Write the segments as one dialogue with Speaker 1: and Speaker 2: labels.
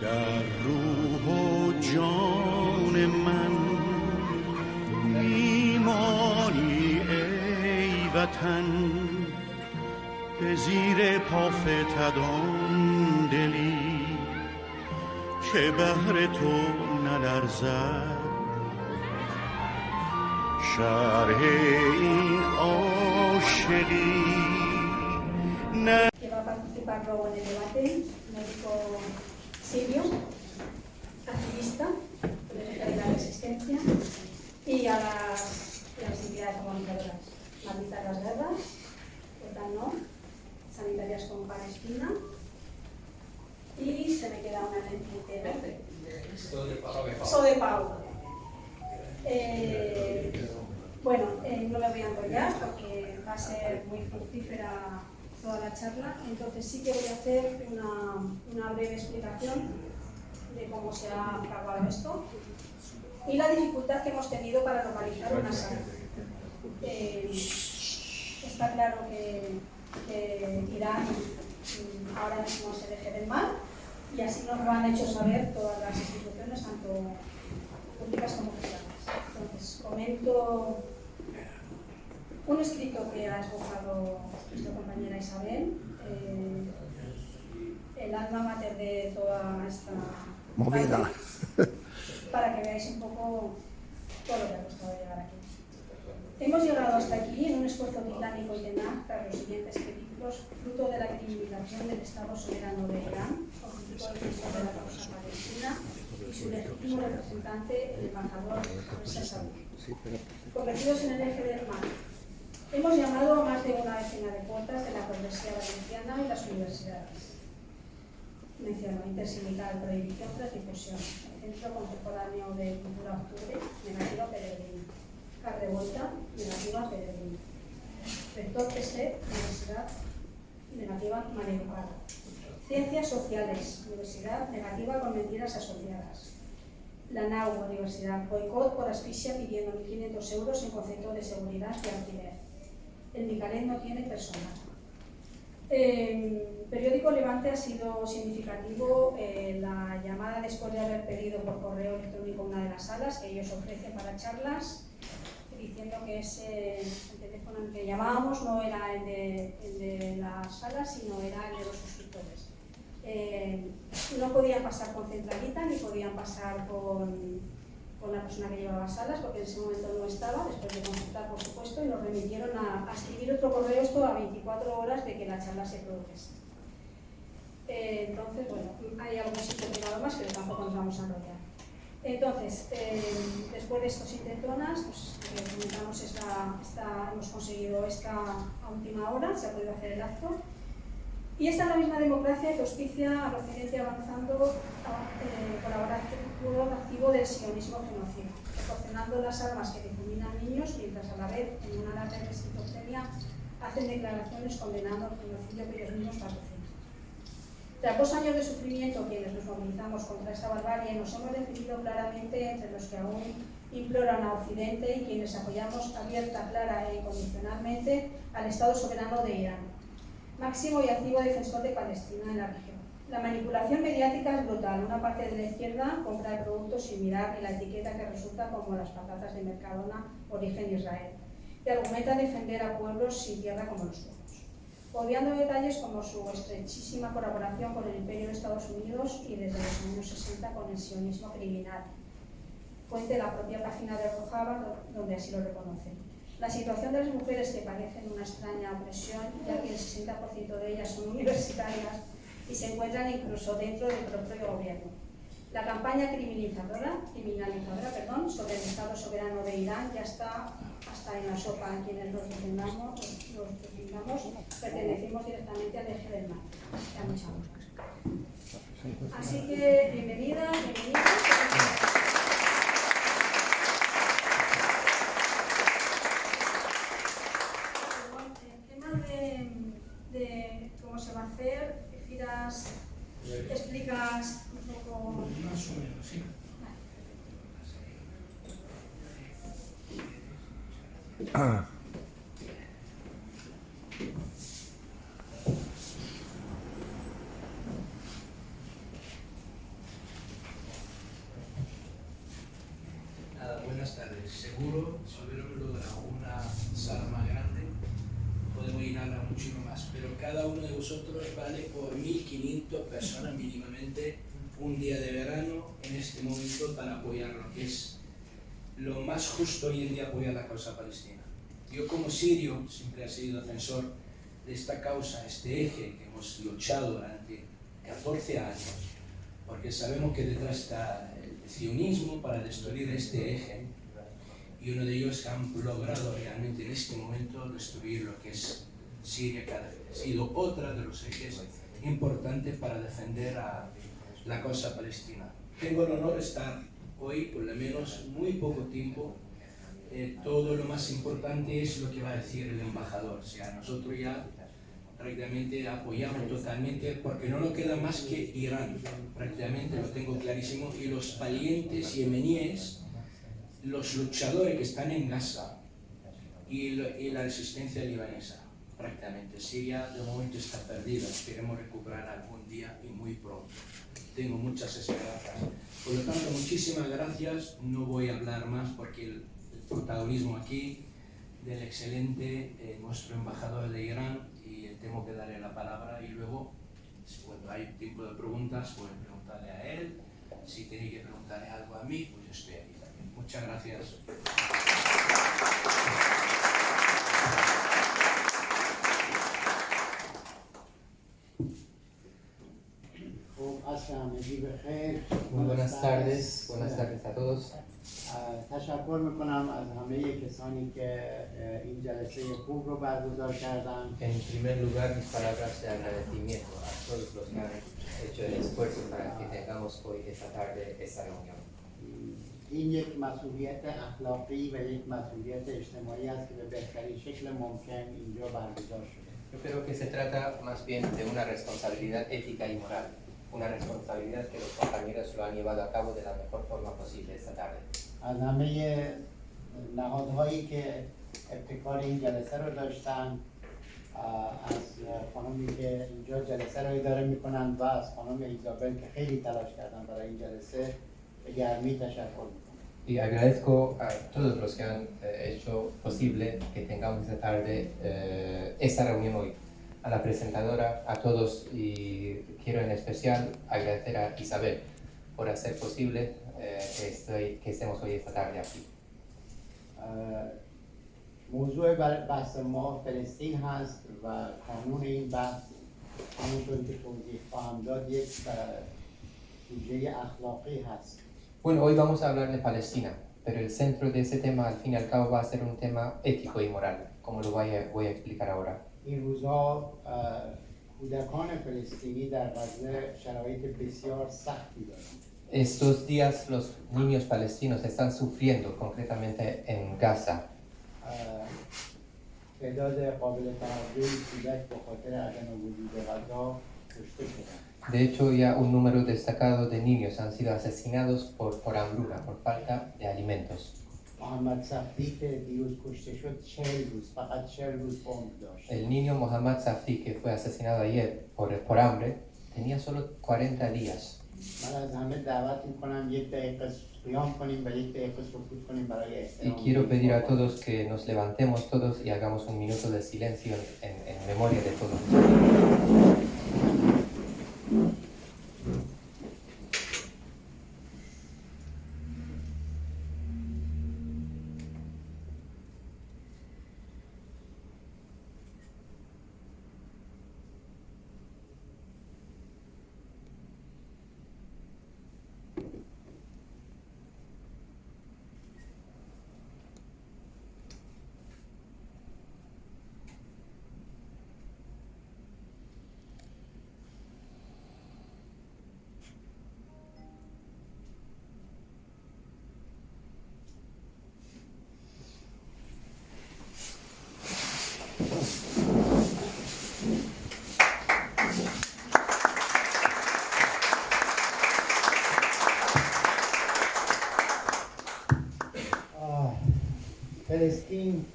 Speaker 1: در روح و جان من ایمانی ای وطن، به زیر پا فتدان دلی که بهر تو نلرزد. شرح این عاشقی نه.
Speaker 2: Que va a participar luego en el debate, médico sirio, activista, por el eje de la resistencia, y a las entidades comunicadoras. Malditas las guerras, OTAN no, sanitarias con Palestina, y se me queda una lente verde. So de Pau. Bueno, no me voy a enrollar porque va a ser muy fructífera toda la charla, entonces sí que voy a hacer una breve explicación de cómo se ha fraguado esto y la dificultad que hemos tenido para localizar una sala. Está claro que Irán ahora mismo es el eje del mal y así nos lo han hecho saber todas las instituciones, tanto públicas como privadas. Entonces, comento un escrito que ha esbozado nuestra compañera Isabel, el alma mater de toda esta
Speaker 3: movida,
Speaker 2: para que veáis un poco todo lo que ha costado llegar aquí. Hemos llegado hasta aquí en un esfuerzo titánico y tenaz tras los siguientes capítulos, fruto de la criminalización del Estado soberano de Irán, objetivo defensor de la causa palestina y su legítimo representante, el embajador Reza Saúd. Convertidos en el eje del mal, hemos llamado a más de una decena de cuotas de la progresía valenciana y las universidades. Menciono Intersindical, Prohibición tras Difusión, el Centro Contemporáneo de Cultura Octubre, negativa Peregrina, Carrevolta, negativa Peregrina, Rector PC, Universidad, negativa Maleducada, Ciencias Sociales, Universidad, negativa con mentiras asociadas, la NAU, Universidad, boicot por asfixia pidiendo 1.500 euros en concepto de seguridad y alquiler. El Micalet no tiene personal. Periódico Levante ha sido significativo la llamada después de haber pedido por correo electrónico una de las salas que ellos ofrecen para charlas, diciendo que el teléfono en que llamábamos no era el de la sala, sino era el de los suscriptores. No podían pasar con Centralita ni podían pasar con la persona que llevaba salas, porque en ese momento no estaba, después de consultar, por supuesto, y nos remitieron a escribir otro correo, esto a 24 horas de que la charla se produjese. Entonces, bueno, hay algún sitio privado más, pero tampoco nos vamos a enrollar. Entonces, después de estos intentonas, pues, comentamos hemos conseguido esta a última hora, se ha podido hacer el acto. Y esta es la misma democracia que auspicia al Occidente avanzando colaborador activo del sionismo genocida, proporcionando las armas que difuminan niños, mientras a la vez, en una larga esquizofrenia, hacen declaraciones condenando el genocidio que ellos mismos patrocinan. Tras 2 años de sufrimiento, quienes nos movilizamos contra esta barbarie, nos hemos definido claramente entre los que aún imploran a Occidente y quienes apoyamos abierta, clara e incondicionalmente al Estado soberano de Irán, máximo y activo defensor de Palestina en la región. La manipulación mediática es brutal. Una parte de la izquierda compra el producto sin mirar ni la etiqueta que resulta como las patatas de Mercadona, origen Israel, y argumenta defender a pueblos sin tierra como los kurdos, obviando detalles como su estrechísima colaboración con el Imperio de Estados Unidos y desde los años 60 con el sionismo criminal. Fuente de la propia página de Rojava, donde así lo reconocen. La situación de las mujeres que padecen una extraña opresión, ya que el 60% de ellas son universitarias y se encuentran incluso dentro del propio gobierno. La campaña criminalizadora sobre el Estado soberano de Irán ya está hasta en la sopa. A quienes los defendamos, pertenecemos directamente al eje del mal. Ya muchas gracias. Así que bienvenidas, bienvenidos. De cómo se va a hacer, explicas un poco.
Speaker 4: Más o menos, sí.
Speaker 3: seguro, si hubiéramos logrado una sala más grande, podemos llenarla muchísimo más, pero cada uno de vosotros vale por 1.500 personas mínimamente un día de verano en este momento para apoyar lo que es lo más justo hoy en día, apoyar la causa palestina. Yo como sirio siempre he sido defensor de esta causa, este eje que hemos luchado durante 14 años, porque sabemos que detrás está el sionismo para destruir este eje, y uno de ellos han logrado realmente en este momento destruir lo que es Siria, que ha sido otra de los ejes importantes para defender a la causa palestina. Tengo el honor de estar hoy, por lo menos muy poco tiempo. Todo lo más importante es lo que va a decir el embajador. O sea, nosotros ya prácticamente apoyamos totalmente, porque no nos queda más que Irán, prácticamente lo tengo clarísimo, y los valientes yemeníes, los luchadores que están en Gaza y la resistencia libanesa. Prácticamente Siria de momento está perdida, queremos recuperar algún día y muy pronto. Tengo muchas esperanzas. Por lo tanto, muchísimas gracias. No voy a hablar más porque el protagonismo aquí del excelente nuestro embajador de Irán, y tengo que darle la palabra, y luego cuando hay tiempo de preguntas pueden preguntarle a él. Si tenéis que preguntarle algo a mí, pues yo estoy aquí también. Muchas gracias.
Speaker 4: Muy buenas tardes a todos.
Speaker 5: تشکر میکنم از همه کسانی که این جلسه خوب رو برگزار کردن.
Speaker 4: En primer lugar, mis palabras de agradecimiento a todos los que han hecho el esfuerzo para que tengamos hoy esta tarde esta reunión.
Speaker 5: این یک مسئولیت اخلاقی و یک مسئولیت اجتماعی است که به بهترین شکل ممکن اینجا برگزار شده.
Speaker 4: Yo creo que se trata más bien de una responsabilidad ética y moral, una responsabilidad que los compañeros lo han llevado a cabo de la mejor forma posible esta tarde.
Speaker 5: از همه نهادهایی که ابتکار این جلسه رو داشتن، از خانمی که اینجا جلسه رو اداره میکنن و از خانم ایزابل که خیلی تلاش کردن برای این جلسه، به گرمی تشکر میکنم.
Speaker 4: Y agradezco a todos los que han hecho posible que tengamos esta tarde esta reunión hoy. A la presentadora, a todos, y quiero en especial agradecer a Isabel por hacer posible que estemos hoy esta tarde aquí.
Speaker 5: موضوع بحث ما فلسطین هست و قانون این بحث همونطور که توضیح خواهم داد یک سوژه اخلاقی هست.
Speaker 4: Bueno, hoy vamos a hablar de Palestina, pero el centro de ese tema al fin y al cabo va a ser un tema ético y moral, como lo voy a explicar ahora.
Speaker 5: این روزها کودکان فلسطینی در غزه شرایط بسیار سختی دارند.
Speaker 4: Estos días los niños palestinos están sufriendo concretamente en Gaza.
Speaker 5: تعداد قابل توجهی کودک به خاطر عدم وجود غذا کشته شدند.
Speaker 4: De hecho, ya un número destacado de niños han sido asesinados por hambruna, por falta de alimentos.
Speaker 5: محمد صفی که دیروز کشته شد 40 روز، فقط 40 روز عمر داشت.
Speaker 4: El niño Mohammad Safi, que fue asesinado ayer por hambre, tenía solo 40 días.
Speaker 5: من از همه دعوت میکنم یک دقیقه قیام کنیم و یک دقیقه سکوت کنیم برای
Speaker 4: Y
Speaker 5: احترام.
Speaker 4: quiero pedir a todos que nos levantemos todos y hagamos un minuto de silencio en memoria de todos los niños.
Speaker 5: فلسطین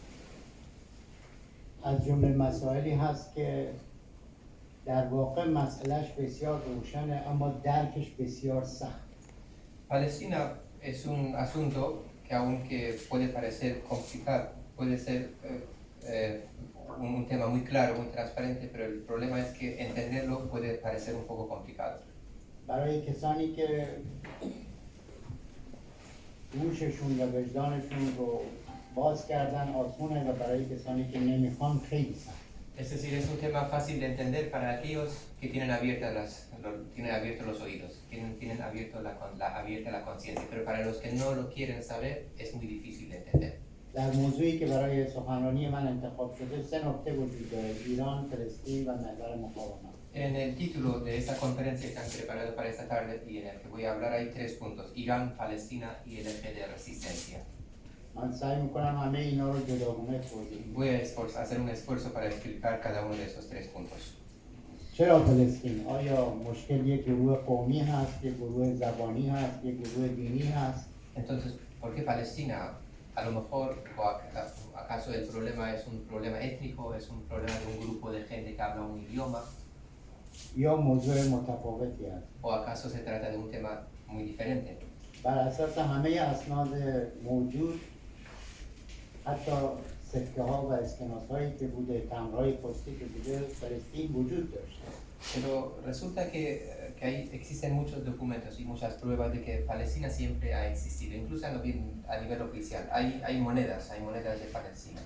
Speaker 5: از جمله مسائلی هست که در واقع مسئلهش بسیار روشنه اما درکش بسیار سخت.
Speaker 4: Palestina es un asunto que aunque puede parecer complicado, puede ser un tema muy claro, muy transparente, pero el problema es que entenderlo puede parecer un poco complicado.
Speaker 5: برای کسانی که گوششون و وجدانشون رو باز کردن آسونه و برای کسانی که نمیخوان خیلی سخت.
Speaker 4: Es decir, es un tema fácil de entender para aquellos que tienen tienen abiertos los oídos, tienen abierta la conciencia, pero para los que no lo quieren saber es muy difícil de entender.
Speaker 5: در موضوعی که برای سخنرانی من انتخاب شده 3 نکته وجود داره: ایران، فلسطین و محور مقاومت.
Speaker 4: En el título de esa conferencia que han preparado para esta tarde y en el que voy a hablar hay 3 puntos: Irán, Palestina y el eje de resistencia.
Speaker 5: من سعی میکنم همه اینا رو جداگونه توضیح بدم.
Speaker 4: Voy a hacer un esfuerzo para explicar cada uno de esos 3 puntos.
Speaker 5: چرا فلسطین؟ آیا مشکل یک گروه قومی هست، یک گروه زبانی هست، یک گروه دینی هست؟
Speaker 4: Entonces, ¿por qué Palestina? A lo mejor, ¿acaso el problema es un problema étnico, es un problema de un grupo de gente que habla un idioma?
Speaker 5: یا موضوع متفاوتی هست؟
Speaker 4: ¿O acaso se trata de un tema muy diferente?
Speaker 5: بر اساس همه اسناد موجود، حتی سکه ها و اسکناس هایی که بوده، تمرهای پستی که بوده، فلسطین وجود داشته.
Speaker 4: Pero resulta que existen muchos documentos y muchas pruebas de que Palestina siempre ha existido, incluso a nivel oficial. Hay monedas de Palestina,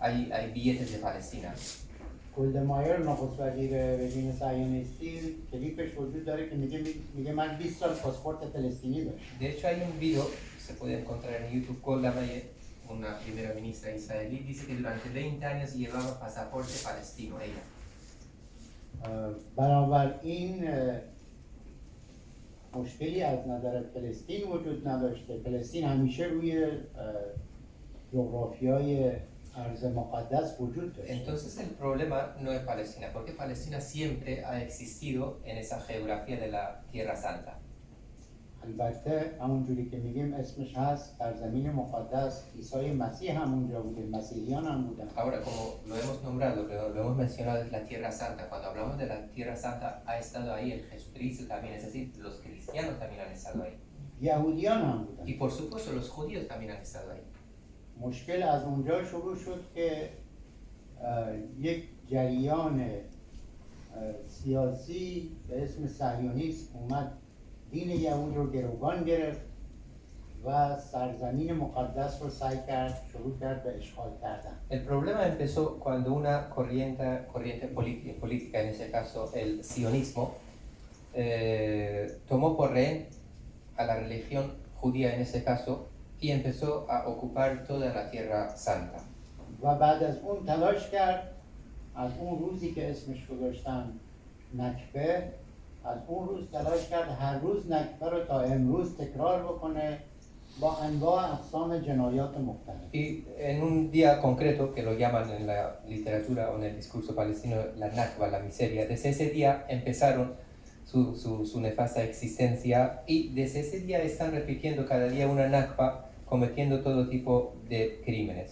Speaker 4: hay billetes de Palestina.
Speaker 5: گلدمایر نخست وزیر رژیم صهیونیستی کلیپش وجود داره که میگه من 20 سال پاسپورت فلسطینی داشتم.
Speaker 4: De hecho hay un video, se puede encontrar en YouTube, Golda Meir, una primera ministra israelí, dice que durante 20 años llevaba pasaporte palestino ella.
Speaker 5: بنابراین مشکلی از نظر فلسطین وجود نداشته. فلسطین همیشه روی جغرافیای ارض مقدس وجود داشته.
Speaker 4: Entonces el problema no es Palestina, porque Palestina siempre ha existido en esa geografía de la Tierra Santa.
Speaker 5: البته همونجوری که میگیم اسمش هست سرزمین مقدس. عیسی مسیح همونجا بوده، مسیحیان هم بودن.
Speaker 4: Ahora, como lo hemos nombrado, lo hemos mencionado, es la Tierra Santa. Cuando hablamos de la Tierra Santa, ha estado ahí el Jesucristo también, es decir, los cristianos también han estado ahí.
Speaker 5: یهودیان هم بودن.
Speaker 4: Y por supuesto, los judíos también han estado ahí.
Speaker 5: مشکل از اونجا شروع شد که یک جریان سیاسی به اسم صهیونیسم اومد دین یهود رو گروگان گرفت و سرزمین مقدس رو سعی کرد شروع کرد به اشغال کردن.
Speaker 4: El problema empezó cuando una corriente política, en ese caso el sionismo, tomó por rehén a la religión judía en ese caso y empezó a ocupar toda la Tierra Santa.
Speaker 5: و بعد از اون تلاش کرد از اون روزی که اسمش گذاشتن نکبه، از اون روز تلاش کرد هر روز نکبه رو تا امروز تکرار بکنه با انواع اقسام جنایات مختلف.
Speaker 4: Y en un día concreto, que lo llaman en la literatura o en el discurso palestino la Nakba, la miseria, desde ese día empezaron su nefasta existencia y desde ese día están repitiendo cada día una Nakba, cometiendo todo tipo de crímenes.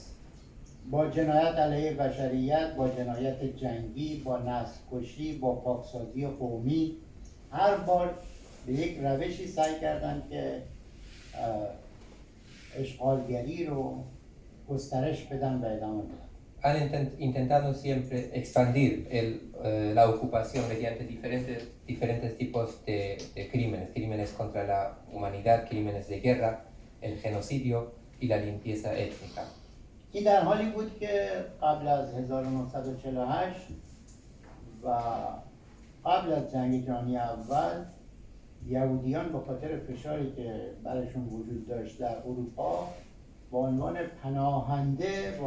Speaker 5: با جنایت علیه بشریت، با جنایت جنگی، با نسل کشی، با پاکسازی قومی، هر بار به یک روشی سعی کردن که اشغالگری رو گسترش بدن و ادامه بدن.
Speaker 4: Han intentado siempre expandir la ocupación mediante diferentes tipos de crímenes contra la humanidad, crímenes de guerra, el genocidio y la limpieza étnica.
Speaker 5: این در حالی بود که قبل از 1948 و قبل از جنگ جهانی اول یهودیان به خاطر فشاری که برشون وجود داشت در اروپا با عنوان پناهنده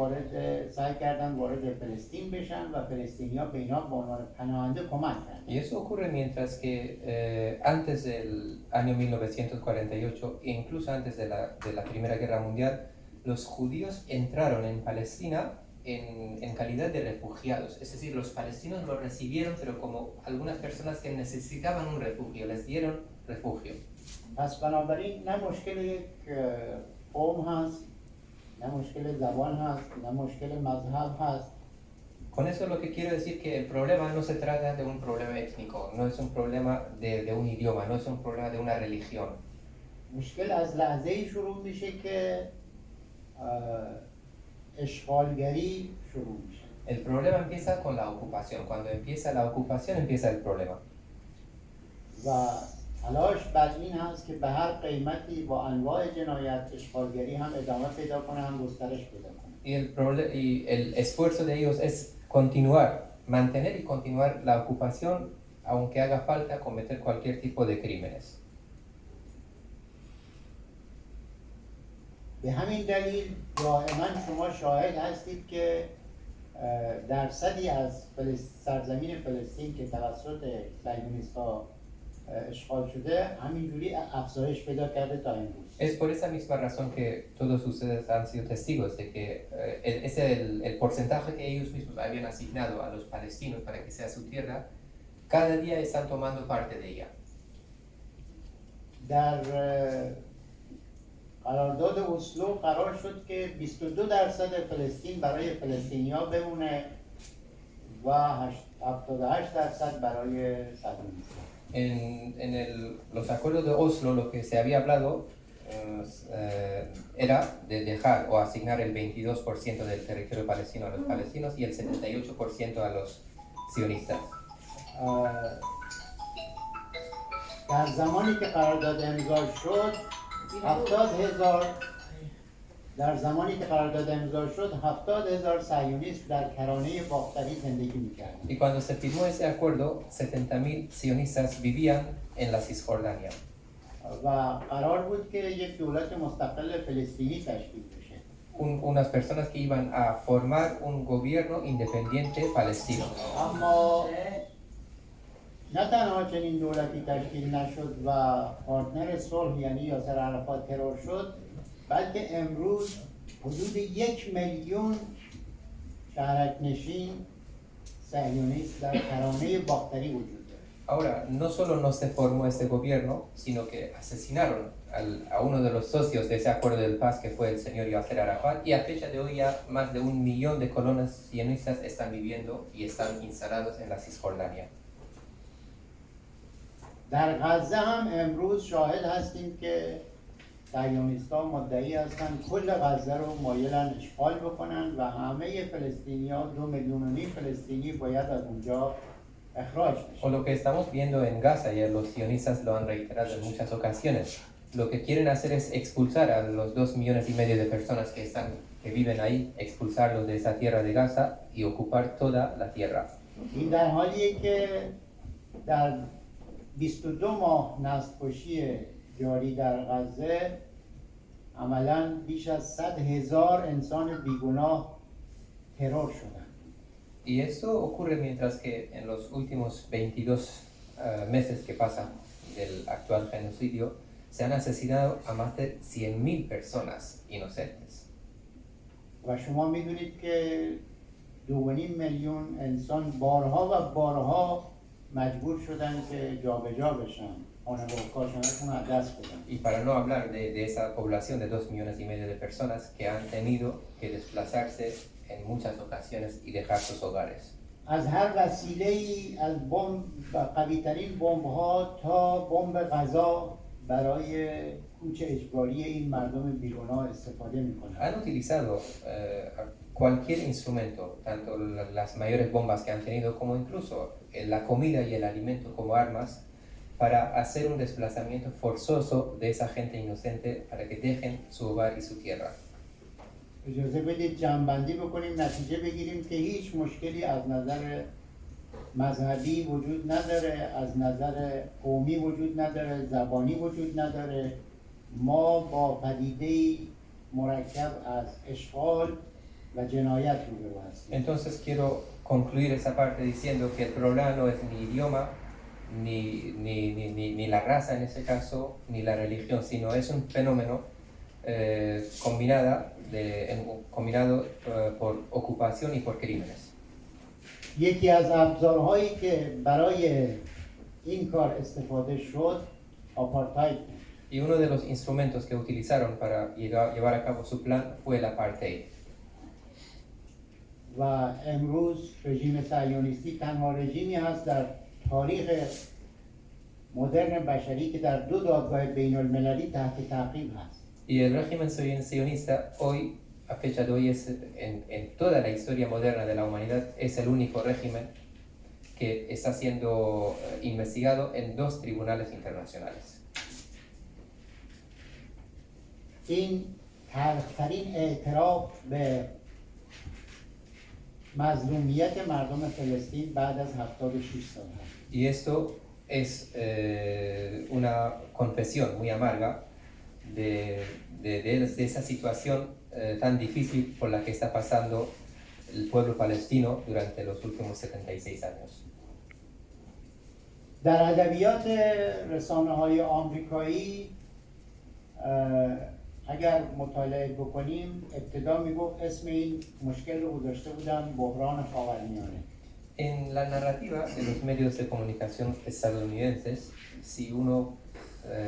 Speaker 5: سعی کردن وارد فلسطین بشن و فلسطینی‌ها به اینا به عنوان پناهنده کمک کردن.
Speaker 4: Y eso ocurre mientras que antes del año 1948 e incluso antes de la Primera Guerra Mundial, los judíos entraron en Palestina en calidad de refugiados. Es decir, los palestinos los recibieron, pero como algunas personas que necesitaban un refugio, les dieron refugio.
Speaker 5: پس بنابراین نه مشکل یک قوم هست، نه مشکل زبان هست، نه مشکل مذهب هست.
Speaker 4: Con eso lo que quiero decir que el problema no se trata de un problema étnico, no es un problema de un idioma, no es un problema de una religión.
Speaker 5: مشکل از لحظه‌ای شروع میشه که اشغالگری شروع میشه.
Speaker 4: El problema empieza con la ocupación. Cuando empieza la ocupación, empieza el problema.
Speaker 5: و تلاش بر این هست که به هر قیمتی با انواع جنایت اشغالگری هم ادامه پیدا کنه، هم گسترش پیدا کنه.
Speaker 4: Y el esfuerzo de ellos es continuar, mantener y continuar la ocupación, aunque haga falta cometer cualquier tipo de crímenes.
Speaker 5: به همین دلیل دائما شما شاهد هستید که درصدی از سرزمین فلسطین که توسط صهیونیست‌ها اشغال شده همینجوری افزایش پیدا کرده تا امروز.
Speaker 4: Es por esa misma razón que todos ustedes han sido testigos de que el porcentaje que ellos mismos habían asignado a los palestinos para que sea su tierra, cada día están tomando parte de ella.
Speaker 5: در قرارداد اسلو قرار شد که 22% فلسطین برای فلسطینی‌ها بمونه و 78% برای صهیونیست‌ها.
Speaker 4: En los acuerdos de Oslo lo que se había hablado era de dejar o asignar el 22% del territorio palestino a los palestinos y el 78% a los sionistas.
Speaker 5: در زمانی که قرارداد امضا شد 70,000 صهیونیست در کرانه باختری زندگی می‌کردند.
Speaker 4: Y cuando se firmó ese acuerdo, 70.000 sionistas vivían en la Cisjordania.
Speaker 5: و قرار بود که یک دولت مستقل فلسطینی تشکیل بشه.
Speaker 4: Unas personas que iban a formar un gobierno independiente palestino.
Speaker 5: اما نه تنها چنین دولتی تشکیل نشد و پارتنر صلح یعنی یاسر عرفات ترور شد، بلکه امروز حدود 1,000,000 شهرک‌نشین صهیونیست در کرانه باختری وجود دارد.
Speaker 4: Ahora, no solo no se formó este gobierno, sino que asesinaron a uno de los socios de ese acuerdo de paz, que fue el señor Yasser Arafat, y a fecha de hoy ya más de 1,000,000 de colonos sionistas están viviendo y están instalados en la Cisjordania.
Speaker 5: در غزه هم امروز شاهد هستیم که صهیونیست‌ها مدعی هستند کل غزه رو مایلن اشغال بکنن و همه فلسطینی‌ها 2,500,000 فلسطینی باید از اونجا اخراج
Speaker 4: O lo que estamos viendo en Gaza, y los sionistas lo han reiterado en muchas ocasiones, lo que quieren hacer es expulsar a los 2,500,000 de personas que viven ahí, expulsarlos de esa tierra de Gaza y ocupar toda la tierra.
Speaker 5: این در حالیه که در 22 ماه نسل‌کشی جاری در غزه عملاً بیش از 100,000 انسان بیگناه ترور شدند.
Speaker 4: Y esto ocurre mientras que en los últimos 22 meses que pasan del actual genocidio se han asesinado a más de 100,000 personas inocentes.
Speaker 5: و شما میدونید که 2,500,000 انسان بارها و بارها مجبور شدن که جابجا بشن، خانواده‌هاشون از دست بدن.
Speaker 4: Y para no hablar de esa población de 2,500,000 de personas que han tenido que desplazarse en muchas ocasiones y dejar sus hogares.
Speaker 5: از هر وسیله‌ای از بمب و قوی‌ترین بمب‌ها تا بمب غذا برای کوچ اجباری این مردم بیگناه استفاده می‌کنند.
Speaker 4: Han utilizado cualquier instrumento, tanto las mayores bombas que han tenido como incluso la comida y el alimento como armas, para hacer un desplazamiento forzoso de esa gente inocente para que dejen su hogar y su tierra.
Speaker 5: اجازه بدید جمع‌بندی بکنیم، نتیجه بگیریم که هیچ مشکلی از نظر مذهبی وجود نداره، از نظر قومی وجود نداره، زبانی وجود نداره. ما با پدیده‌ای مرکب از اشغال و جنایت روبرو هستیم.
Speaker 4: Entonces quiero concluir esa parte diciendo que el problema no es ni idioma, ni la raza en ese caso, ni la religión, sino es un fenómeno combinado por ocupación y por crímenes.
Speaker 5: یکی از ابزارهایی که برای این کار استفاده شد آپارتاید.
Speaker 4: Y uno de los instrumentos que utilizaron para llevar a cabo su plan fue el apartheid.
Speaker 5: و امروز رژیم صهیونیستی تنها رژیمی هست در تاریخ مدرن بشری که در 2 دادگاه بین المللی تحت تعقیب هست.
Speaker 4: Y el régimen sionista hoy a fecha de hoy es, en toda la historia moderna de la humanidad, es el único régimen que está siendo investigado en 2 tribunales internacionales.
Speaker 5: این تلخترین اعتراف به مظلومیت مردم فلسطین بعد از 76 سال هست.
Speaker 4: Y esto es una confesión muy amarga de esa situación tan difícil por la que está pasando el pueblo palestino durante los últimos 76 años.
Speaker 5: در ادبیات رسانه‌های آمریکایی اگر مطالعه بکنیم ابتدا میگفت اسم این مشکل رو گذاشته بودن بحران خاورمیانه.
Speaker 4: En la narrativa de los medios de comunicación estadounidenses, si uno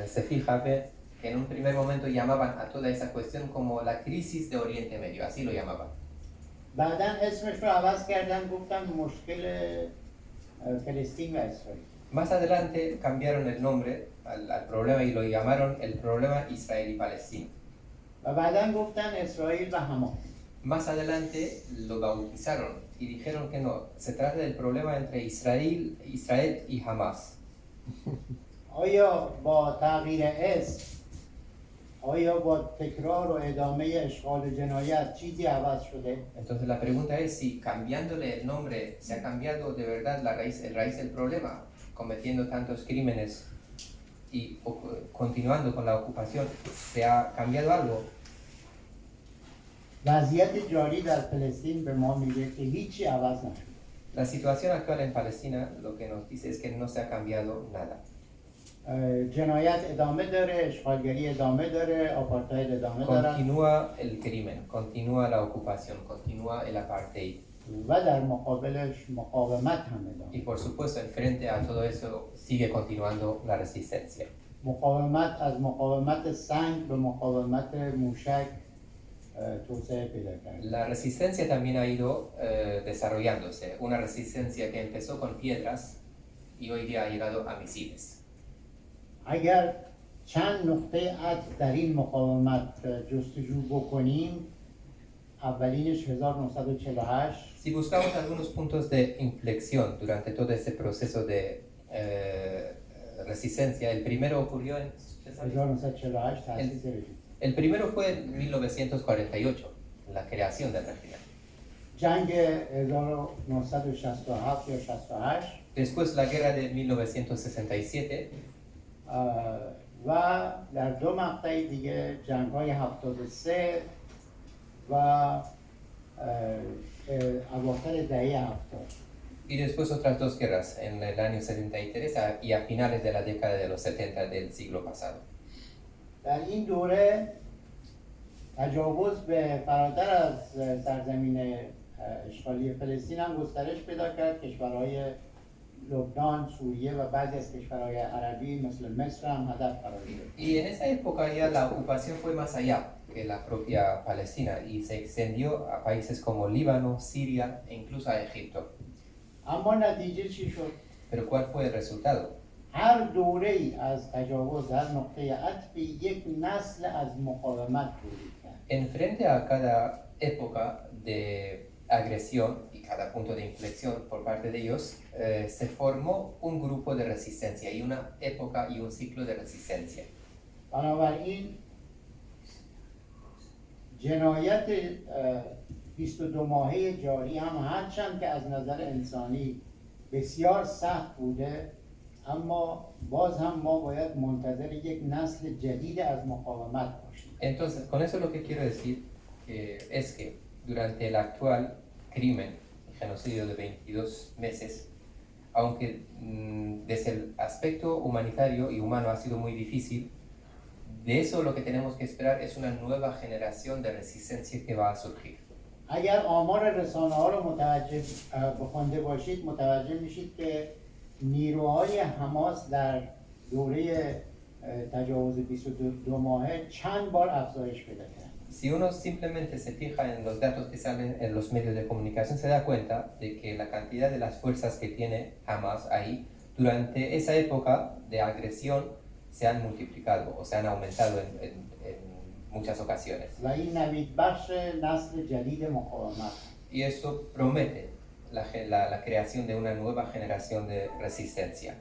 Speaker 4: se fija, ve que en un primer momento llamaban a toda esa cuestión como la crisis de Oriente Medio, así lo llamaban.
Speaker 5: بعدا اسمش رو عوض کردن گفتن مشکل فلسطین و اسرائیل.
Speaker 4: Más adelante cambiaron el nombre al problema y lo llamaron el problema israelí-palestino.
Speaker 5: و بعدا گفتن اسرائیل و حماس.
Speaker 4: Más adelante lo bautizaron y dijeron que no, se trata del problema entre Israel y Hamas.
Speaker 5: آیا با تغییر اسم آیا با تکرار و ادامه اشغال جنایت چیزی عوض شده؟
Speaker 4: Entonces la pregunta es si cambiándole el nombre se ha cambiado de verdad el raíz del problema, cometiendo tantos crímenes y continuando con la ocupación, ¿se ha cambiado algo?
Speaker 5: وضعیت جاری در فلسطین به ما میگه که هیچی عوض نشده.
Speaker 4: La situación actual en Palestina lo que nos dice es que no se ha cambiado nada.
Speaker 5: جنایت ادامه داره، اشغالگری ادامه داره، آپارتاید ادامه داره.
Speaker 4: Continúa el crimen, continúa la ocupación, continúa el apartheid.
Speaker 5: و در مقابلش مقاومت هم ادامه.
Speaker 4: Y por supuesto, frente a todo eso sigue continuando la resistencia.
Speaker 5: مقاومت از مقاومت سنگ به مقاومت موشک توسعه پیدا کرد.
Speaker 4: La resistencia también ha ido desarrollándose, una resistencia que empezó con piedras y hoy día ha llegado a misiles.
Speaker 5: اگر چند نقطه عطف در این مقاومت جستجو بکنیم اولینش 1948
Speaker 4: Si buscamos algunos puntos de inflexión durante todo este proceso de resistencia, el primero ocurrió en...
Speaker 5: 1948 تأسیس رژیم.
Speaker 4: El primero fue en 1948, la creación del régimen.
Speaker 5: جنگ 1967 یا 68
Speaker 4: Después la guerra de 1967
Speaker 5: و در 2 مقطع دیگه جنگ‌های 73 و اواخر دهه 70.
Speaker 4: y después otras 2 guerras en el año 73 y a finales de la década de los 70 del siglo pasado.
Speaker 5: در این دوره تجاوز به فراتر از سرزمین اشغالی فلسطین هم گسترش پیدا کرد. کشورهای لبنان، سوریه و بعضی از کشورهای عربی مثل مصر هم هدف قرار گرفت.
Speaker 4: Y en esa época ya la ocupación fue más allá que la propia Palestina y se extendió a países como Líbano, Siria e incluso a Egipto.
Speaker 5: اما نتیجه چی شد؟
Speaker 4: Pero ¿cuál fue el resultado?
Speaker 5: هر دوره‌ای از تجاوز، هر نقطه عطفی یک نسل از مقاومت تولید کرد.
Speaker 4: En frente a cada época de agresión y cada punto de inflexión por parte de ellos, se formó un grupo de resistencia y una época y un ciclo de resistencia.
Speaker 5: بنابراین جنایت 22 ماهه جاری هم هرچند که از نظر انسانی بسیار سخت بوده اما باز هم ما باید منتظر یک نسل جدید از مقاومت باشیم.
Speaker 4: Entonces, con eso lo que quiero decir es que durante el actual crimen, el genocidio de 22 meses, aunque desde el aspecto humanitario y humano ha sido muy difícil, de eso lo que tenemos que esperar es una nueva generación de resistencia que va a surgir.
Speaker 5: اگر آمار رسانه‌ها رو متوجه بخونده باشید متوجه میشید که نیروهای حماس در دوره تجاوز 22 ماهه چند بار افزایش پیدا کرد.
Speaker 4: Si uno simplemente se fija en los datos que salen en los medios de comunicación, se da cuenta de que la cantidad de las fuerzas que tiene Hamas ahí, durante esa época de agresión, se han multiplicado o se han aumentado en muchas ocasiones.
Speaker 5: و این نوید بخش نسل جدید مقاومت.
Speaker 4: Y esto promete la creación de una nueva generación de resistencia.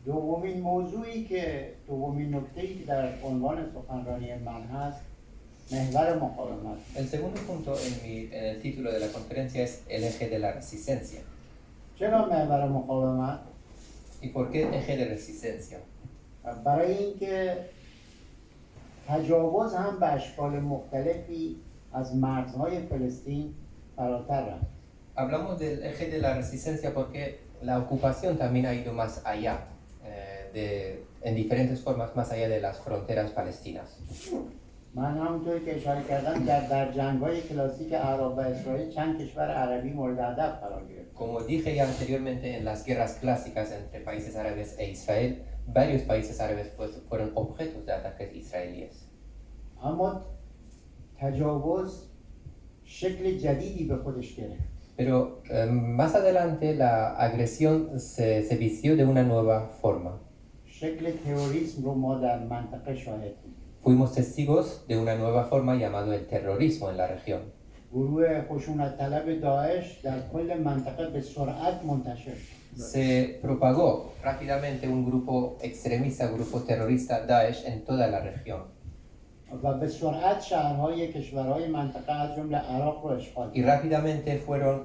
Speaker 5: دومین موضوعی که دومین نکته‌ای که در عنوان سخنرانی من هست محور مقاومت.
Speaker 4: El segundo punto en el título de la conferencia es el eje de la resistencia.
Speaker 5: چرا محور مقاومت؟
Speaker 4: ¿Y por qué eje de resistencia?
Speaker 5: برای اینکه تجاوز هم به اشکال مختلفی از مرزهای فلسطین فراتر رفت.
Speaker 4: Hablamos del eje de la resistencia porque la ocupación también ha ido más allá, en diferentes formas, más allá de las fronteras palestinas.
Speaker 5: من همونطوری که اشاره کردم در جنگ‌های کلاسیک عرب و اسرائیل چند کشور عربی مورد هدف قرار گرفت.
Speaker 4: Como dije ya anteriormente, en las guerras clásicas entre países árabes e Israel, varios países árabes fueron objetos de ataques israelíes.
Speaker 5: اما تجاوز شکل جدیدی به خودش گرفت.
Speaker 4: Pero más adelante la agresión se vistió de una nueva forma.
Speaker 5: شکل تروریسم رو ما در منطقه شاهدیم.
Speaker 4: Fuimos testigos de una nueva forma llamado el terrorismo en la región.
Speaker 5: گروه خشونت طلب داعش در کل منطقه به سرعت منتشر شد.
Speaker 4: Se propagó rápidamente un grupo extremista, grupo terrorista Daesh en toda la región.
Speaker 5: و به سرعت شهرهای کشورهای منطقه از جمله عراق رو اشغال
Speaker 4: Y
Speaker 5: کرد.
Speaker 4: rápidamente fueron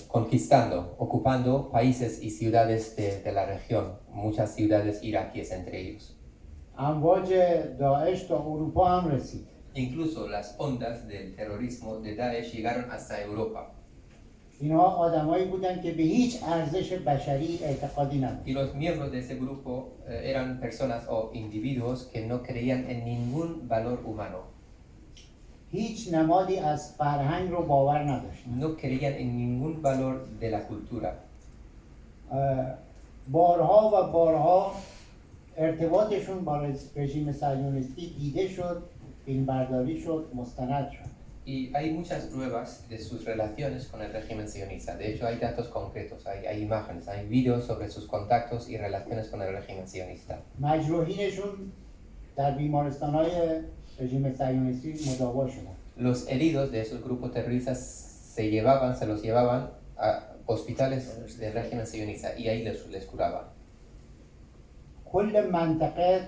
Speaker 4: conquistando, ocupando países y ciudades de la región, muchas ciudades iraquíes entre ellos.
Speaker 5: امواج داعش تا اروپا هم رسید.
Speaker 4: Incluso las ondas del terrorismo de Daesh llegaron hasta Europa.
Speaker 5: اینها آدمایی بودن که به هیچ ارزش بشری اعتقادی نداشتند.
Speaker 4: Y los miembros de ese grupo eran personas o individuos que no creían en ningún valor humano.
Speaker 5: هیچ نمادی از فرهنگ رو باور نداشتند.
Speaker 4: No creían en ningún valor de la cultura.
Speaker 5: بارها و بارها ارتباطشون با رژیم صهیونیستی دیده شد، فیلمبرداری شد، مستند شد.
Speaker 4: Y hay muchas pruebas de sus relaciones con el régimen sionista. De hecho, hay datos concretos, hay imágenes, hay vídeos sobre sus contactos y relaciones con el régimen sionista.
Speaker 5: مجروحینشون در بیمارستان‌های رژیم صهیونیستی مداوا شدند.
Speaker 4: Los heridos de esos grupos terroristas se los llevaban a hospitales del régimen sionista y ahí les curaban.
Speaker 5: کل منطقه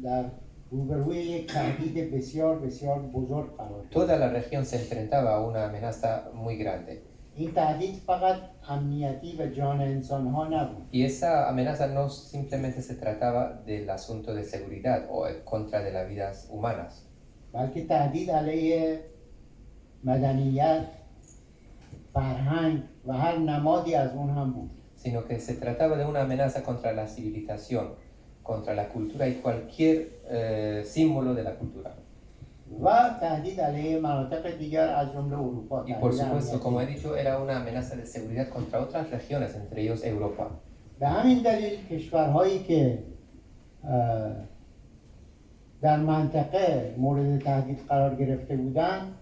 Speaker 5: در روبروی یک تهدید بسیار بسیار بزرگ قرار گرفت.
Speaker 4: Toda la región se enfrentaba a una amenaza muy grande.
Speaker 5: این تهدید فقط امنیتی و جان انسان‌ها نبود.
Speaker 4: Y esa amenaza no simplemente se trataba del asunto de seguridad o en contra de las vidas humanas,
Speaker 5: بلکه تهدید علیه مدنیت، فرهنگ و هر نمادی از اون هم بود.
Speaker 4: sino que se trataba de una amenaza contra la civilización, contra la cultura y cualquier símbolo de la cultura.
Speaker 5: و تهدید علیه مناطق دیگر از جمله اروپا.
Speaker 4: Y por supuesto, como he dicho, era una amenaza de seguridad contra otras regiones, entre ellos Europa.
Speaker 5: به همین دلیل کشورهایی که در منطقه مورد تهدید قرار گرفته بودند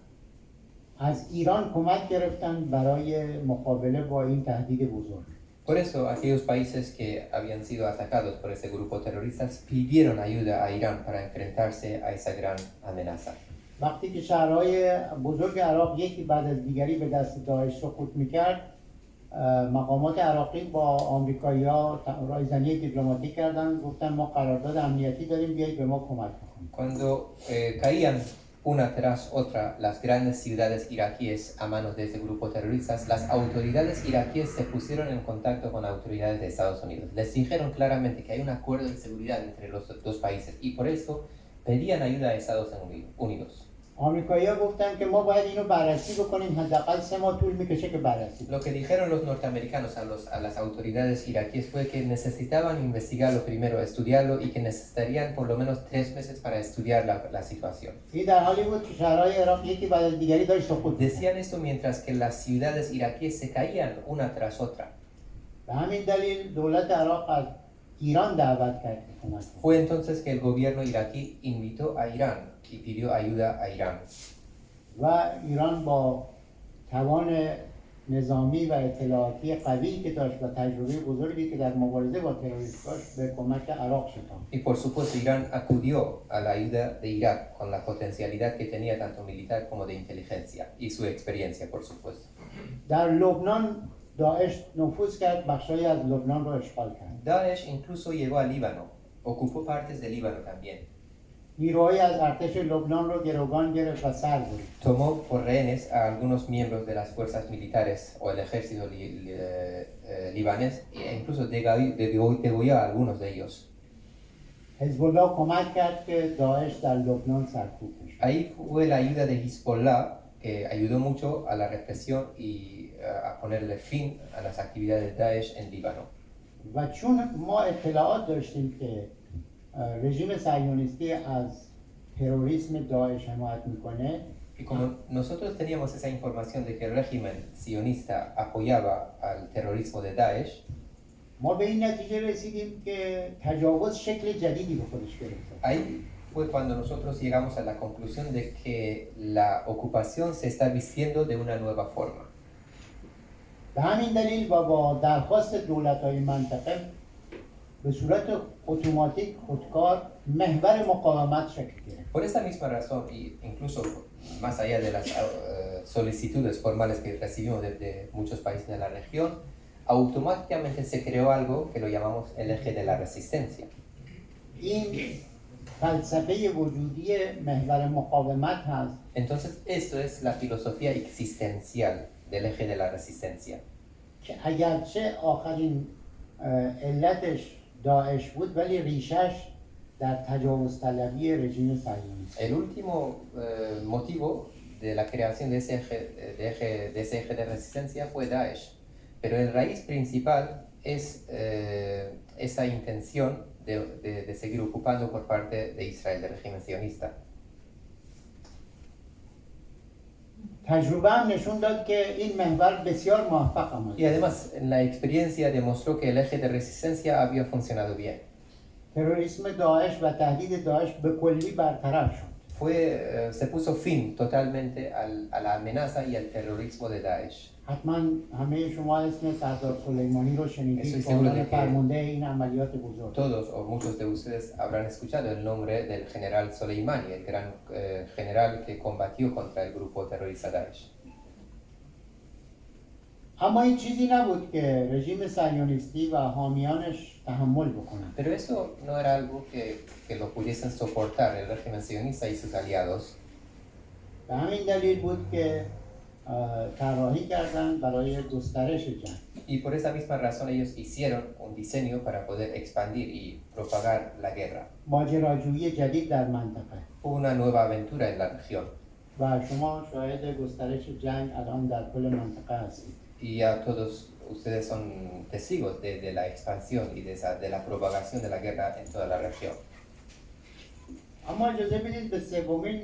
Speaker 5: از ایران کمک گرفتن برای مقابله با این تهدید بزرگ.
Speaker 4: Por eso, aquellos países que habían sido atacados por ese grupo terrorista pidieron ayuda a Irán para enfrentarse a esa gran amenaza.
Speaker 5: وقتی که شهرهای بزرگ عراق یکی بعد از دیگری به دست داعش سقوط میکرد، مقامات عراقی با آمریکایی‌ها رایزنی دیپلماتیک کردن، گفتن ما قرارداد امنیتی داریم، بیایید به ما کمک کنید.
Speaker 4: Cuando caían una tras otra las grandes ciudades iraquíes a manos de ese grupo terrorista, las autoridades iraquíes se pusieron en contacto con autoridades de Estados Unidos. Les dijeron claramente que hay un acuerdo de seguridad entre los dos países y por eso pedían ayuda a Estados Unidos.
Speaker 5: آمریکایی‌ها گفتن که ما باید اینو بررسی بکنیم، حداقل 3 ماه طول میکشه که بررسی.
Speaker 4: Lo que dijeron los norteamericanos a las autoridades iraquíes fue que necesitaban investigarlo primero, estudiarlo y que necesitarían por lo menos 3 meses para estudiar la situación.
Speaker 5: این در حالی بود که شهرهای عراق یکی بعد از دیگری داشت سقوط می‌کرد.
Speaker 4: Decían esto mientras que las ciudades iraquíes se caían una tras otra.
Speaker 5: به همین دلیل دولت عراق از ایران دعوت کرد که کمک کنه.
Speaker 4: Fue entonces que el gobierno iraquí invitó a Irán y pidió ayuda a Irán.
Speaker 5: و ایران با توان نظامی و اطلاعاتی قوی که داشت و تجربه بزرگی که در مبارزه با تروریسم داشت به کمک عراق شتافت.
Speaker 4: Y por supuesto, Irán acudió a la ayuda de Irak con la potencialidad que tenía tanto militar como de inteligencia y su experiencia, por supuesto.
Speaker 5: در لبنان داعش نفوذ کرد، بخشایی از لبنان رو اشغال کرد.
Speaker 4: Daesh incluso llegó a Líbano, ocupó partes de Líbano también.
Speaker 5: نیروهایی از ارتش لبنان رو گروگان گرفت و سر برد.
Speaker 4: Tomó por rehenes a algunos miembros de las fuerzas militares o el ejército libanés e incluso degolló a algunos de ellos.
Speaker 5: حزب الله کمک کرد که داعش در لبنان سرکوب بشه.
Speaker 4: Ahí fue la ayuda de Hezbollah que ayudó mucho a la represión y a ponerle fin a las actividades de Daesh en Líbano.
Speaker 5: و چون ما اطلاعات داشتیم که رژیم صهیونیستی از تروریسم داعش حمایت میکنه،
Speaker 4: Y como nosotros teníamos esa información de que el régimen sionista apoyaba al terrorismo de Daesh,
Speaker 5: ما به این نتیجه رسیدیم که تجاوز شکل جدیدی به خودش گرفته.
Speaker 4: ahí fue cuando nosotros llegamos a la conclusión de que la ocupación se está vistiendo de una nueva forma.
Speaker 5: به همین دلیل و با درخواست دولت‌های منطقه به صورت اتوماتیک خودکار محور مقاومت شکل گرفت.
Speaker 4: Por esta misma razón, y incluso más allá de las solicitudes formales que recibimos desde muchos países de la región, automáticamente se creó algo que lo llamamos el eje de la resistencia.
Speaker 5: این فلسفه وجودی محور مقاومت هست.
Speaker 4: Entonces, esto es la filosofía existencial del eje de la resistencia.
Speaker 5: که اگرچه آخرین علتش داعش بود ولی ریشش در تجاوز طلبی رژیم صهیونیست.
Speaker 4: El último motivo de la creación de ese eje de resistencia fue Daesh, pero el raíz principal es esa intención de seguir ocupando por parte de Israel, del régimen sionista.
Speaker 5: تجربه هم نشون داد که این محور بسیار موفق عمل
Speaker 4: Y además, la experiencia demostró que el eje de resistencia había funcionado bien.
Speaker 5: تروریسم داعش و تهدید داعش به کلی برطرف شد.
Speaker 4: Se puso fin totalmente a la amenaza y al terrorismo de Daesh.
Speaker 5: حتما همه شما اسم سردار سلیمانی رو شنیدید
Speaker 4: Estoy
Speaker 5: که عنوان
Speaker 4: seguro de que
Speaker 5: فرمانده این عملیات بزرگ.
Speaker 4: Todos o muchos de ustedes habrán escuchado el nombre del general Soleimani, el gran general que combatió contra el grupo terrorista Daesh.
Speaker 5: اما این چیزی نبود که رژیم صهیونیستی و حامیانش تحمل بکنند.
Speaker 4: Pero eso no era algo que lo pudiesen soportar el régimen sionista y sus aliados.
Speaker 5: به همین دلیل بود که طراحی کردن برای گسترش جنگ.
Speaker 4: Y por esa misma razón ellos hicieron un diseño para poder expandir y propagar la guerra.
Speaker 5: ماجراجویی جدید در منطقه.
Speaker 4: Hubo una nueva aventura en la región.
Speaker 5: و شما شاهد گسترش جنگ الان در کل منطقه هستید.
Speaker 4: Y ya todos ustedes son testigos de la expansión y de la propagación de la guerra en toda la región.
Speaker 5: اما اجازه بدید به سومین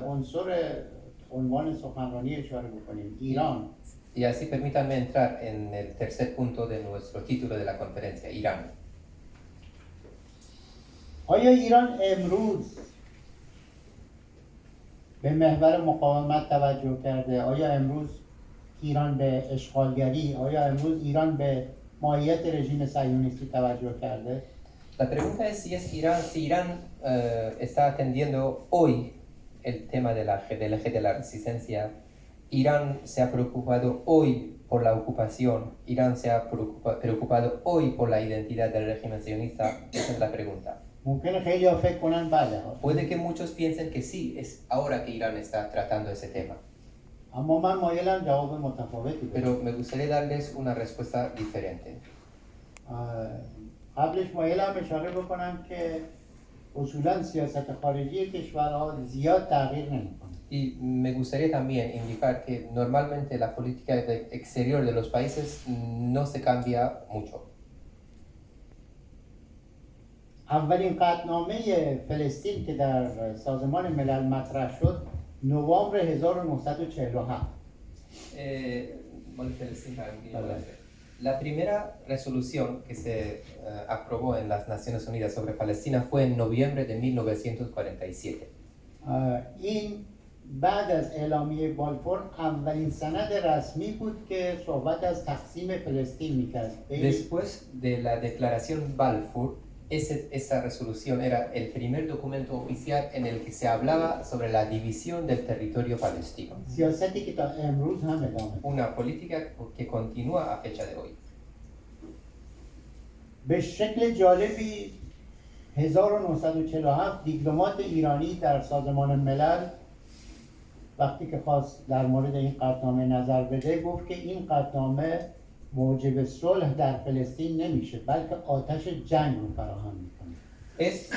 Speaker 5: عنصر عنوان سخنرانی اشاره بکنیم، ایران.
Speaker 4: Y así permítanme entrar en el tercer punto de nuestro título de la conferencia, Irán.
Speaker 5: آیا ایران امروز به محور مقاومت توجه کرده؟ آیا امروز ایران به اشغالگری، آیا امروز ایران به ماهیت رژیم صهیونیستی توجه کرده؟
Speaker 4: La pregunta es si Irán está atendiendo hoy el tema del eje de la resistencia. Irán se ha preocupado hoy por la ocupación. Irán se ha preocupado hoy por la identidad del régimen sionista. Esa es la pregunta.
Speaker 5: ممکنه خیلی ها فکر کنن بله.
Speaker 4: Puede que muchos piensen que sí, es ahora que Irán está tratando ese tema.
Speaker 5: اما من مایلم جواب متفاوتی بدم.
Speaker 4: Pero me gustaría darles una respuesta diferente.
Speaker 5: قبلش مایلم اشاره بکنم که اصولا سیاست خارجی کشورها زیاد تغییر نمیکنه.
Speaker 4: Y me gustaría también indicar que normalmente la política exterior de los países no se cambia mucho.
Speaker 5: اولین قطعنامه فلسطین که در سازمان ملل مطرح شد نوامبر 1947.
Speaker 4: La primera resolución que se aprobó en las Naciones Unidas sobre Palestina fue en noviembre de 1947.
Speaker 5: این بعد از اعلامیه بالفور اولین سند رسمی بود که صحبت از تقسیم فلسطین میکرد.
Speaker 4: Después de la declaración Balfour, esa resolución era el primer documento oficial en el que se hablaba sobre la división del territorio palestino.
Speaker 5: سیاستی که تا امروز هم ادامه داره.
Speaker 4: Una política que continúa a fecha de hoy.
Speaker 5: به شکل جالبی 1947 دیپلمات ایرانی در سازمان ملل وقتی که خواست در مورد این قطعنامه نظر بده گفت که این قطعنامه موجب صلح در فلسطین نمیشه بلکه آتش جنگ رو فراهم میکنه.
Speaker 4: Es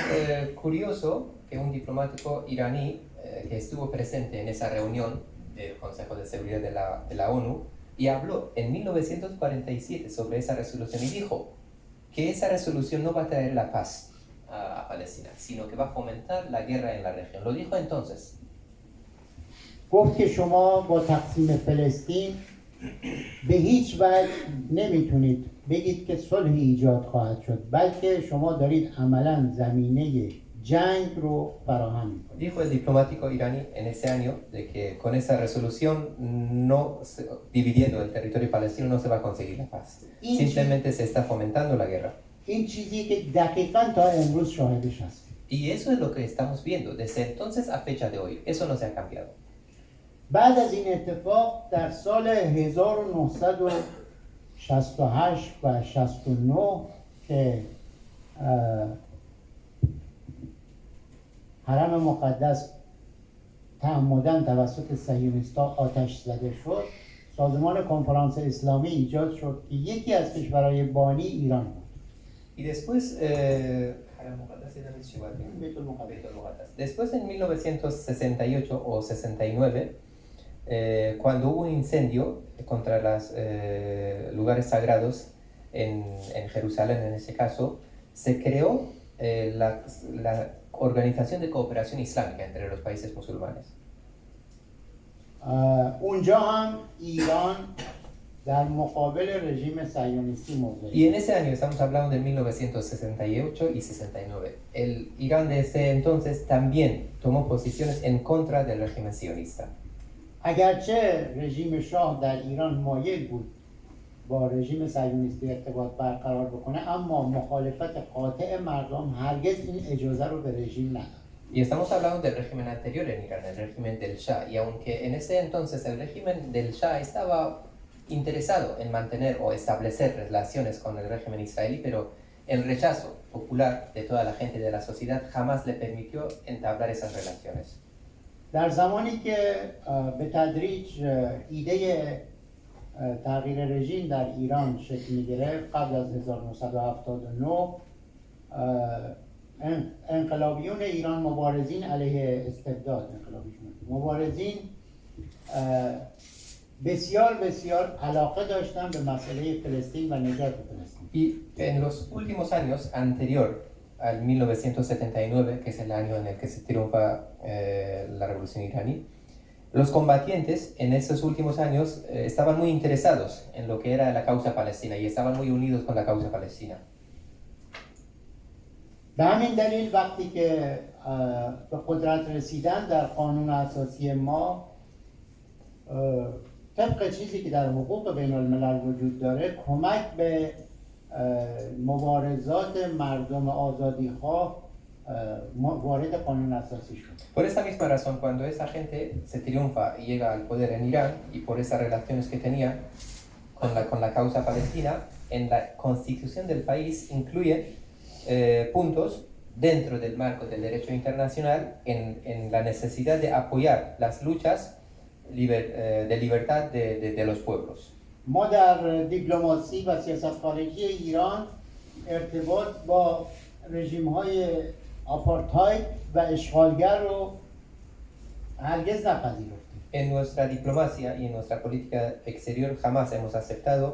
Speaker 4: curioso que un diplomático iraní que estuvo presente en esa reunión del Consejo de Seguridad de la ONU y habló en 1947 sobre esa resolución y dijo que esa resolución no va a traer la paz a Palestina, sino que va a fomentar la guerra en la región. Lo dijo entonces.
Speaker 5: گفت که شما با تقسیم فلسطین به هیچ وجه نمیتونید بگید که صلحی ایجاد خواهد شد بلکه شما دارید عملاً زمینه جنگ رو فراهم میکنید.
Speaker 4: Dijo el diplomático iraní en ese año de que con esa resolución dividiendo el territorio palestino no se va a conseguir la paz. Simplemente se está fomentando la guerra.
Speaker 5: این چیزی که دقیقاً تا امروز شاهدش هستیم.
Speaker 4: Y eso es lo que estamos viendo desde entonces a fecha de hoy. Eso no se ha cambiado.
Speaker 5: بعد از این اتفاق در سال 1968 و 69 که حرم مقدس تعمداً توسط صهیونیست‌ها آتش زده شد سازمان کنفرانس اسلامی ایجاد شد که یکی از کشورهای بانی ایران بود.
Speaker 4: Y después, después en 1968 o 69, cuando hubo un incendio contra los lugares sagrados en Jerusalén, en ese caso, se creó la Organización de Cooperación Islámica entre los países musulmanes.
Speaker 5: اونجا هم ایران در مقابل رژیم صهیونیستی موضع.
Speaker 4: Y en ese año, estamos hablando de 1968 y 69, el Irán de ese entonces también tomó posiciones en contra del régimen sionista.
Speaker 5: اگرچه رژیم شاه در ایران مایل بود با رژیم صهیونیستی ارتباط برقرار بکنه اما مخالفت قاطع مردم هرگز این اجازه رو به رژیم نداد.
Speaker 4: Y estamos hablando del régimen anterior en Irán, el régimen del Shah, y aunque en ese entonces el régimen del Shah estaba interesado en mantener o establecer relaciones con el régimen israelí, pero el rechazo popular de toda la gente de la sociedad jamás le permitió entablar esas relaciones.
Speaker 5: در زمانی که به تدریج ایده تغییر رژیم در ایران شکل می‌گرفت قبل از 1979 انقلابیون ایران مبارزین علیه استبداد مبارزین بسیار علاقه داشتن به مسئله فلسطین و نجات فلسطین.
Speaker 4: Y en los últimos años, anterior al 1979, que es el año en el que se triunfa la revolución iraní, los combatientes en esos últimos años estaban muy interesados en lo que era la causa palestina y estaban muy unidos con la causa palestina.
Speaker 5: به همین دلیل وقتی که به قدرت رسیدن در قانون اساسی ما طبق چیزی که در حقوق بین الملل وجود داره کمک به مبارزات مردم آزادیخواه وارد قانون اساسی شد.
Speaker 4: Por esa misma razón, cuando esa gente se triunfa y llega al poder en Irán y por esas relaciones que tenía con la causa palestina, en la constitución del país incluye puntos dentro del marco del derecho internacional en la necesidad de apoyar las luchas de libertad de los pueblos.
Speaker 5: ما در دیپلماسی و سیاست خارجی ایران ارتباط با رژیم‌های آپارتاید و اشغالگر رو هرگز نپذیرفتیم.
Speaker 4: En nuestra diplomacia y en nuestra política exterior jamás hemos aceptado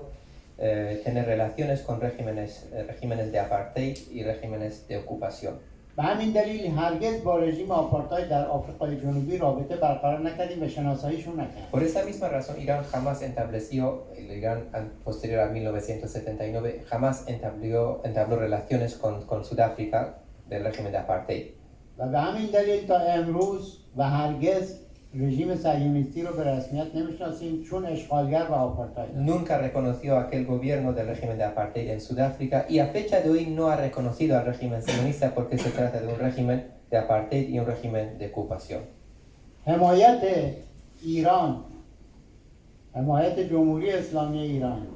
Speaker 4: tener relaciones con regímenes de apartheid y regímenes de ocupación.
Speaker 5: به همین دلیل هرگز با رژیم آپارتاید در آفریقای جنوبی رابطه برقرار نکردیم و شناساییشون نکردیم.
Speaker 4: Por esa misma razón, Irán jamás estableció, el Irán posterior a 1979, jamás entabló relaciones con Sudáfrica del régimen de apartheid.
Speaker 5: و به همین دلیل تا امروز و هرگز رژیم صهیونیستی رو به رسمیت نمیشناسیم چون اشغالگر و آپارتاید.
Speaker 4: Nunca reconoció aquel gobierno del régimen de apartheid en Sudáfrica y a fecha de hoy no ha reconocido al régimen sionista porque se trata de un régimen de apartheid y un régimen de ocupación.
Speaker 5: حمایت ایران، حمایت جمهوری اسلامی ایران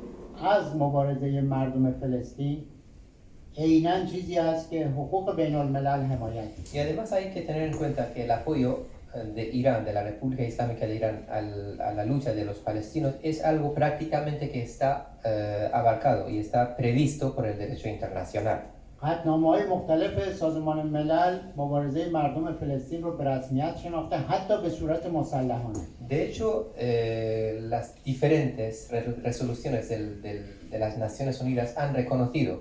Speaker 5: از مبارزه مردم فلسطین عیناً چیزی است که حقوق بین الملل حمایت
Speaker 4: Y además hay que tener en cuenta que el apoyo de Irán, de la República Islámica de Irán, a la lucha de los palestinos es algo prácticamente que está abarcado y está previsto por el derecho internacional.
Speaker 5: قطعنامه‌های مختلف سازمان ملل مبارزه مردم فلسطین رو به رسمیت شناخته، حتی به صورت مسلحانه.
Speaker 4: De hecho, las diferentes resoluciones de las Naciones Unidas han reconocido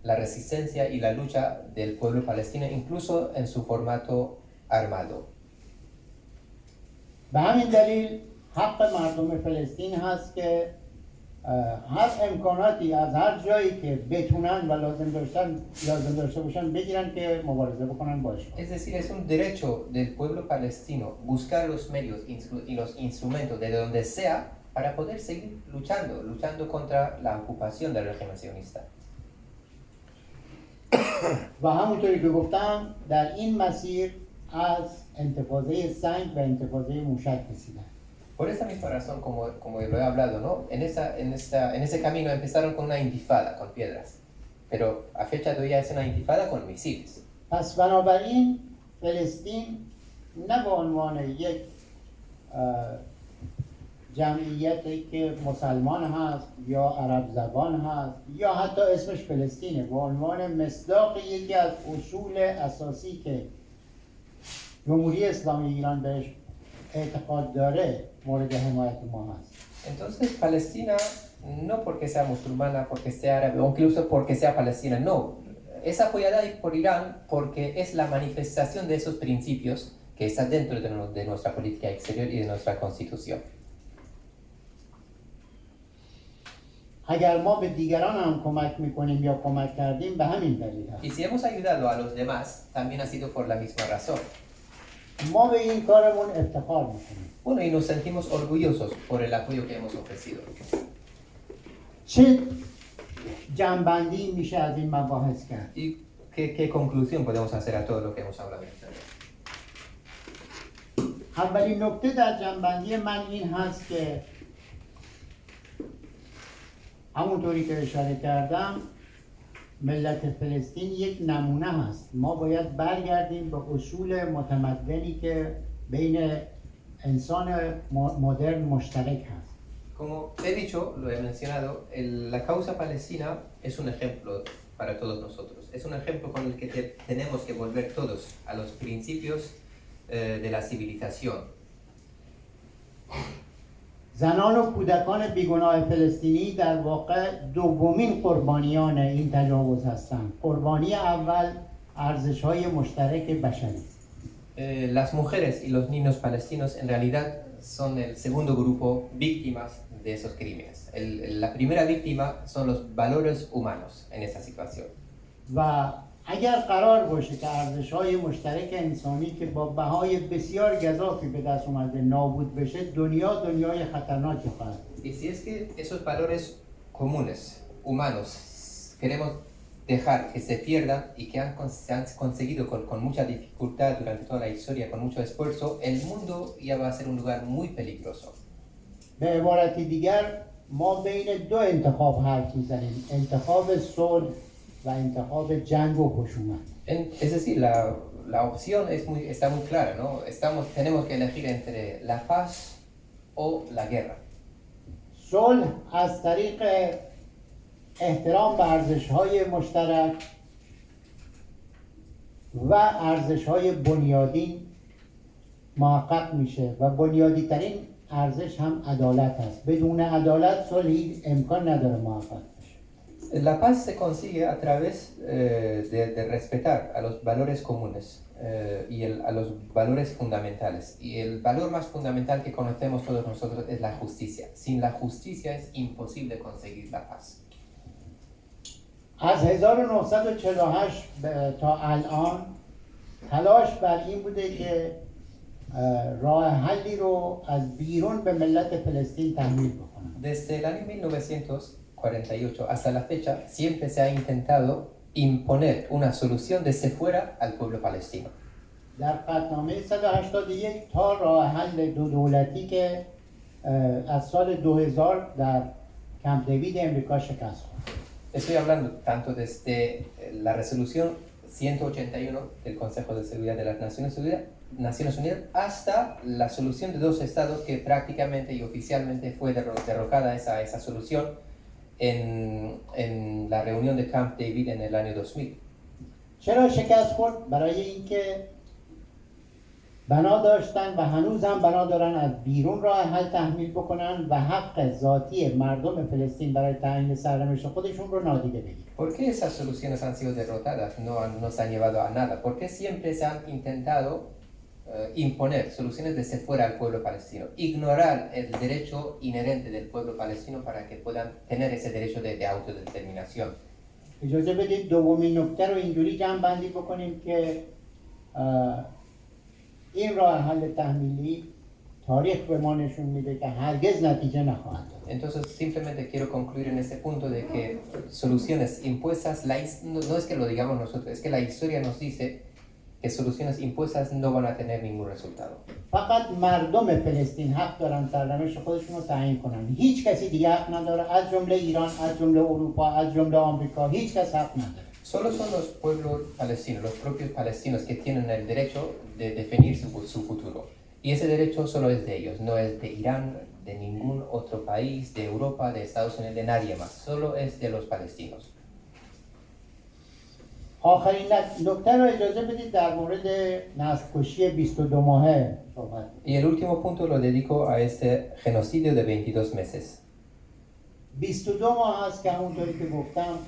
Speaker 4: la resistencia y la lucha del pueblo palestino, incluso en su formato armado.
Speaker 5: به همین دلیل حق مردم فلسطین هست که هر امکاناتی از هر جایی که بتونن و لازم داشته باشن بگیرن که مبارزه بکنن باش.
Speaker 4: Es decir, es un derecho del pueblo palestino buscar los medios y los instrumentos de donde sea para poder seguir luchando contra la ocupación del régimen sionista.
Speaker 5: و همونطوری که گفتم در این مسیر از انتفاضه سنگ و انتفاضه موشک رسیدن.
Speaker 4: Por esa misma razón, como lo he hablado, ¿no? En ese camino empezaron con una intifada, con piedras, pero a fecha de hoy ya es una intifada con misiles.
Speaker 5: پس بنابراین فلسطین نه به عنوان یک جمعیتی که مسلمان هست یا عرب زبان هست یا حتی اسمش فلسطینه، به عنوان مصداق یکی از اصول اساسی که جمهوری اسلامی ایران بهش اعتقاد داره مورد حمایت ما هست.
Speaker 4: Entonces, Palestina, no porque sea musulmana, porque sea árabe, o incluso porque sea palestina, no. Es apoyada por Irán porque es la manifestación de esos principios que están dentro de nuestra política exterior y de nuestra constitución.
Speaker 5: اگر ما به دیگران هم کمک میکنیم یا کمک کردیم به همین دلیل هست.
Speaker 4: Y si hemos ayudado a los demás, también ha sido por la misma razón.
Speaker 5: ما به این کارمون افتخار میکنیم.
Speaker 4: Bueno, y nos sentimos orgullosos por el apoyo que hemos ofrecido.
Speaker 5: چه جنبندی میشه از این مباحث کرد؟
Speaker 4: ¿Y qué conclusión podemos hacer a todo lo que hemos hablado?
Speaker 5: اولین نکته در جنبندی من این هست که همونطوری که اشاره کردم ملت فلسطین یک نمونه هست. ما باید برگردیم به اصول متمدنی که بین انسان مدرن مشترک هست.
Speaker 4: Como he dicho, lo he mencionado, la causa palestina es un ejemplo para todos nosotros. Es un ejemplo con el que tenemos que volver todos a los principios de la civilización.
Speaker 5: زنان و کودکان بیگناه فلسطینی در واقع دومین قربانیان این تجاوز هستند. قربانی اول ارزش‌های مشترک بشری.
Speaker 4: Las mujeres y los niños palestinos en realidad son el segundo grupo víctimas de esos crímenes. La primera víctima son los valores humanos en esa situación.
Speaker 5: و اگر قرار باشه که ارزش‌های مشترک انسانی که با بهای بسیار گزافی به دست اومده نابود بشه، دنیای خطرناکی خواهد.
Speaker 4: Y si es que esos valores comunes, humanos, queremos dejar que se pierdan y que se han conseguido con mucha dificultad durante toda la historia, con mucho esfuerzo, el mundo ya va a ser un lugar muy peligroso.
Speaker 5: به عبارتی دیگر ما بین دو انتخاب حرف میزنیم، انتخاب صلح و انتخاب جنگ و خشونت.
Speaker 4: Es decir, la opción está muy clara, ¿no? Tenemos que elegir entre la paz o la guerra.
Speaker 5: صلح از طریق احترام به ارزش‌های مشترک و ارزش‌های بنیادین محقق میشه و بنیادی ترین ارزش هم عدالت است. بدون عدالت صلحی امکان نداره محقق بشه.
Speaker 4: La paz se consigue a través de respetar a los valores comunes y a los valores fundamentales. Y el valor más fundamental que conocemos todos nosotros es la justicia. Sin la justicia es imposible conseguir la paz.
Speaker 5: از 1948 تا الان تلاش بر این بوده که راه حلی رو از بیرون به ملت فلسطین تحمیل بکنن.
Speaker 4: Desde el año 1948 hasta la fecha, siempre se ha intentado imponer una solución desde fuera al pueblo palestino.
Speaker 5: در قطعنامه 181 تا راه حل دو دولتی که از سال 2000 در کمپ دیوید امریکا شکست خورد.
Speaker 4: Estoy hablando tanto desde la resolución 181 del Consejo de Seguridad de las Naciones Unidas hasta la solución de dos estados que prácticamente y oficialmente fue derrocada esa solución en la reunión de Camp David en el año 2000.
Speaker 5: چرا شکست خورد؟ برای اینکه بنا داشتن و هنوز هم بنا دارن از بیرون راه حل تحمیل بکنن و حق ذاتی مردم فلسطین برای تعیین سرنوشت خودشون رو نادیده بگیرن.
Speaker 4: ¿Por qué esas soluciones han sido derrotadas? No se han llevado a nada. ¿Por qué siempre se han intentado imponer soluciones desde fuera al pueblo palestino? Ignorar el derecho inherente del pueblo palestino para que puedan tener ese derecho de autodeterminación.
Speaker 5: اجازه بدید دومین نکته رو اینجوری جمع بندی بکنیم که این راه حل تحمیلی تاریخ به ما نشون میده که هرگز نتیجه نخواهد داد.
Speaker 4: Entonces simplemente quiero concluir en este punto de que soluciones impuestas, no es que lo digamos nosotros, es que la historia nos dice que soluciones impuestas no van a tener ningún resultado.
Speaker 5: فقط مردم فلسطین حق دارن سرنوشت خودشون رو تعیین کنن. هیچ کسی دیگه حق نداره، از جمله ایران، از جمله اروپا، از جمله آمریکا، هیچ کس حق نداره.
Speaker 4: Solo son los pueblos palestinos, los propios palestinos que tienen el derecho de definir su futuro. Y ese derecho solo es de ellos, no es de Irán, de ningún otro país, de Europa, de Estados Unidos, de nadie más. Solo es de los palestinos.
Speaker 5: آخرین نکته رو اجازه بدید در مورد نسل کشی 22 ماهه صحبت.
Speaker 4: Y el último punto lo dedico a este genocidio de 22 meses.
Speaker 5: 22 ماه هست که همونطوری که گفتم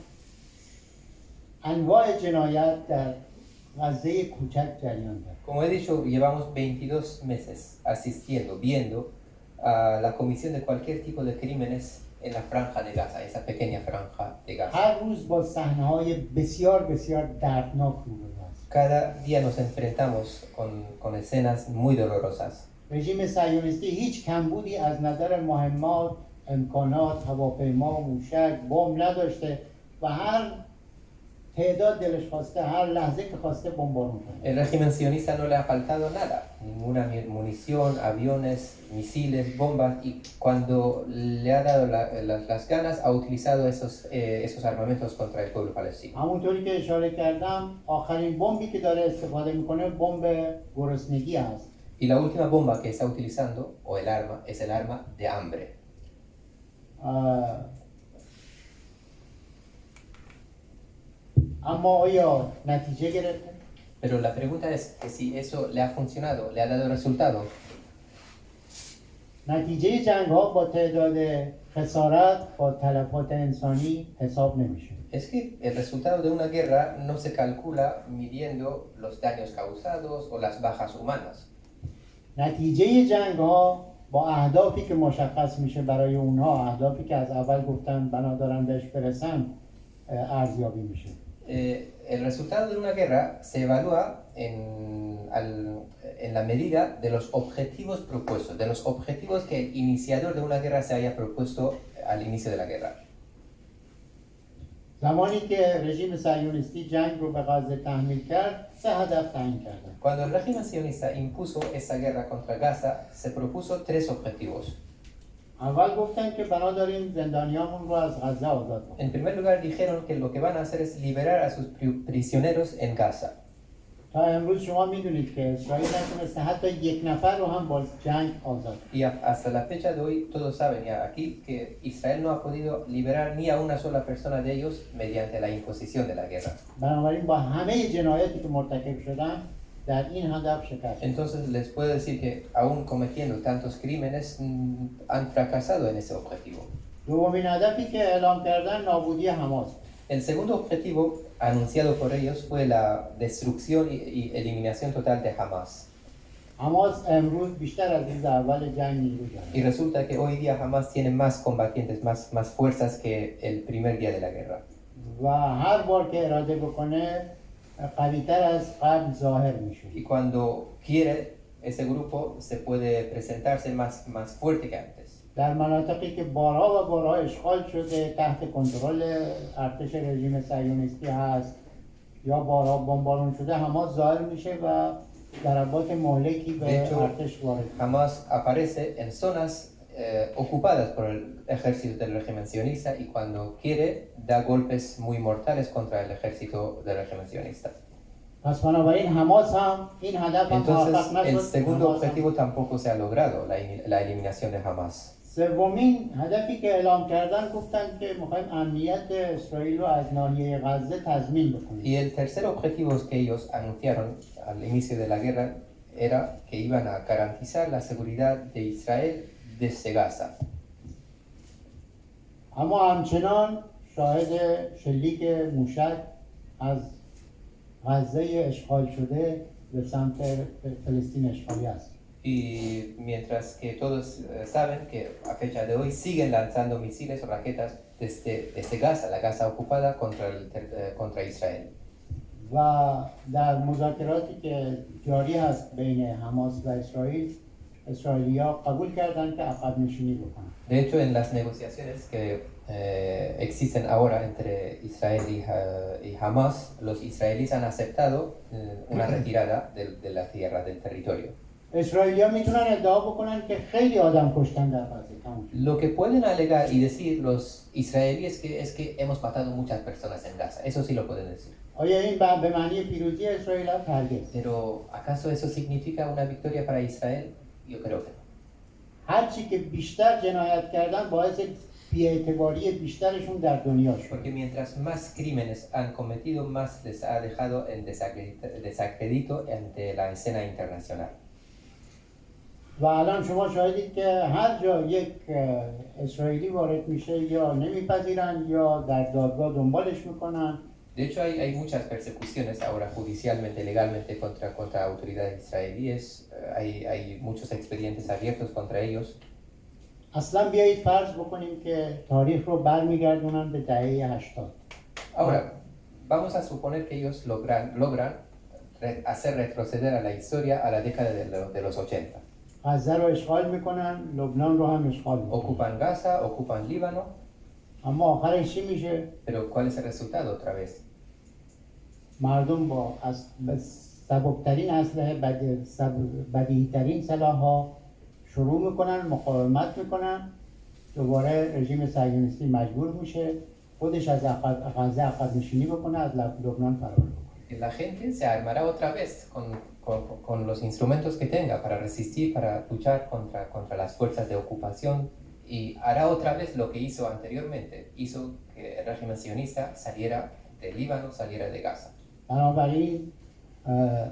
Speaker 5: انواع جنایت در غزه کوچک جریان داره.
Speaker 4: Como he dicho, llevamos 22 meses asistiendo, viendo a la comisión de cualquier tipo de crímenes en la franja de Gaza, esa pequeña franja de Gaza.
Speaker 5: هر روز با صحنه‌های بسیار بسیار دردناک روبرو هستیم.
Speaker 4: Cada día nos enfrentamos con escenas muy dolorosas.
Speaker 5: رژیم صهیونیستی هیچ کمبودی از نظر مهمات، امکانات، هواپیما، موشک، بمب نداشته و هر تعداد دلش خواسته هر لحظه که خواسته بمبارون کنه.
Speaker 4: El régimen sionista no le ha faltado nada, ninguna munición, aviones, misiles, bombas, y cuando le ha dado las ganas ha utilizado esos armamentos contra el pueblo palestino.
Speaker 5: همونطوری که اشاره کردم آخرین بمبی که داره استفاده میکنه بمب گرسنگی است.
Speaker 4: Y la última bomba que está utilizando, o el arma, es el arma de hambre.
Speaker 5: اما آیا نتیجه گرفته؟
Speaker 4: Pero la pregunta es que si eso le ha funcionado, le ha dado resultado.
Speaker 5: نتیجه جنگ ها با تعداد خسارت با تلفات انسانی حساب نمیشه.
Speaker 4: Es que el resultado de una guerra no se calcula midiendo los daños causados o las bajas humanas.
Speaker 5: نتیجه جنگ ها با اهدافی که مشخص میشه برای اونها، اهدافی که از اول گفتن بنا دارن بهش برسن، ارزیابی میشه.
Speaker 4: El resultado de una guerra se evalúa en la medida de los objetivos propuestos, de los objetivos que el iniciador de una guerra se haya propuesto al inicio de la guerra.
Speaker 5: زمانی که رژیم صهیونیستی جنگ رو به غزه تحمیل کرد، 3 هدف تعیین کردن.
Speaker 4: Cuando el régimen sionista impuso esa guerra contra Gaza, se propuso 3 objetivos.
Speaker 5: اول گفتن که بنا داریم زندانیامون رو از غزه آزاد کنیم.
Speaker 4: En primer lugar dijeron que lo que van a hacer es liberar a sus prisioneros en Gaza.
Speaker 5: تا امروز شما میدونید که اسرائیل نتونسته حتی یک نفر رو هم با جنگ آزاد کنه.
Speaker 4: Y hasta la fecha de hoy todos saben ya aquí que Israel no ha podido liberar ni a una sola persona de ellos mediante la imposición de la guerra.
Speaker 5: بنابراین با همه جنایاتی که مرتکب شدن در این هدف شکست.
Speaker 4: Entonces les puedo decir que aún cometiendo tantos crímenes han fracasado en ese objetivo.
Speaker 5: دومین هدفی که اعلام کردن نابودی حماس.
Speaker 4: El segundo objetivo anunciado por ellos fue la destrucción y eliminación total de Hamas.
Speaker 5: حماس امروز بیشتر از روز اول جنگ نیرو
Speaker 4: Y
Speaker 5: داره.
Speaker 4: resulta que hoy día Hamas tiene más combatientes, más fuerzas que el primer día de la guerra.
Speaker 5: و هر بار که اراده بکنه قوی‌تر از قبل ظاهر میشه.
Speaker 4: Y cuando quiere ese grupo se puede presentarse más fuerte que antes.
Speaker 5: در مناطقی که بارها و بارها اشغال شده تحت کنترل ارتش رژیم صهیونیستی هست یا بارها بمبارون شده، حماس ظاهر میشه و ضربات مهلکی
Speaker 4: De
Speaker 5: به
Speaker 4: hecho,
Speaker 5: ارتش وارد میشه.
Speaker 4: Hamas aparece en zonas ocupadas por el ejército del régimen sionista y cuando quiere da golpes muy mortales contra el ejército del régimen sionista.
Speaker 5: پس بنابراین حماس هم این هدف هم
Speaker 4: Entonces,
Speaker 5: محقق
Speaker 4: el
Speaker 5: نشد.
Speaker 4: segundo
Speaker 5: حماس هم-
Speaker 4: objetivo tampoco se ha logrado, la eliminación de Hamas.
Speaker 5: سومین هدفی که اعلام کردن گفتن که میخوایم امنیت اسرائیل رو از ناحیه غزه تضمین بکنیم.
Speaker 4: Y el tercer objetivo que ellos anunciaron al inicio de la guerra era que iban a garantizar la seguridad de Israel desde Gaza.
Speaker 5: اما همچنان شاهد شلیک موشک از غزه اشغال شده به سمت فلسطین اشغالی است.
Speaker 4: Y mientras que todos saben que a fecha de hoy siguen lanzando misiles o raquetas desde Gaza, la Gaza ocupada, contra Israel.
Speaker 5: و در مذاکراتی که جاری هست بین حماس و اسرائیل، اسرائیلی‌ها قبول کردن که عقب نشینی بکنن.
Speaker 4: De hecho, en las negociaciones que existen ahora entre Israel y Hamas, los israelíes han aceptado una retirada de la tierra, del territorio.
Speaker 5: اسرائیلی‌ها میتونن ادعا بکنن که خیلی آدم کشتن در غزه. تموم شد.
Speaker 4: Lo que pueden alegar y decir los israelíes es que hemos matado muchas personas en Gaza. Eso sí lo pueden decir.
Speaker 5: آیا این به معنی پیروزی اسرائیل است؟ هرگز.
Speaker 4: Pero ¿acaso eso significa una victoria para Israel? Yo creo que no.
Speaker 5: هرچی که بیشتر جنایت کردن باعث بی‌اعتباری بیشترشون در دنیا شد.
Speaker 4: Porque mientras más crímenes han cometido, más les ha dejado en desacredito ante la escena internacional.
Speaker 5: و الان شما شاهدید که هر جا یک اسرائیلی وارد میشه یا نمیپذیرن یا در دادگاه دنبالش میکنن.
Speaker 4: De hecho, hay muchas persecuciones ahora judicialmente, legalmente contra autoridades israelíes. Hay muchos expedientes abiertos contra ellos.
Speaker 5: اصلا بیایید فرض بکنیم که تاریخ رو برمیگردونن به دهه 80.
Speaker 4: Ahora, vamos a suponer que ellos logran hacer retroceder a la historia a la década de los 80.
Speaker 5: غزه رو اشغال میکنن، لبنان رو هم اشغال میکنن.
Speaker 4: Ocupan Gaza, ocupan Líbano,
Speaker 5: اما آخرش چی میشه؟
Speaker 4: pero ¿cuál es el resultado otra vez?
Speaker 5: مردم با سبکترین اسلحه، بدیهی‌ترین سلاح‌ها شروع میکنن، مقاومت میکنن، دوباره رژیم صهیونیستی مجبور میشه خودش از غزه عقب نشینی بکنه، از لبنان فرار بکنه.
Speaker 4: La gente se armará otra vez con los instrumentos que tenga para resistir, para luchar contra las fuerzas de ocupación y hará otra vez lo que hizo anteriormente. Hizo que el régimen sionista saliera de Líbano, saliera de Gaza.
Speaker 5: بنابراین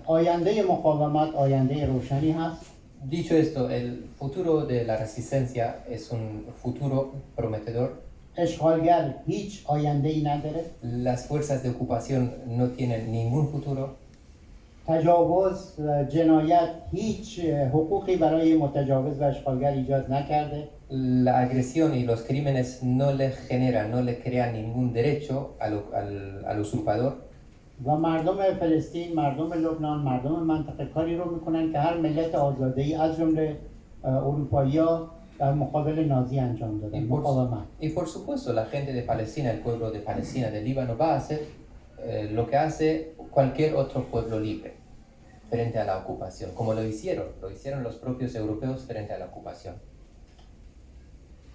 Speaker 5: آینده مقاومت آینده روشنی هست.
Speaker 4: Dicho esto, el futuro de la resistencia es un futuro prometedor.
Speaker 5: اشغالگر هیچ آینده‌ای نداره.
Speaker 4: Las fuerzas de ocupación no tienen ningún futuro.
Speaker 5: تجاوز، جنایت هیچ حقوقی برای متجاوز و اشغالگر ایجاد نکرده.
Speaker 4: La agresión y los crímenes no le generan, no le crean ningún derecho al usurpador.
Speaker 5: و مردم فلسطین، مردم لبنان، مردم منطقه کاری رو میکنن که هر ملت آزاده‌ای از جمله اروپایی‌ها در مقابل نازی انجام دادن. مقاومت.
Speaker 4: Y por supuesto la gente de Palestina, el pueblo de Palestina, del Líbano, va a hacer lo que hace cualquier otro pueblo libre frente a la ocupación, como lo hicieron los propios europeos frente a la ocupación.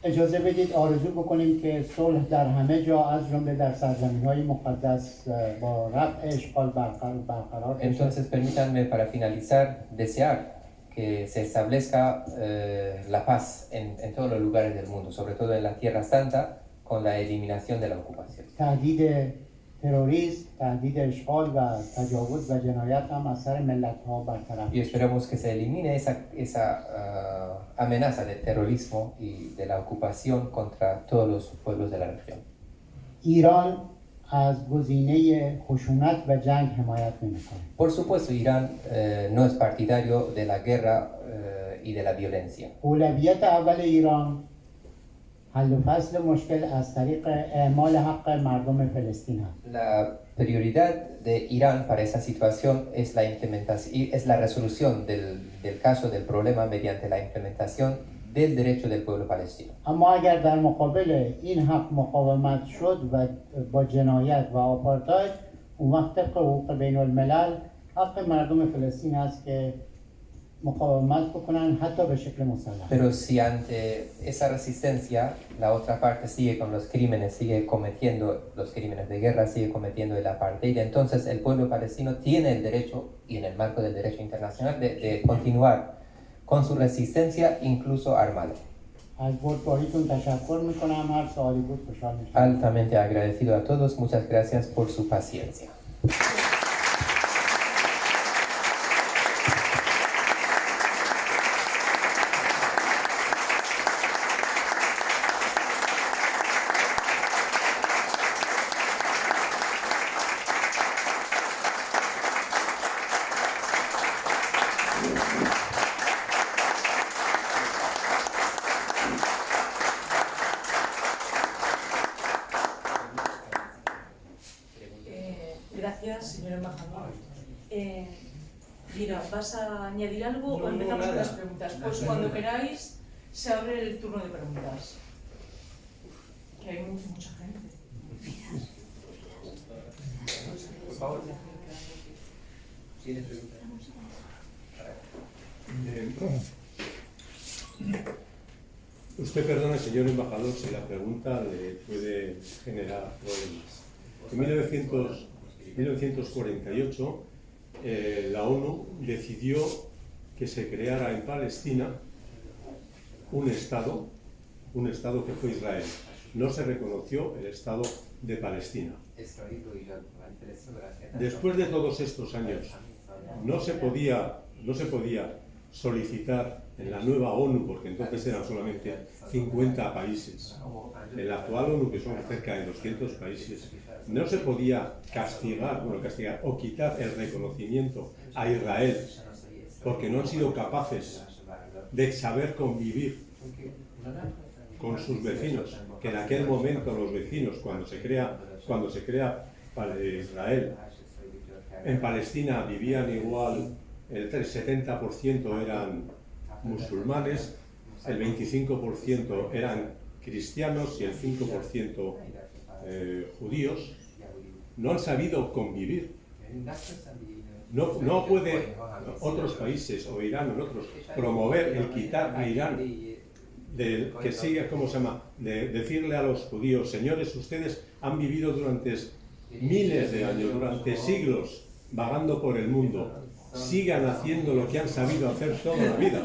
Speaker 5: اجازه بدید آرزو بکنیم که صلح در همه جا از جمله در سرزمین‌های مقدس با رفع اشغال برقرار بشه.
Speaker 4: Entonces permítanme para finalizar desear que se establezca la paz en todos los lugares del mundo, sobre todo en la Tierra Santa, con la eliminación de la ocupación.
Speaker 5: تهدید تروریسم، تهدید اشغال و تجاوز و جنایت هم از سر ملت‌ها برطرف.
Speaker 4: Y esperamos que se elimine esa amenaza del terrorismo y de la ocupación contra todos los pueblos de la región.
Speaker 5: ایران از گزینه خشونت و جنگ حمایت نمی‌کنه.
Speaker 4: Por supuesto, Irán no es partidario de la guerra y de la violencia.
Speaker 5: اولویت اول ایران حل و فصل مشکل از طریق اعمال حق مردم فلسطین هست.
Speaker 4: La prioridad de Irán para esa situación es la implementación, es la resolución del caso del problema mediante la implementación del derecho del pueblo palestino.
Speaker 5: اما اگر در مقابل این حق مقاومت شد و با جنایت و آپارتاید، اون وقت طبق حقوق بین الملل حق مردم فلسطین است که مقاومت بکنن حتی به شکل مسلح.
Speaker 4: Pero si ante esa resistencia la otra parte sigue con los crímenes, sigue cometiendo los crímenes de guerra, sigue cometiendo el apartheid, entonces el pueblo palestino tiene el derecho, y en el marco del derecho internacional, de continuar con su resistencia, incluso armada.
Speaker 5: از بردباریتون تشکر میکنم. هر سوالی بود خوشحال میشم.
Speaker 4: Altamente agradecido a todos, muchas gracias por su paciencia.
Speaker 6: Gracias, señor embajador. Mira, ¿vas a añadir algo o empezamos con las preguntas? Pues cuando queráis, se abre el turno de preguntas. Que hay mucha gente.
Speaker 4: Por favor. ¿Tiene preguntas?
Speaker 7: Usted perdona, señor embajador, si la pregunta le puede generar problemas. En 1948, la ONU decidió que se creara en Palestina un Estado que fue Israel. No se reconoció el Estado de Palestina. Después de todos estos años, no se podía solicitar en la nueva ONU, porque entonces eran solamente 50 países, en la actual ONU, que son cerca de 200 países, no se podía castigar o quitar el reconocimiento a Israel, porque no han sido capaces de saber convivir con sus vecinos, que en aquel momento los vecinos, cuando se crea Israel, en Palestina vivían igual, el 70% eran musulmanes, el 25% eran cristianos y el 5% judíos. No han sabido convivir. No puede otros países o Irán o otros promover el quitar a Irán que siga, ¿cómo se llama?, de decirle a los judíos: señores, ustedes han vivido durante miles de años, durante siglos, vagando por el mundo, sigan haciendo lo que han sabido hacer toda la vida.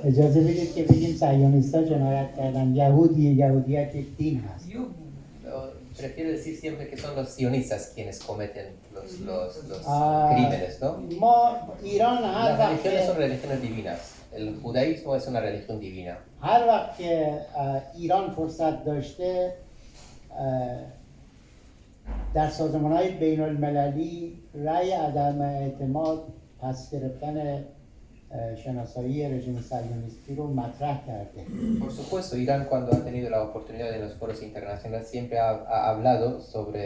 Speaker 5: اجازه بدید که بگیم صهیونیست‌ها جنایت کردن. یهودیت یک دین هست.
Speaker 4: Yo prefiero decir siempre que son los sionistas quienes cometen los crímenes, ¿no?
Speaker 5: ما ایران هر
Speaker 4: Las
Speaker 5: وقت
Speaker 4: religiones son religiones divinas. El judaísmo es una religión divina.
Speaker 5: هر وقت که ایران فرصت داشته در سازمان‌های بین المللی رأی عدم اعتماد پس گرفتن شناسایی رژیم صهیونیستی رو مطرح کرده.
Speaker 4: Por supuesto, Irán, cuando ha tenido la oportunidad en los foros internacionales, siempre ha hablado sobre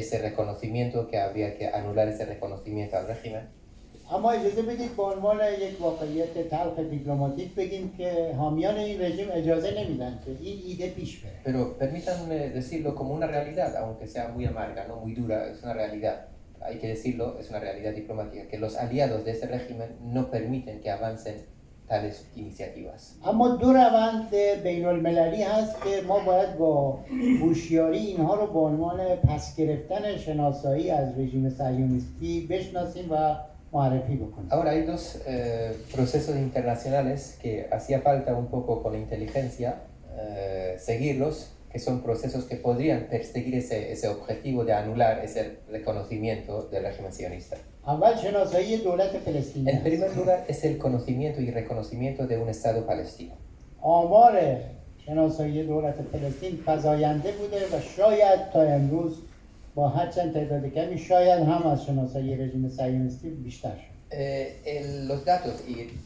Speaker 4: ese reconocimiento, que habría que anular ese reconocimiento al régimen.
Speaker 5: اما اجازه بدید به عنوان یک واقعیت تلخ دیپلماتیک بگیم که حامیان این رژیم اجازه نمیدن که این ایده پیش بره.
Speaker 4: Pero permítanme decirlo como una realidad, aunque sea muy amarga, no muy dura, es una realidad. Hay que decirlo, es una realidad diplomática, que los aliados de ese régimen no permiten que avancen tales iniciativas.
Speaker 5: اما دو روند بین المللی هست که ما باید با هوشیاری اینها رو به عنوان پس گرفتن شناسایی از رژیم صهیونیستی بشناسیم و معرفی بکنیم.
Speaker 4: Ahora hay dos procesos internacionales que hacía falta un poco con la inteligencia seguirlos, que son procesos que podrían perseguir ese objetivo de anular ese reconocimiento del régimen sionista.
Speaker 5: اول شناسایی دولت فلسطین.
Speaker 4: En primer lugar es el conocimiento y reconocimiento de un Estado palestino.
Speaker 5: آمار شناسایی دولت فلسطین فزاینده بوده و شاید تا امروز با هرچند تعداد کمی شاید هم از شناسایی رژیم صهیونیستی بیشتر شد.
Speaker 4: Los datos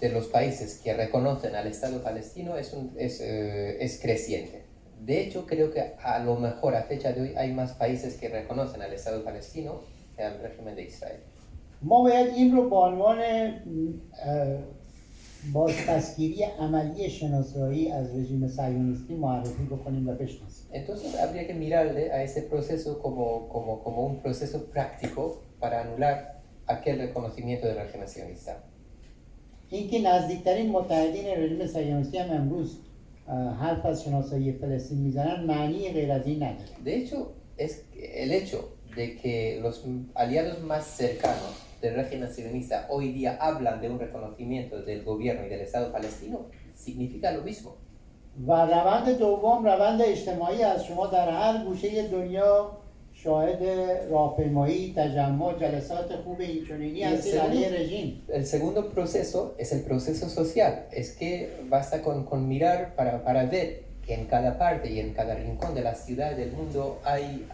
Speaker 4: de los países que reconocen al Estado palestino es creciente. De hecho, creo que a lo mejor a fecha de hoy hay más países que reconocen al Estado palestino que al régimen de Israel.
Speaker 5: ما باید این رو به عنوان بازپسگیری عملی شناسایی از رژیم صهیونیستی معرفی بکنیم و بشناسیم.
Speaker 4: Entonces habría que mirarle a ese proceso como un proceso práctico para anular aquel reconocimiento del régimen sionista.
Speaker 5: اینکه نزدیکترین متحدین رژیم صهیونیستی هم امروز حرف از شناسایی فلسطین میزنن معنی غیر از این نداره.
Speaker 4: De hecho, el hecho de que los aliados más cercanos del régimen sionista hoy día hablan de un reconocimiento del gobierno y del Estado palestino significa lo mismo.
Speaker 5: و روند دوم روند اجتماعی از شما در هر گوشه دنیا شاهد راهپیمایی، تجمع، جلسات خوب اینچنینی هستید علیه رژیم.
Speaker 4: El segundo proceso es el proceso social. Es que basta con mirar para ver que en cada parte y en cada rincón de la ciudad del mundo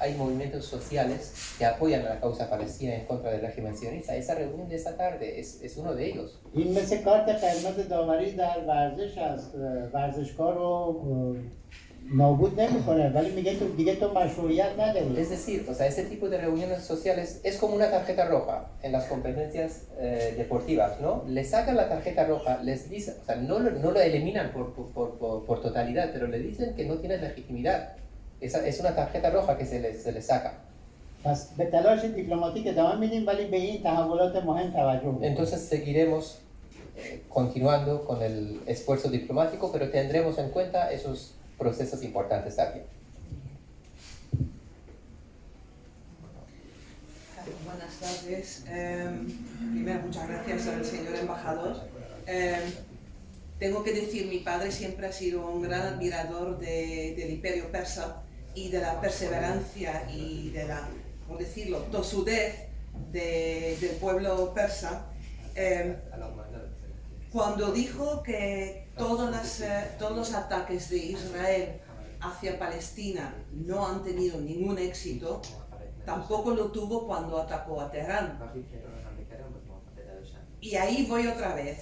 Speaker 4: hay movimientos sociales que apoyan a la causa palestina en contra del régimen sionista. Esa reunión de esta tarde es uno de ellos.
Speaker 5: این مثل کارت قرمز داوری در ورزش است. ورزشکار رو نابود نمیکنه ولی میگه تو دیگه تو مشروعیت نداری.
Speaker 4: Es decir, o sea, este tipo de reuniones sociales es como una tarjeta roja en las competencias deportivas, ¿no? Le sacan la tarjeta roja, les dicen, o sea, no lo eliminan por totalidad, pero le dicen que no tienes legitimidad. Es una tarjeta roja que se les saca.
Speaker 5: پس به تلاش دیپلماتیک ادامه میدیم ولی به این تحولات مهم توجه میکنیم.
Speaker 4: Entonces seguiremos continuando con el esfuerzo diplomático, pero tendremos en cuenta esos procesos importantes también.
Speaker 8: Buenas tardes. Primero, muchas gracias al señor embajador. Tengo que decir, mi padre siempre ha sido un gran admirador del imperio persa y de la perseverancia y de la, ¿cómo decirlo?, tosudez del pueblo persa. Cuando dijo que todos los ataques de Israel hacia Palestina no han tenido ningún éxito, tampoco lo tuvo cuando atacó a Teherán. Y ahí voy otra vez.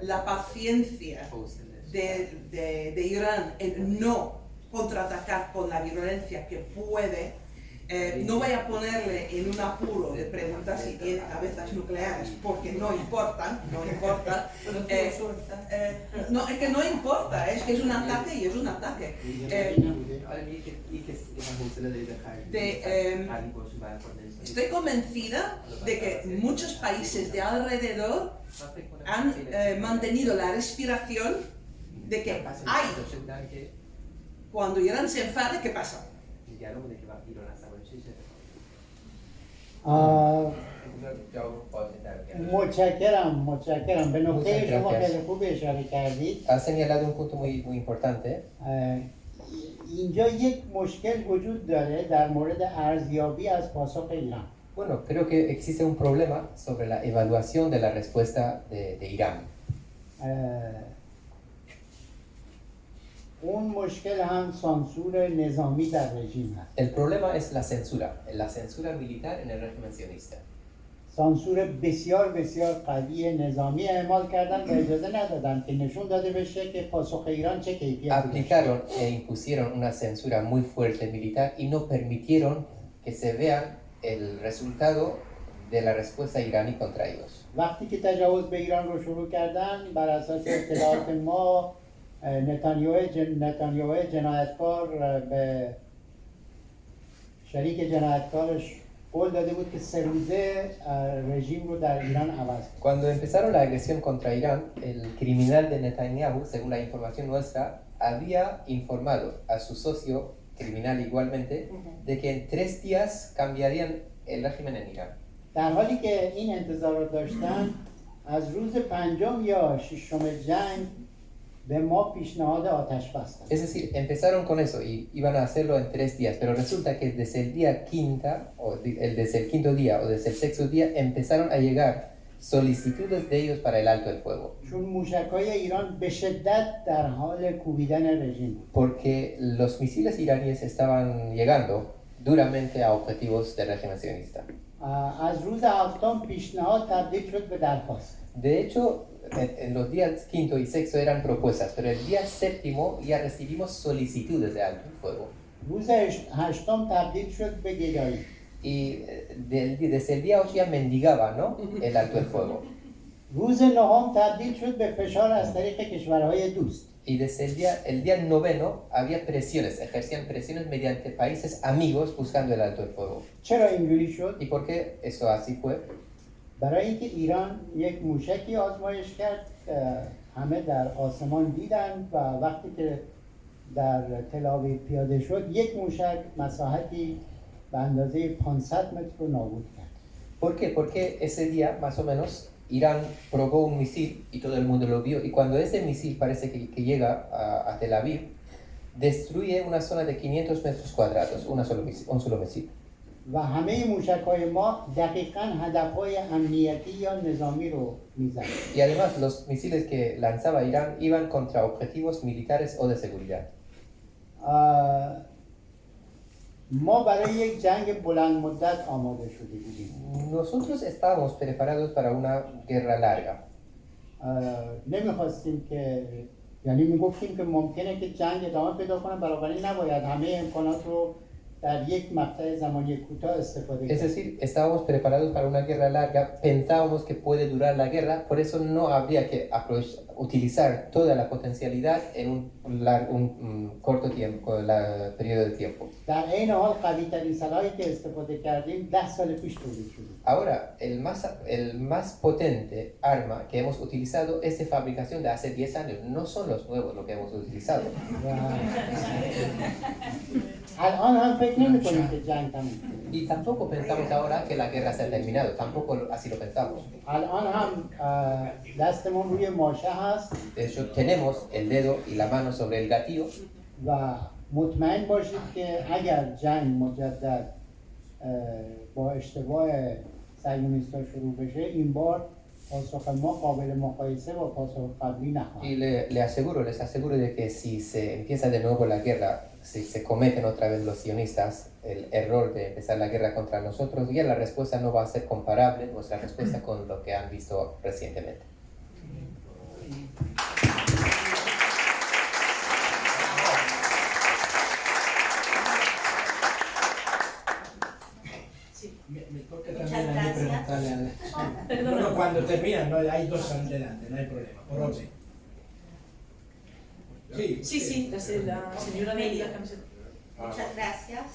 Speaker 8: La paciencia de Irán en no contraatacar con la violencia que puede. No voy a ponerle en un apuro de preguntar si tiene cabezas nucleares, porque no importa. No, es que no importa, es que es un ataque y es un ataque. Estoy convencida de que muchos países de alrededor han mantenido la respiración de que hay. Cuando Irán se enfade, ¿qué pasa?
Speaker 5: متشکرم به نکته شما خیلی خوب اشاره کردید.
Speaker 4: Ha señalado un punto muy importante.
Speaker 5: اینجا یک مشکل وجود داره در مورد ارزیابی از پاسخ ایران.
Speaker 4: Bueno, creo que existe un problema sobre la evaluación de la respuesta de Irán.
Speaker 5: اون مشکل هم سانسور نظامی در رژیم هست.
Speaker 4: El problema es la censura militar en el régimen sionista.
Speaker 5: سانسور بسیار بسیار قوی نظامی اعمال کردن و اجازه ندادن که نشون داده بشه که پاسخ ایران چه کیفیتی داشته.
Speaker 4: Aplicaron e impusieron una censura muy fuerte militar y no permitieron que se vean el resultado de la respuesta iraní contra ellos.
Speaker 5: وقتی که تجاوز به ایران رو شروع کردن بر اساس اطلاعات ما نتانیاهو جنایتکار به شریک جنایتکارش قول داده بود که 3 روزه رژیم رو در ایران عوض کنه.
Speaker 4: Cuando empezaron la agresión contra Irán, el criminal de Netanyahu, según la información nuestra, había informado a su socio criminal igualmente de que en 3 días cambiarían el régimen en Irán.
Speaker 5: در حالی که این انتظار رو داشتن از روز 5 یا 6 جنگ به ما پیشنهاد آتش بستن.
Speaker 4: Es decir, empezaron con eso y iban a hacerlo en 3 días, pero resulta que desde el día quinta, desde el quinto día o desde el sexto día empezaron a llegar solicitudes de ellos para el alto el fuego.
Speaker 5: چون موشک‌های ایران به شدت در حال کوبیدن رژیم بود.
Speaker 4: Porque los misiles iraníes estaban llegando duramente a objetivos del régimen sionista.
Speaker 5: از روز هفتم پیشنهاد تبدیل شد به درخواست.
Speaker 4: De hecho, en los días quinto y sexto eran propuestas, pero el día séptimo ya recibimos solicitudes de alto el fuego.
Speaker 5: روز هشتم تبدیل شد به گدایی.
Speaker 4: Y desde el día 8 ya mendigaba, ¿no? El alto el fuego.
Speaker 5: روز نهم تبدیل شد به فشار از طریق کشورهای دوست.
Speaker 4: Y desde el día noveno había presiones, ejercían presiones mediante países amigos buscando el alto el fuego.
Speaker 5: چرا اینجوری شد؟
Speaker 4: ¿Y por qué eso así fue?
Speaker 5: برای اینکه ایران یک موشکی آزمایش کرد همه در آسمان دیدن و وقتی که در تل آویو پیاده شد یک موشک مساحتی به اندازه 500 متر رو نابود کرد.
Speaker 4: ¿Por qué? Porque ese día, más o menos, Irán probó un misil y todo el mundo lo vio. Y cuando ese misil parece que llega a Tel Aviv, destruye una zona de 500 metros cuadrados, un solo misil.
Speaker 5: و همه موشک‌های ما دقیقاً هدف‌های امنیتی یا نظامی رو می‌زدن.
Speaker 4: Y además los misiles que lanzaba Irán iban contra objetivos militares o de seguridad.
Speaker 5: ما برای یک جنگ بلند مدت آماده شده بودیم.
Speaker 4: Nosotros estábamos preparados para una guerra larga.
Speaker 5: نمی‌خواستیم که یعنی میگفتیم که ممکنه که جنگ ادامه پیدا کنه، بنابراین نباید همه امکانات رو در یک مقطع زمانی کوتاه استفاده
Speaker 4: Es
Speaker 5: کنیم.
Speaker 4: decir, estábamos preparados para una guerra larga, pensábamos que puede durar la guerra, por eso no habría que utilizar toda la potencialidad en un corto tiempo, periodo de tiempo.
Speaker 5: در عین حال قوی‌ترین سلاحی که استفاده کردیم 10 سال پیش تولید شده.
Speaker 4: Ahora, el más potente arma que hemos utilizado es de fabricación de hace 10 años, no son los nuevos lo que hemos utilizado.
Speaker 5: الان هم فکر نمی‌کنیم که جنگ تموم شده.
Speaker 4: Y tampoco pensamos ahora que la guerra se ha terminado, tampoco así lo pensamos.
Speaker 5: الان هم دستمون روی ماشه هست
Speaker 4: De hecho, tenemos el dedo y la mano sobre el gatillo.
Speaker 5: و مطمئن باشید که اگر جنگ مجدد با اشتباه صهیونیست‌ها شروع بشه، این بار پاسخ ما قابل مقایسه با پاسخ قبلی نخواهد.
Speaker 4: Y les aseguro de que si se empieza de nuevo la guerra, si se cometen otra vez los sionistas el error de empezar la guerra contra nosotros, ya la respuesta no va a ser comparable, nuestra respuesta, con lo que han visto recientemente.
Speaker 3: Me toca
Speaker 9: Muchas
Speaker 3: también a mí
Speaker 9: gracias.
Speaker 3: preguntarle a
Speaker 6: Perdona.
Speaker 3: Bueno, cuando terminan, no, hay dos adelante, no hay problema, por orden.
Speaker 6: Sí, la señora de la camiseta.
Speaker 9: Muchas gracias.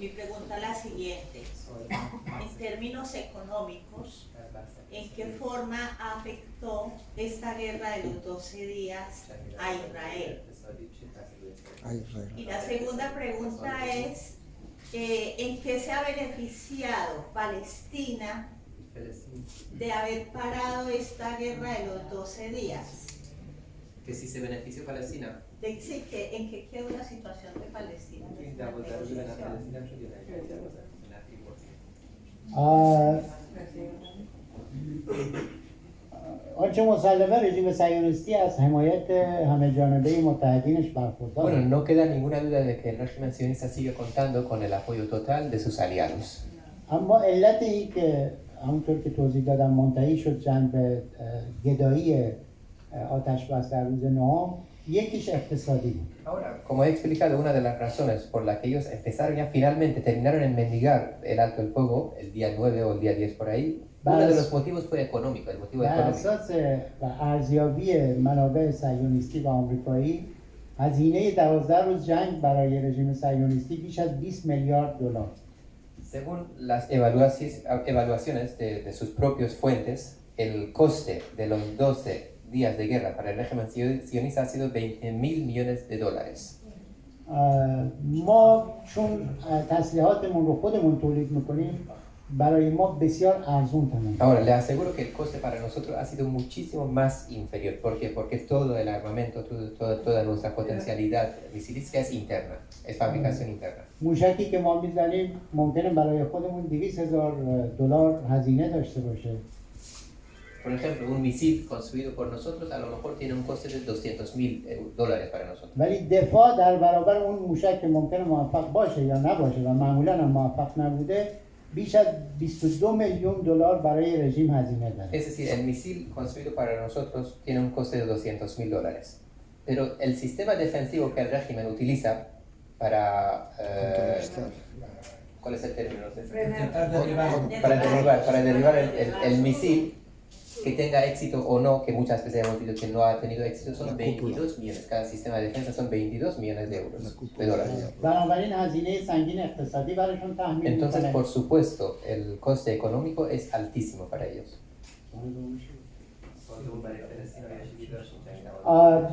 Speaker 9: Mi pregunta es la siguiente. En términos económicos, ¿en qué forma afectó esta guerra de los 12 días a Israel? Y la segunda pregunta es, ¿en qué se ha beneficiado Palestina de haber parado esta guerra de los 12 días?
Speaker 4: Que si se benefició Palestina.
Speaker 9: Sí, ¿en qué quedó la situación de Palestina? En esta negociación?
Speaker 5: آنچه مسلمه رژیم صهیونیستی از حمایت همه جانبه متحدینش برخوردار.
Speaker 4: Bueno, no queda ninguna duda de que el régimen sionista sigue contando con el apoyo total de sus aliados.
Speaker 5: اما علت این که همونطور که توضیح دادم منتهی شد جنگ به گدایی آتش بس در روز نهم، یکیش اقتصادی بود.
Speaker 4: Ahora, como he explicado, una de las razones por la que ellos empezaron ya finalmente terminaron en mendigar el alto el fuego el día 9 o el día 10 por ahí, uno de los motivos fue económico, el motivo
Speaker 5: بر
Speaker 4: económico.
Speaker 5: اساس ارزیابی منابع صهیونیستی و آمریکایی، هزینه 12 روز جنگ برای رژیم صهیونیستی بیش از 20 میلیارد دلار.
Speaker 4: Según las evaluaciones de sus propias fuentes, el coste de los 12 días de guerra para el régimen sionista ha sido $20,000 millones.
Speaker 5: ما چون تسلیحاتمون رو خودمون تولید میکنیم، برای ما بسیار ارزون تمام.
Speaker 4: Ahora, le aseguro que el coste para nosotros ha sido muchísimo más inferior. ¿Por qué? Porque todo el armamento, toda nuestra potencialidad misilística es interna, es fabricación interna.
Speaker 5: موشکی که ما میزنیم ممکنه برای خودمون 200,000 دلار هزینه داشته باشه.
Speaker 4: Por ejemplo, un misil construido por nosotros a lo mejor tiene un coste de $200,000 para nosotros.
Speaker 5: ولی دفاع در برابر اون موشک که ممکنه موفق باشه یا نباشه و معمولا هم موفق نبوده بیش از 22 میلیون دلار برای رژیم هزینه داره.
Speaker 4: Es decir, el misil construido para nosotros tiene un coste de $200.000. Pero el sistema defensivo que el régimen utiliza para... ¿cuál es el término? Para derribar el misil, que tenga éxito o no, que muchas veces hemos dicho que no ha tenido éxito, son 22 millones. Cada sistema de defensa son 22 millones de euros, de dólares.
Speaker 5: بنابراین هزینه سنگین اقتصادی براشون تحمیل
Speaker 4: Entonces,
Speaker 5: میکنه.
Speaker 4: por supuesto, el coste económico es altísimo para ellos.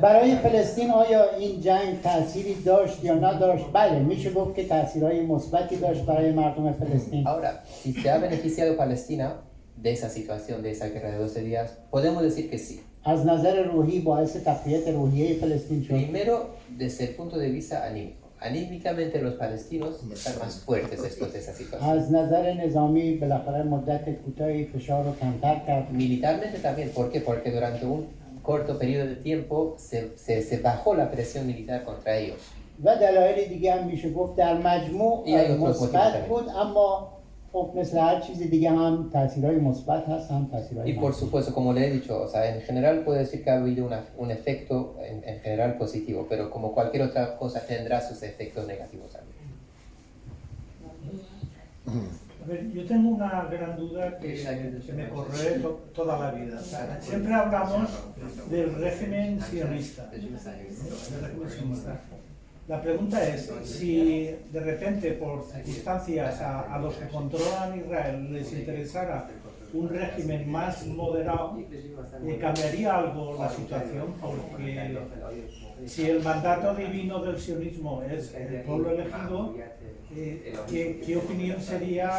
Speaker 5: برای فلسطین آیا این جنگ تأثیری داشت یا نداشت؟ بله، میشه گفت که تأثیرهای مثبتی داشت برای مردم فلسطین.
Speaker 4: Ahora, si se ha beneficiado Palestina de esa situación, de esa guerra de 12 días, podemos decir que sí.
Speaker 5: از نظر روحی باعث تقویت روحیه فلسطین شد.
Speaker 4: Primero, desde el punto de vista anímico. Anímicamente los palestinos están más fuertes después de esa situación.
Speaker 5: از نظر نظامی بالاخره مدت کوتاهی فشار رو کمتر کرد.
Speaker 4: Militarmente también. ¿Por qué? Porque durante un corto periodo de tiempo se bajó la presión militar contra ellos.
Speaker 5: و دلایل دیگه هم میشه گفت در مجموع مثبت بود، اما خب مثل هر چیز دیگه هم تاثیرهای مثبت هست هم تاثیرهای
Speaker 4: Y por supuesto, como le he dicho, o sea, en general puedo decir que ha habido un efecto en general positivo, pero como cualquier otra cosa tendrá sus efectos negativos también.
Speaker 10: A ver, yo tengo una gran duda que me corroe toda la vida. O sea, siempre hablamos del régimen sionista. La pregunta es, si de repente por circunstancias a los que controlan Israel les interesara un régimen más moderado, ¿cambiaría algo la situación? Porque si el mandato divino del sionismo es el pueblo elegido, ¿qué opinión sería,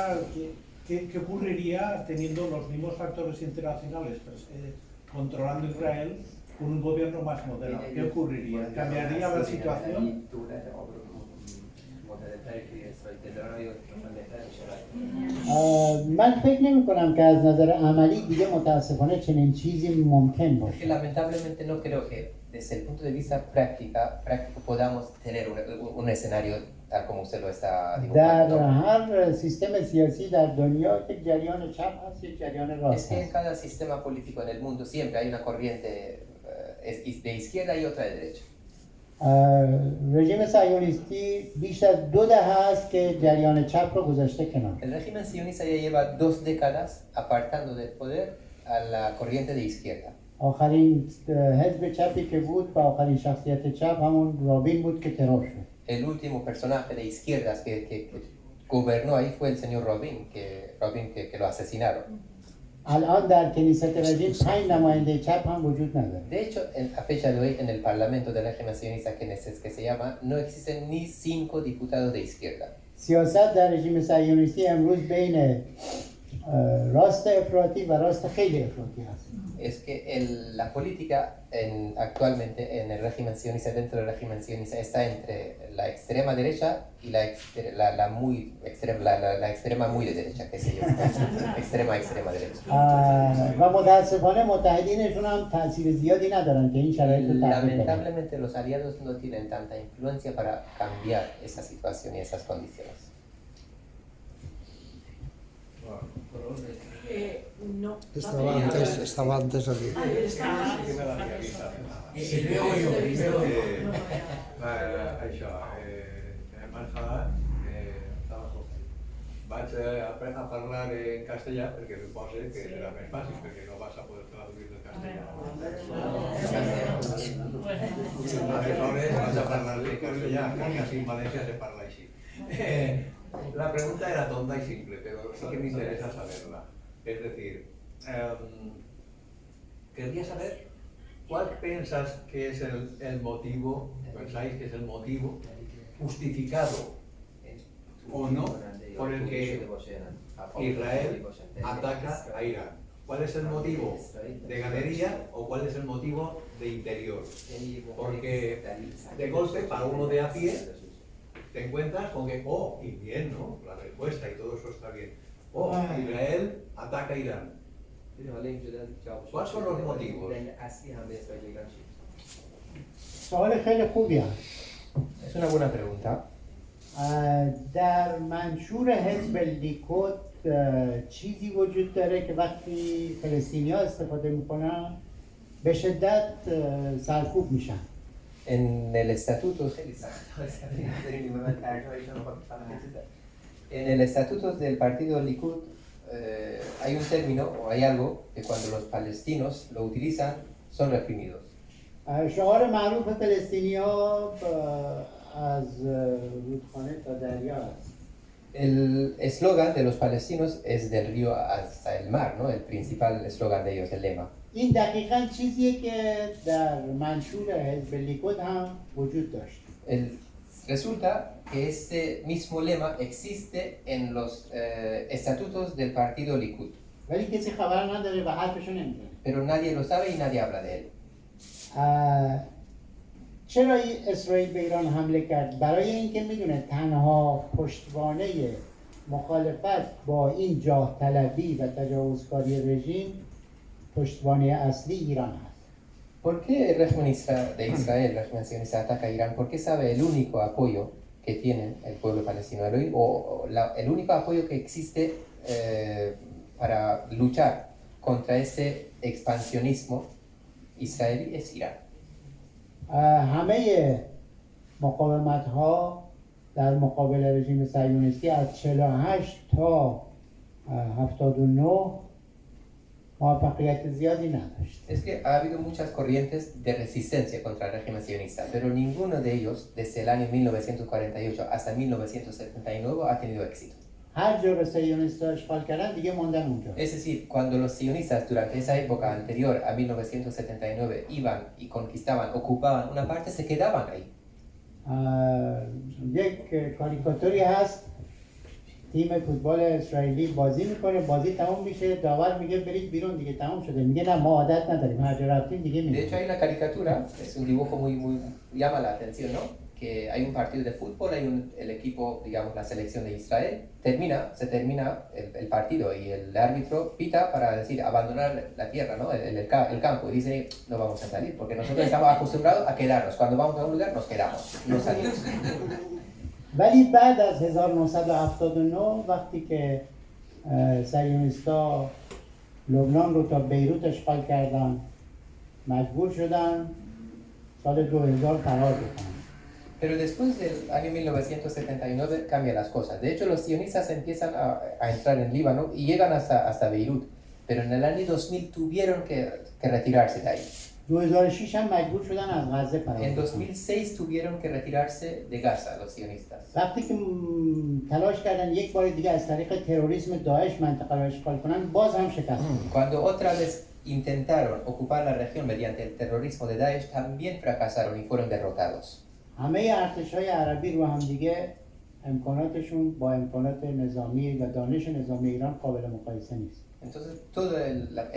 Speaker 10: qué ocurriría teniendo los mismos factores internacionales controlando Israel con un gobierno más moderado? ¿Qué ocurriría? ¿Cambiaría la situación?
Speaker 5: من فکر نمی کنم که از نظر عملی دیگه متاسفانه چنین چیزی ممکن باشه.
Speaker 4: Lamentablemente no creo que desde el punto de vista práctico podamos tener un escenario tal como usted lo está
Speaker 5: در
Speaker 4: dibujando.
Speaker 5: هر سیستم سیاسی در دنیا یک جریان چپ هست، یک جریان
Speaker 4: Es
Speaker 5: راست
Speaker 4: que en
Speaker 5: هست.
Speaker 4: cada sistema político en el mundo siempre hay una corriente de izquierda y otra de derecha.
Speaker 5: رژیم صهیونیستی بیش از 2 دهه است که جریان چپ رو گذاشته کنار.
Speaker 4: El régimen sionista ya lleva 2 décadas apartando del poder a la corriente de izquierda.
Speaker 5: آخرین حزب چپی که بود و آخرین شخصیت چپ همون رابین بود که ترور شد.
Speaker 4: El último personaje de izquierdas que gobernó ahí fue el señor Rabin, que lo asesinaron.
Speaker 5: الان در کنیست رژیم 5 نماینده چپ هم وجود نداره.
Speaker 4: De hecho, a fecha de hoy, en el parlamento del régimen sionista que se llama, no existen ni 5 diputados de izquierda.
Speaker 5: سیاست در رژیم صهیونیستی امروز بین راست افراطی و راست خیلی افراطی هست.
Speaker 4: Es que la política actualmente en el régimen sionista, dentro del régimen sionista, está entre la extrema derecha y la extrema muy de derecha, qué sé yo, extrema derecha.
Speaker 5: و متاسفانه متحدینشون هم تاثیر زیادی ندارن که این شرایط رو تغییر بدن.
Speaker 4: Lamentablemente los aliados no tienen tanta influencia para cambiar esa situación y esas condiciones.
Speaker 6: No.
Speaker 11: Estaba antes aquí.
Speaker 12: Això, Marjada, vaig aprendre a parlar en castellà perquè suposo que era més fàcil, perquè no vas a poder traduir del castellà. Aleshores vaig a parlar en castellà, que casi en València se parla així. La pregunta era tonta y simple, pero sí que me interesa saberla. Es decir, quería saber cuál piensas que es el motivo, pensáis que es el motivo justificado o no por el que Israel ataca a Irán. ¿Cuál es el motivo de galería o cuál es el motivo de interior? Porque de golpe, para uno de a pie, te encuentras con que, oh, y bien, ¿no? La respuesta y todo eso está bien. Oh, Israel ataca a Irán. ¿Cuáles son los motivos?
Speaker 5: سوال خیلی خوبی هست.
Speaker 4: Es una buena pregunta.
Speaker 5: در منشور حزب لیکود چیزی وجود داره که وقتی فلسطینی‌ها استفاده میکنن به شدت سرکوب میشن.
Speaker 4: En el estatuto, en el estatuto del partido Likud hay un término o hay algo que cuando los palestinos lo utilizan son reprimidos.
Speaker 5: شعار معروف فلسطینی‌ها از رودخانه تا دریا است.
Speaker 4: El eslogan de los palestinos es del río hasta el mar, ¿no? El principal eslogan de ellos, el lema.
Speaker 5: این دقیقاً چیزیه که در منشور حزب لیکود هم وجود داشت.
Speaker 4: Resulta que este mismo lema existe en los estatutos del partido Likud.
Speaker 5: ولی کسی خبر نداره و حرفشو نمیزنه.
Speaker 4: Pero nadie lo sabe y nadie habla de él.
Speaker 5: چرا اسرائیل به ایران حمله کرد؟ برای اینکه میدونه تنها پشتوانه مخالفت با این جاه طلبی و تجاوزکاری رژیم پشتوانه اصلی ایران هست.
Speaker 4: ¿Por qué el régimen de Israel, el régimen sionista, ataca a Irán? Porque sabe el único apoyo que tiene el pueblo palestino, el único apoyo que existe para luchar contra ese expansionismo israelí es Irán.
Speaker 5: همه مقاومت ها در مقابل رژیم صهیونیستی از 48 تا 79 موفقیت زیادی نداشت.
Speaker 4: Es que ha habido muchas corrientes de resistencia contra el régimen sionista, pero ninguno de ellos, desde el año 1948 hasta 1979, ha tenido éxito.
Speaker 5: هر جا رو صهیونیست‌ها اشغال کردن دیگه موندن اونجا.
Speaker 4: Es decir, cuando los sionistas durante esa época anterior a 1979 iban y conquistaban, ocupaban una parte, se quedaban ahí.
Speaker 5: یک کاریکاتوری هست تیم فوتبال اسرائیلی بازی میکنه، بازی تمام میشه، داور میگه برید بیرون دیگه تمام شده، میگه نه ما عادت نداریم هر جا رفتیم دیگه میریم.
Speaker 4: De hecho hay una caricatura, es un dibujo muy llama la atención, ¿no? Que hay un partido de fútbol, hay el equipo, digamos la selección de Israel, se termina el partido y el árbitro pita para decir abandonar la tierra, ¿no? el campo, y dice no vamos a salir porque nosotros estamos acostumbrados a quedarnos, cuando vamos a un lugar nos quedamos, no salimos.
Speaker 5: ولی بعد از 1979 وقتی که صهیونیست‌ها لبنان رو تا بیروت اشغال کردن مجبور شدن سال 2000 فرار بکنن.
Speaker 4: Pero después del año 1979 cambian las cosas. De hecho, los sionistas empiezan a entrar en Líbano y llegan hasta Beirut. Pero en el año 2000 tuvieron que retirarse de ahí.
Speaker 5: 2006 هم مجبور شدن از غزه فرار کنن.
Speaker 4: En 2006 tuvieron que retirarse de Gaza los sionistas.
Speaker 5: وقتی که تلاش کردن یک بار دیگه از طریق تروریسم داعش منطقه رو اشغال کنن باز هم شکست.
Speaker 4: Cuando otra vez intentaron ocupar la región mediante el terrorismo de Daesh, también fracasaron y fueron derrotados.
Speaker 5: همه ارتش‌های عربی رو هم دیگه امکاناتشون با امکانات نظامی و دانش نظامی ایران قابل مقایسه نیست.
Speaker 4: Entonces todo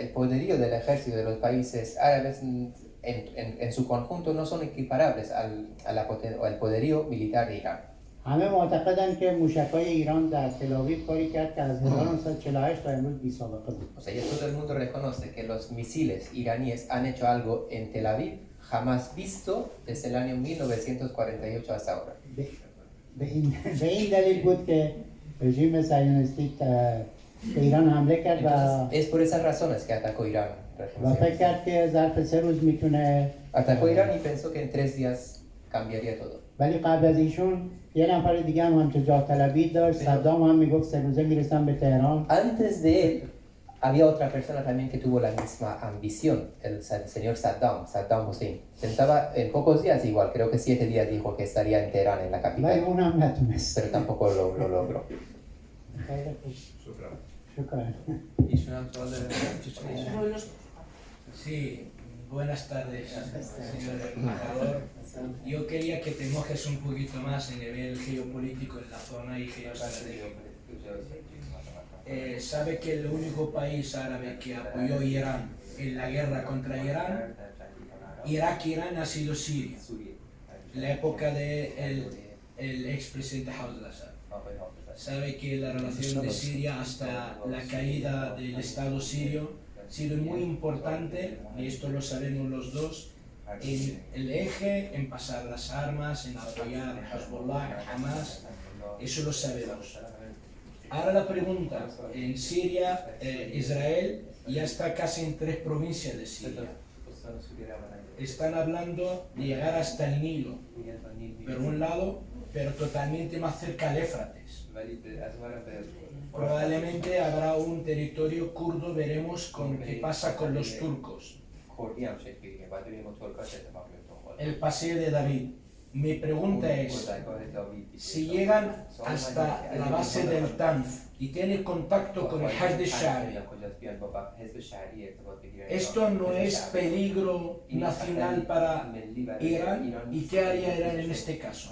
Speaker 4: el poderío del ejército de los países árabes en su conjunto no son equiparables al poderío militar de Irán.
Speaker 5: همه معتقدن که موشک‌های ایران در تل‌آویو کاری کرد که از 1948 تا امروز بی‌سابقه بود.
Speaker 4: O sea, ya todo el mundo reconoce que los misiles iraníes han hecho algo en Tel Aviv jamás visto desde el año 1948 hasta ahora.
Speaker 5: به این دلیل بود که رژیم صهیونیستی به ایران حمله کرد و
Speaker 4: es por esas razones que atacó Irán.
Speaker 5: و فکر کرد که ظرف 3 روز میتونه
Speaker 4: atacó Irán y pensó que en 3 días cambiaría todo.
Speaker 5: ولی قبل از ایشون یه نفر دیگه هم همچه جاه طلبی داشت، صدام هم میگفت 3 روزه میرسن به تهران.
Speaker 4: Antes de él había otra persona también que tuvo la misma ambición, el señor Saddam Hussein. Pensaba en pocos días igual, creo que 7 días dijo que estaría en Teherán, en la capital. Pero tampoco lo logró.
Speaker 3: Sí, buenas tardes, señor embajador. Yo quería que te mojes un poquito más en nivel geopolítico en la zona y geoestratégico. Sabe que el único país árabe que apoyó a Irán en la guerra contra Irán, Irak-Irán, ha sido Siria, la época del expresidente Hafez al-Assad. Sabe que la relación de Siria hasta la caída del Estado sirio ha sido muy importante, y esto lo sabemos los dos, en el eje, en pasar las armas, en apoyar a Hezbollah, Hamas, Eso lo sabemos. Ahora la pregunta, en Siria, Israel ya está casi en 3 provincias de Siria. Están hablando de llegar hasta el Nilo, por un lado, pero totalmente más cerca al Éufrates. Probablemente habrá un territorio kurdo, veremos con qué pasa con los turcos. El paseo de David. Mi pregunta es, si llegan hasta la base del Tanf y tienen contacto con el Hajj de Shari, ¿esto no es peligro nacional para Irán? ¿Y qué haría Irán en este caso?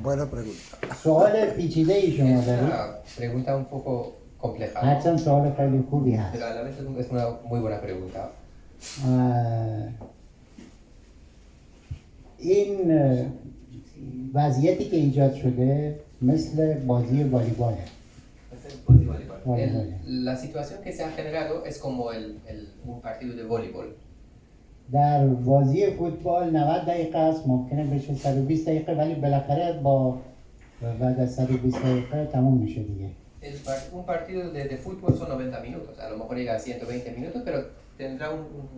Speaker 11: Buena pregunta.
Speaker 5: سوال پیچیده ای شما دارید.
Speaker 4: Una pregunta un poco compleja,
Speaker 5: هرچند سوال خیلی خوبی هست.
Speaker 4: pero a la vez es una muy buena pregunta.
Speaker 5: این وضعیتی که ایجاد شده مثل بازی والیباله.
Speaker 4: La situación que se ha generado es como un partido de voleibol.
Speaker 5: در بازی فوتبال 90 دقیقه است، ممکنه بشه 120 دقیقه، ولی بالاخره با بعد از 120 دقیقه تموم میشه دیگه.
Speaker 4: Un partido de fútbol son 90 minutos, a lo mejor llega a 120 minutos, pero tendrá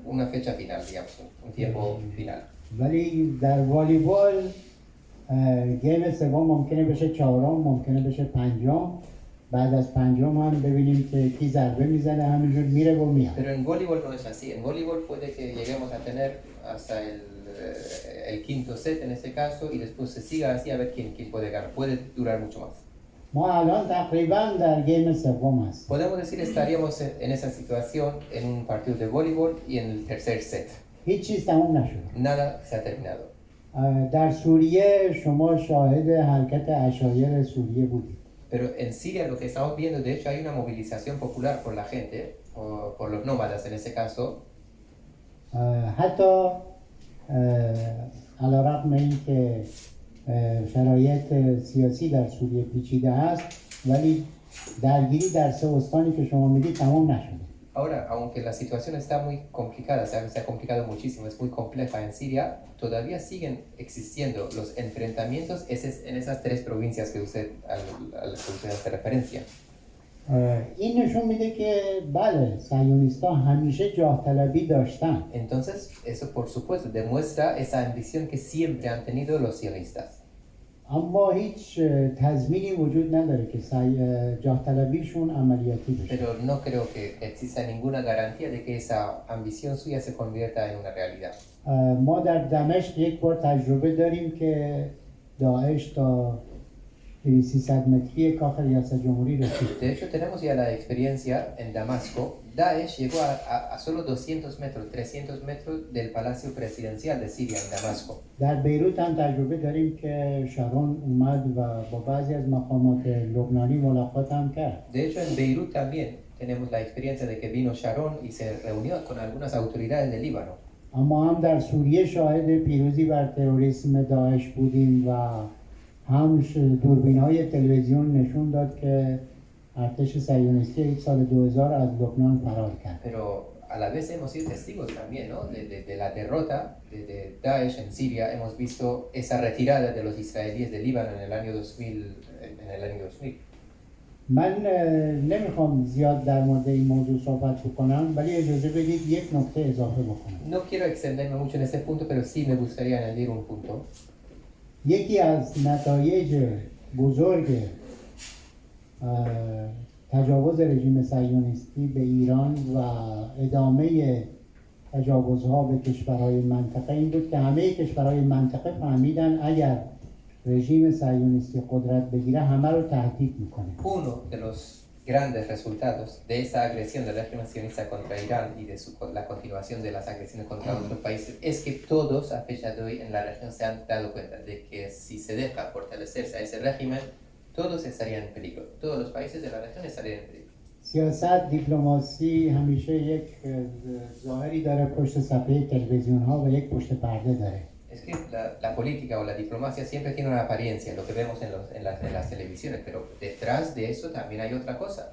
Speaker 4: una fecha final, digamos, un tiempo final.
Speaker 5: ولی در والیبال گیم سوم ممکنه بشه 4م، ممکنه بشه 5م، بعد از 5م هم ببینیم که کی ضربه میزنه همینجور میره و میاد.
Speaker 4: Pero en voleibol no es así, en voleibol puede que lleguemos a tener hasta el quinto set en este caso y después se siga así a ver quién puede ganar, puede durar mucho más.
Speaker 5: ما الان تقریبا در گیم سوم هست.
Speaker 4: Podemos decir estaríamos en esa situación en un partido de voleibol y en el tercer set.
Speaker 5: هیچ چیز تموم نشده.
Speaker 4: Nada se ha terminado.
Speaker 5: در سوریه شما شاهد حرکت عشایر سوریه بودید.
Speaker 4: Pero en Siria lo que estamos viendo, de hecho hay una movilización popular por la gente, por los nómadas en ese caso.
Speaker 5: حتی علیرغم اینکه شرایط سیاسی در سوریه پیچیده است، ولی درگیری در 3 استانی که شما میگید تمام نشده.
Speaker 4: Ahora, aunque la situación está muy complicada, se ha complicado muchísimo, es muy compleja en Siria, todavía siguen existiendo los enfrentamientos en esas 3 provincias que usted hace referencia.
Speaker 5: این نشون میده که بله صهیونیست‌ها همیشه جاه طلبی داشتن.
Speaker 4: Entonces, eso por supuesto demuestra esa ambición que siempre han tenido los sionistas.
Speaker 5: اما هیچ تضمینی وجود نداره که جاه طلبیشون عملیاتی بشه.
Speaker 4: Pero no creo que exista ninguna garantía de que esa ambición suya se convierta en una realidad.
Speaker 5: ما در دمشق یک بار تجربه داریم که داعش تا 300 متری کاخ ریاست جمهوری رسید.
Speaker 4: De hecho, tenemos ya la experiencia en Damasco. Daesh llegó a solo 200 metros, 300 metros del palacio presidencial de Siria en Damasco.
Speaker 5: در بیروت هم تجربه داریم که شارون اومد و با بعضی از مقامات لبنانی ملاقات هم کرد.
Speaker 4: De hecho, en Beirut también tenemos la experiencia de que vino Sharon y se reunió con algunas autoridades del Líbano.
Speaker 5: اما هم در سوریه شاهد پیروزی بر تروریسم داعش بودیم و هم دوربین‌های تلویزیون نشون داد که ارتش صهیونیستی سال 2000 از لبنان فرار کرد.
Speaker 4: Pero a la vez hemos sido testigos también, ¿no? de la derrota de Daesh en Siria. Hemos visto esa retirada de los israelíes del Líbano en el año 2000.
Speaker 5: من نمیخوام زیاد در مورد این موضوع صحبت بکنم، ولی اجازه بدید یک نکته اضافه بکنم.
Speaker 4: No quiero extenderme mucho en este punto, pero sí me gustaría añadir un punto.
Speaker 5: یکی از نتایج بزرگ تجاوز رژیم صهیونیستی به ایران و ادامه تجاوزها به کشورهای منطقه این بود که همه کشورهای منطقه فهمیدن اگر رژیم صهیونیستی قدرت بگیره همه رو تهدید میکنه.
Speaker 4: Uno de los grandes resultados de esa agresión del régimen sionista contra Irán y de la continuación de las agresiones contra otros países es que todos a fecha de hoy en la región se han dado cuenta de que si se deja fortalecerse a ese régimen, todos estarían en peligro. Todos los países de la región estarían en peligro.
Speaker 5: سیاست، دیپلماسی همیشه یک ظاهری داره پشت صفحه تلویزیون ها و یک پشت پرده داره.
Speaker 4: Es que la política o la diplomacia siempre tiene una apariencia, lo que vemos en las televisiones, pero detrás de eso también hay otra cosa.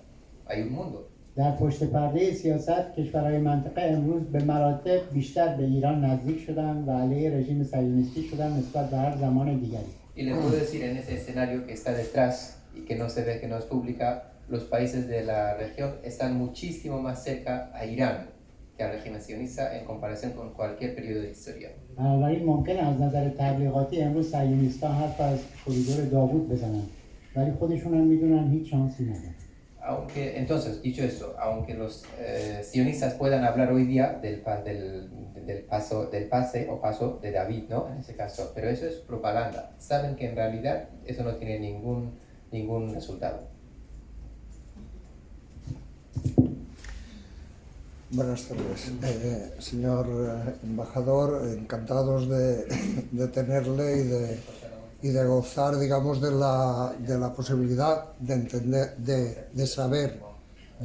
Speaker 4: hay un mundo.
Speaker 5: در پشت پرده سیاست کشورهای منطقه امروز به مراتب بیشتر به ایران نزدیک شدن و علیه رژیم صهیونیستی شدن نسبت به هر زمان دیگری.
Speaker 4: Y le puedo decir en ese escenario que está detrás y que no se ve, que no es pública, los países de la región están muchísimo más cerca a Irán que al régimen sionista en comparación con cualquier periodo de historia.
Speaker 5: بنابراین ممکنه از نظر تبلیغاتی امروز صهیونیست‌ها حرف از کوریدور داوود بزنن ولی خودشون هم میدونن هیچ شانسی ندارن.
Speaker 4: Aunque, entonces, dicho esto, aunque los sionistas puedan hablar hoy día del pase o paso de David, ¿no? En ese caso, pero eso es propaganda. Saben que en realidad eso no tiene ningún resultado.
Speaker 11: Buenas tardes. Señor embajador, encantados de tenerle y de gozar, digamos, de la posibilidad de entender, de saber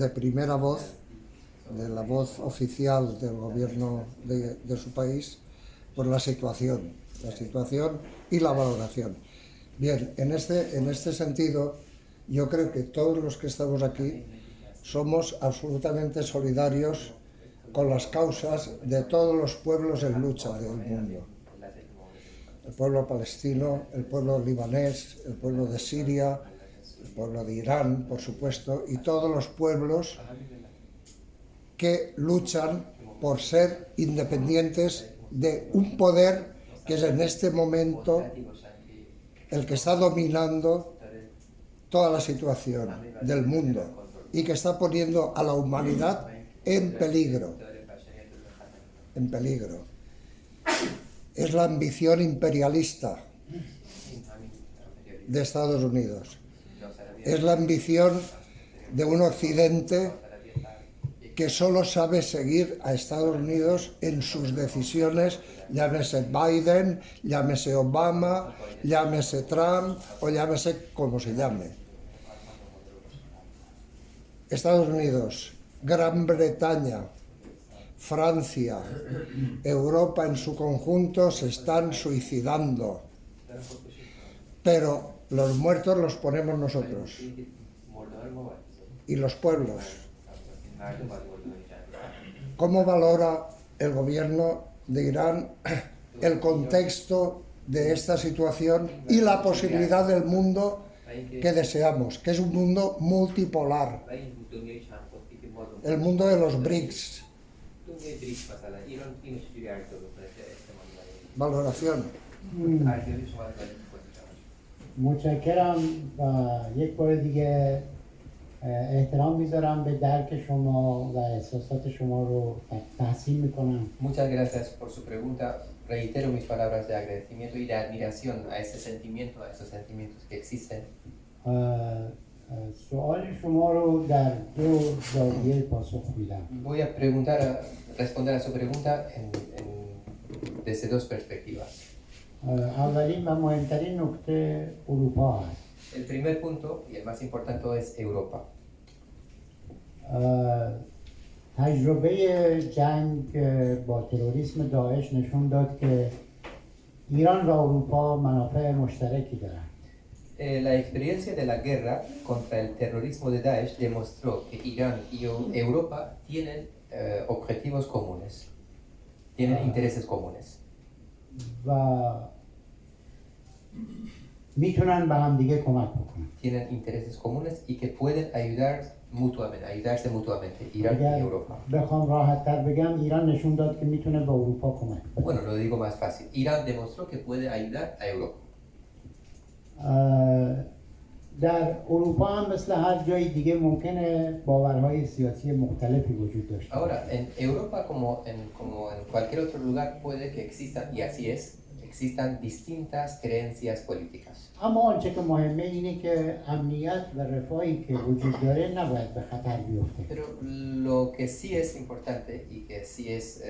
Speaker 11: de primera voz, de la voz oficial del gobierno de su país, pues la situación y la valoración. Bien, en este sentido, yo creo que todos los que estamos aquí somos absolutamente solidarios con las causas de todos los pueblos en lucha del mundo. El pueblo palestino, el pueblo libanés, el pueblo de Siria, el pueblo de Irán, por supuesto, y todos los pueblos que luchan por ser independientes de un poder que es en este momento el que está dominando toda la situación del mundo y que está poniendo a la humanidad en peligro. Es la ambición imperialista de Estados Unidos. Es la ambición de un Occidente que solo sabe seguir a Estados Unidos en sus decisiones, llámese Biden, llámese Obama, llámese Trump o llámese como se llame. Estados Unidos, Gran Bretaña, Francia, Europa en su conjunto se están suicidando, pero los muertos los ponemos nosotros y los pueblos. ¿Cómo valora el gobierno de Irán el contexto de esta situación y la posibilidad del mundo que deseamos, que es un mundo multipolar, el mundo de los BRICS? Valoración.
Speaker 5: متشکرم و یک بار دیگه احترام میذارم به درک شما و احساسات شما رو تحسین میکنم.
Speaker 4: Muchas gracias por su pregunta. Reitero mis palabras de agradecimiento y de admiración a ese sentimiento, a esos sentimientos que existen.
Speaker 5: سوال شما رو در دو زاویه پاسخ میدم.
Speaker 4: Voy a responder a su pregunta desde dos perspectivas.
Speaker 5: اولین و مهمترین نکته اروپا هست.
Speaker 4: El primer punto y el más importante es Europa.
Speaker 5: تجربه جنگ با تروریسم داعش نشون داد که ایران و اروپا منافع مشترکی دارند.
Speaker 4: La experiencia de la guerra contra el terrorismo de Daesh demostró que Irán y Europa tienen objetivos comunes, tienen intereses comunes.
Speaker 5: و میتونن به هم دیگه کمک بکنن.
Speaker 4: Tienen intereses comunes y que pueden ayudarse mutuamente, Irán y Europa.
Speaker 5: بخوام راحت‌تر بگم ایران نشون داد که میتونه به اروپا کمک بکنه.
Speaker 4: Bueno, lo digo más fácil. Irán demostró que puede ayudar a Europa.
Speaker 5: در اروپا هم مثل هر جای دیگه ممکنه باورهای سیاسی مختلفی وجود داشته باشه.
Speaker 4: Ahora, en Europa como en cualquier otro lugar puede que existan, y así es, existan distintas creencias políticas.
Speaker 5: اما آنچه که مهمه اینه که امنیت و رفاهی که وجود داره نباید به خطر بیفته.
Speaker 4: Pero lo que sí es importante y que sí es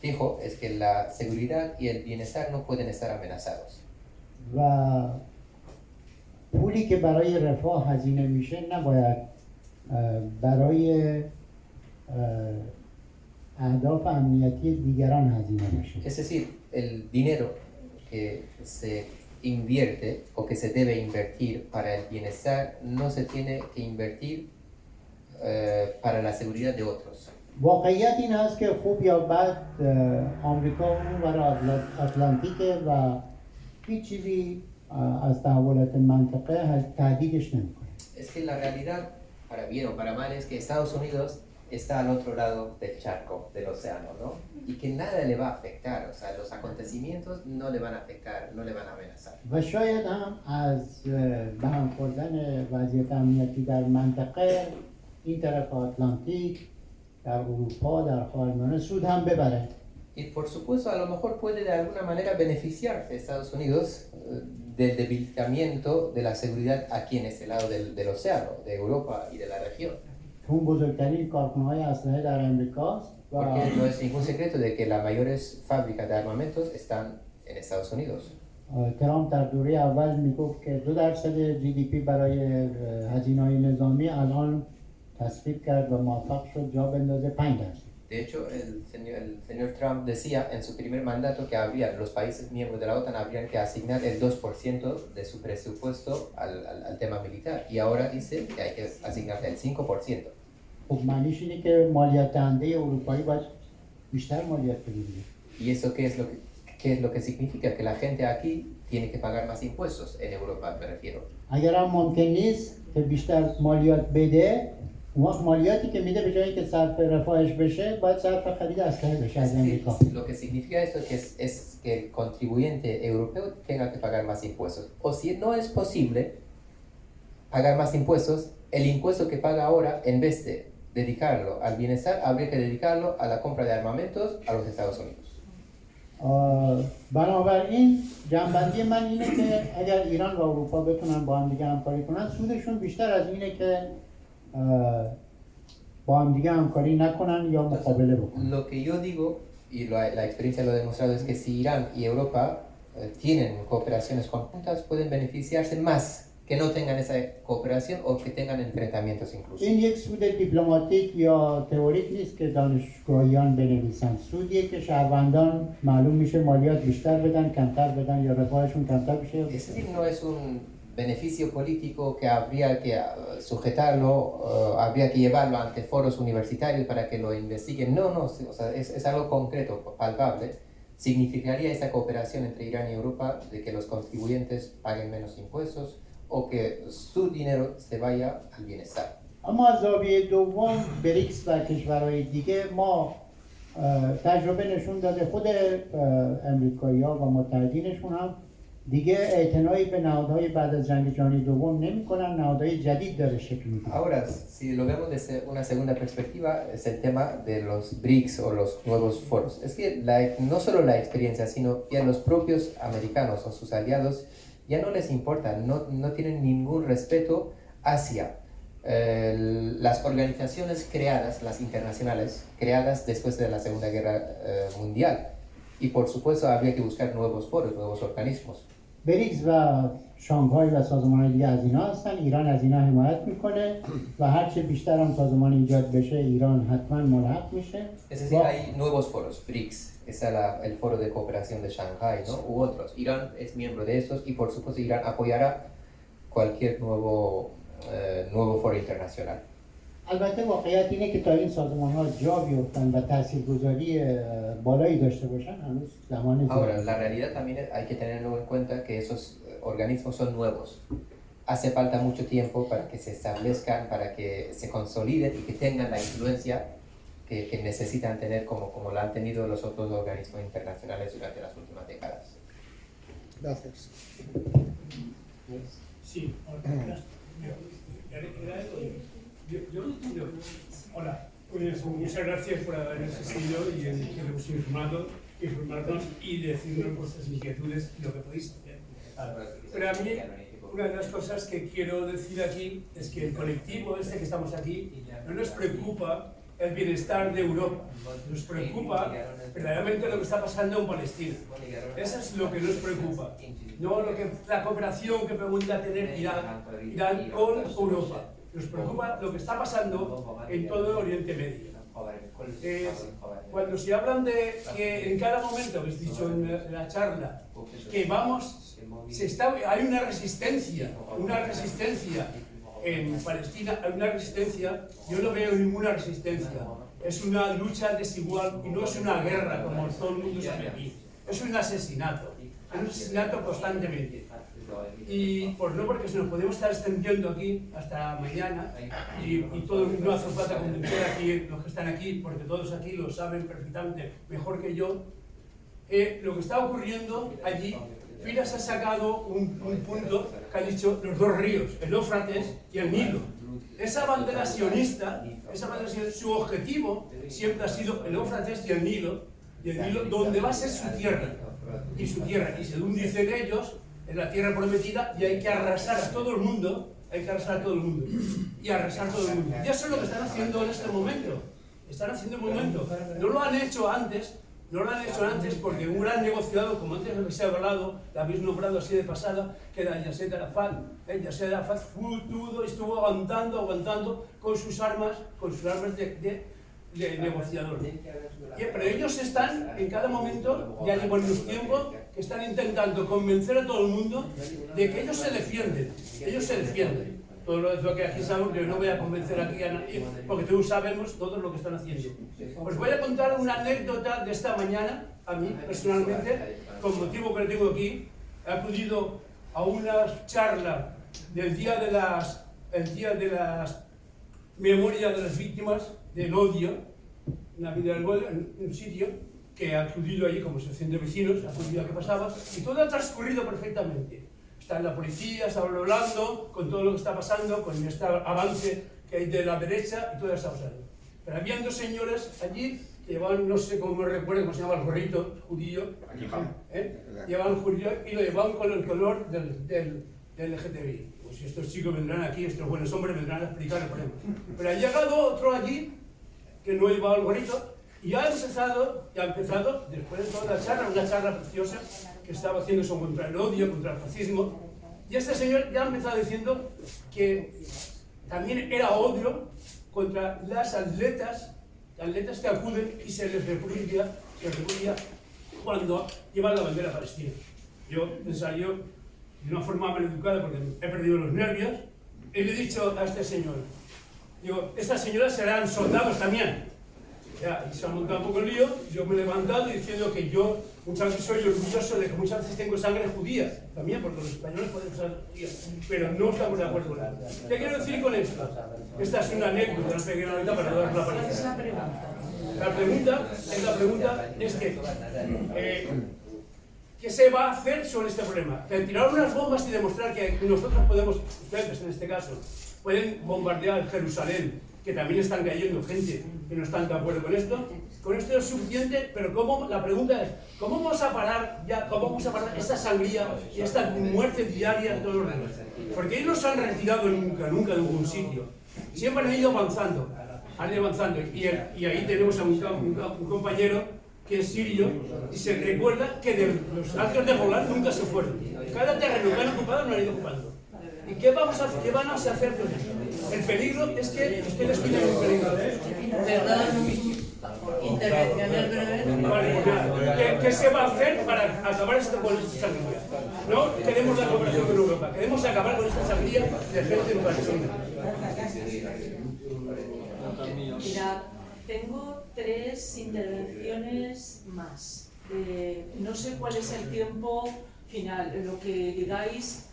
Speaker 4: fijo es que la seguridad y el bienestar no pueden estar amenazados.
Speaker 5: و پولی که برای رفاه هزینه میشه نباید برای اهداف امنیتی دیگران هزینه بشه.
Speaker 4: Es decir, el dinero que se invierte o que se debe invertir para el bienestar no se tiene que invertir para la seguridad de otros.
Speaker 5: واقعیت این است که خوب یا بد آمریکا اونور آتلانتیکه و هیچ چیزی از تحولات منطقه تهدیدش نمیکنه.
Speaker 4: Es que la realidad, para bien o para mal, es que Estados Unidos está al otro lado del charco, del océano, ¿no? Y que nada le va a afectar, o sea, los acontecimientos no le van a afectar, no le van a amenazar.
Speaker 5: و شاید هم از به هم خوردن وضعیت امنیتی در منطقه این طرف آتلانتیک در اروپا در خاورمیانه سود هم ببره.
Speaker 4: Y por supuesto, a lo mejor puede de alguna manera beneficiarse Estados Unidos del debilitamiento de la seguridad aquí en este lado del océano, de Europa y de la región.
Speaker 5: اون بزرگترین کارخانه‌های اسلحه در امریکاست و
Speaker 4: Porque no es ningún secreto de que las mayores fábricas de armamentos están en Estados Unidos.
Speaker 5: ترامپ در دوره اول میگفت که 2% GDP برای هزینه‌های نظامی الان تصویب کرد و موفق شد جا بندازه 5%.
Speaker 4: De hecho, el señor Trump decía en su primer mandato que los países miembros de la OTAN habrían que asignar el 2% de su presupuesto al tema militar. Y ahora dice que hay que asignar el 5%.
Speaker 5: خب معنیش اینه که مالیات دهنده اروپایی باید بیشتر مالیات بگیره.
Speaker 4: ¿Y eso qué es lo que significa? Que la gente aquí tiene que pagar más impuestos, en Europa me refiero.
Speaker 5: اگر هم ممکن نیست که بیشتر مالیات بده، اون وقت مالیاتی که میده به جایی که صرف رفاهش بشه باید صرف خرید اسلحه بشه از امریکا.
Speaker 4: Lo que significa esto es que el contribuyente europeo tenga que pagar más impuestos. O si no es posible pagar más impuestos, el impuesto que paga ahora, en vez de dedicarlo al bienestar, habría que dedicarlo a la compra de armamentos a los Estados Unidos.
Speaker 5: بنابراین جنبندی من اینه که اگر ایران و اروپا بتونن با هم دیگه همکاری کنن سودشون بیشتر از اینه که با هم دیگه همکاری نکنن یا مقابله بکنن.
Speaker 4: Lo que yo digo, y la experiencia lo ha demostrado, es que si Irán y Europa tienen cooperaciones conjuntas, pueden beneficiarse más que no tengan esa cooperación o que tengan enfrentamientos incluso.
Speaker 5: این یک سود دیپلماتیک یا تئوریک نیست که دانشگاهیان بنویسن. سودیه که شهروندان معلوم میشه مالیات بیشتر بدن، کمتر بدن یا رفاهشون کمتر بشه.
Speaker 4: Es decir, no es un beneficio político que habría que sujetarlo, habría que llevarlo ante foros universitarios para que lo investiguen. No, o sea, es algo concreto, palpable. Significaría esa cooperación entre Irán y Europa de que los contribuyentes paguen menos impuestos o que su dinero se vaya al bienestar.
Speaker 5: اما از زاویه دوم بریکس و کشورهای دیگه ما تجربه نشون داده خود امریکایی‌ها و متحدینشون هم دیگه اعتنایی به نهادهای بعد از جنگ جهانی دوم نمی‌کنن، نهادهای جدید داره شکل می‌گیره.
Speaker 4: Ahora, si lo vemos desde una segunda perspectiva, es el tema de los BRICS o los nuevos foros. Es que no solo la experiencia, sino ya los propios americanos o sus aliados ya no les importa, no tienen ningún respeto hacia las organizaciones creadas, las internacionales, creadas después de la Segunda Guerra Mundial. Y por supuesto habría que buscar nuevos foros, nuevos organismos.
Speaker 5: بریکس و شانگهای و سازمان دیگه از اینا هستن. ایران از اینا حمایت میکنه و هرچه بیشتر هم سازمان ایجاد بشه ایران حتما ملحق میشه.
Speaker 4: Es decir, hay nuevos foros, BRICS, está el foro de cooperación de Shanghái, ¿no? U otros. Irán es miembro de estos y por supuesto Irán apoyará cualquier nuevo foro internacional.
Speaker 5: البته واقعیت اینه که تا این سازمان ها جا بیفتن و تاثیرگذاری بالایی داشته باشن هنوز زمان
Speaker 4: Ahora, la realidad también hay que tenerlo en cuenta que esos organismos son nuevos. Hace falta mucho tiempo para que se establezcan, para que se consoliden y que tengan la influencia que necesitan tener como la han tenido los otros organismos internacionales durante las últimas décadas.
Speaker 11: Gracias.
Speaker 13: Sí, hola, pues muchas gracias por haber asistido y que hemos informarnos y decirnos vuestras inquietudes y lo que podéis hacer. Pero a mí, una de las cosas que quiero decir aquí es que el colectivo que estamos aquí no nos preocupa el bienestar de Europa, nos preocupa verdaderamente lo que está pasando en Palestina. Eso es lo que nos preocupa, no la cooperación que pregunta tener Irán con Europa. Nos preocupa lo que está pasando en todo el Oriente Medio. Cuando se hablan de que en cada momento, habéis dicho en la charla, que vamos hay una resistencia en Palestina, hay una resistencia, yo no veo ninguna resistencia, es una lucha desigual y no es una guerra como todo el mundo sabe aquí, es un asesinato constantemente. Y pues no porque se nos podemos estar extendiendo aquí hasta mañana y todo, no hace falta convencer aquí los que están aquí, porque todos aquí lo saben perfectamente, mejor que yo. Lo que está ocurriendo allí, Firas ha sacado un punto que ha dicho los dos ríos, el Éufrates y el Nilo. Esa bandera sionista, su objetivo siempre ha sido el Éufrates y el Nilo, donde va a ser su tierra. Y según dicen ellos, es la tierra prometida y hay que arrasar a todo el mundo, y arrasar todo el mundo. Y eso es lo que están haciendo en este momento. No lo han hecho antes. Porque un gran negociador, como antes se ha hablado, la habéis nombrado así de pasada, que era Yasser Arafat. Yasser Arafat estuvo aguantando con sus armas de negociador. Pero ellos están, en cada momento, ya llevan unos tiempos, que están intentando convencer a todo el mundo de que ellos se defienden. Todo lo que aquí sabemos, yo no voy a convencer aquí a nadie, porque todos sabemos todo lo que están haciendo. Os voy a contar una anécdota de esta mañana, a mí personalmente, con motivo que lo tengo aquí. He acudido a una charla del día de las memorias de las víctimas del odio, en un sitio que he acudido allí como asociación de vecinos, he acudido a qué pasaba, y todo ha transcurrido perfectamente. Está la policía, está hablando con todo lo que está pasando, con este avance que hay de la derecha y todo está pasando. Pero habían dos señores allí que llevaban, no sé cómo recuerdo cómo se llama el gorrito judío, llevaban judío y lo llevaban con el color del LGTBI. Pues si estos chicos vendrán aquí, estos buenos hombres vendrán a explicar el problema. Pero ha llegado otro allí que no llevaba el gorrito y ha empezado, después de toda la charla, una charla preciosa, que estaba haciendo eso contra el odio, contra el fascismo, y este señor ya ha empezado diciendo que también era odio contra las atletas que acuden y se les repudia cuando llevan la bandera palestina. Yo pensaría de una forma maleducada, porque he perdido los nervios, y le he dicho a este señor, digo, estas señoras serán soldados también. Ya, y se ha montado un poco el lío, yo me he levantado diciendo que yo muchas veces soy orgulloso de que muchas veces tengo sangre judía, también porque los españoles pueden usar judía, pero no estamos de acuerdo con eso. ¿Qué quiero decir con esto? Esta es una anécdota, una pequeña anécdota para dar la palabra. La pregunta es que, ¿qué se va a hacer sobre este problema? Que tirar unas bombas y demostrar que nosotros podemos, ustedes en este caso, pueden bombardear Jerusalén, que también están cayendo gente que no están de acuerdo con esto es suficiente, pero la pregunta es, ¿cómo vamos a parar esta sangría y esta muerte diaria de todos los demás? Porque ellos no se han retirado nunca de ningún sitio, siempre han ido avanzando, y ahí tenemos a un compañero que es sirio, y se recuerda que de los altos de Golán nunca se fueron, cada terreno que han ocupado no han ido ocupando. ¿Y qué van a hacer con esto? El peligro es que ustedes tienen un peligro.
Speaker 6: Intervenciones breves.
Speaker 13: Vale, ¿qué se va a hacer para acabar con esta sangría? No queremos la cooperación con Europa, queremos acabar con esta sangría de gente en Palestina.
Speaker 6: Mira, tengo 3 intervenciones más. No sé cuál es el tiempo final, lo que digáis.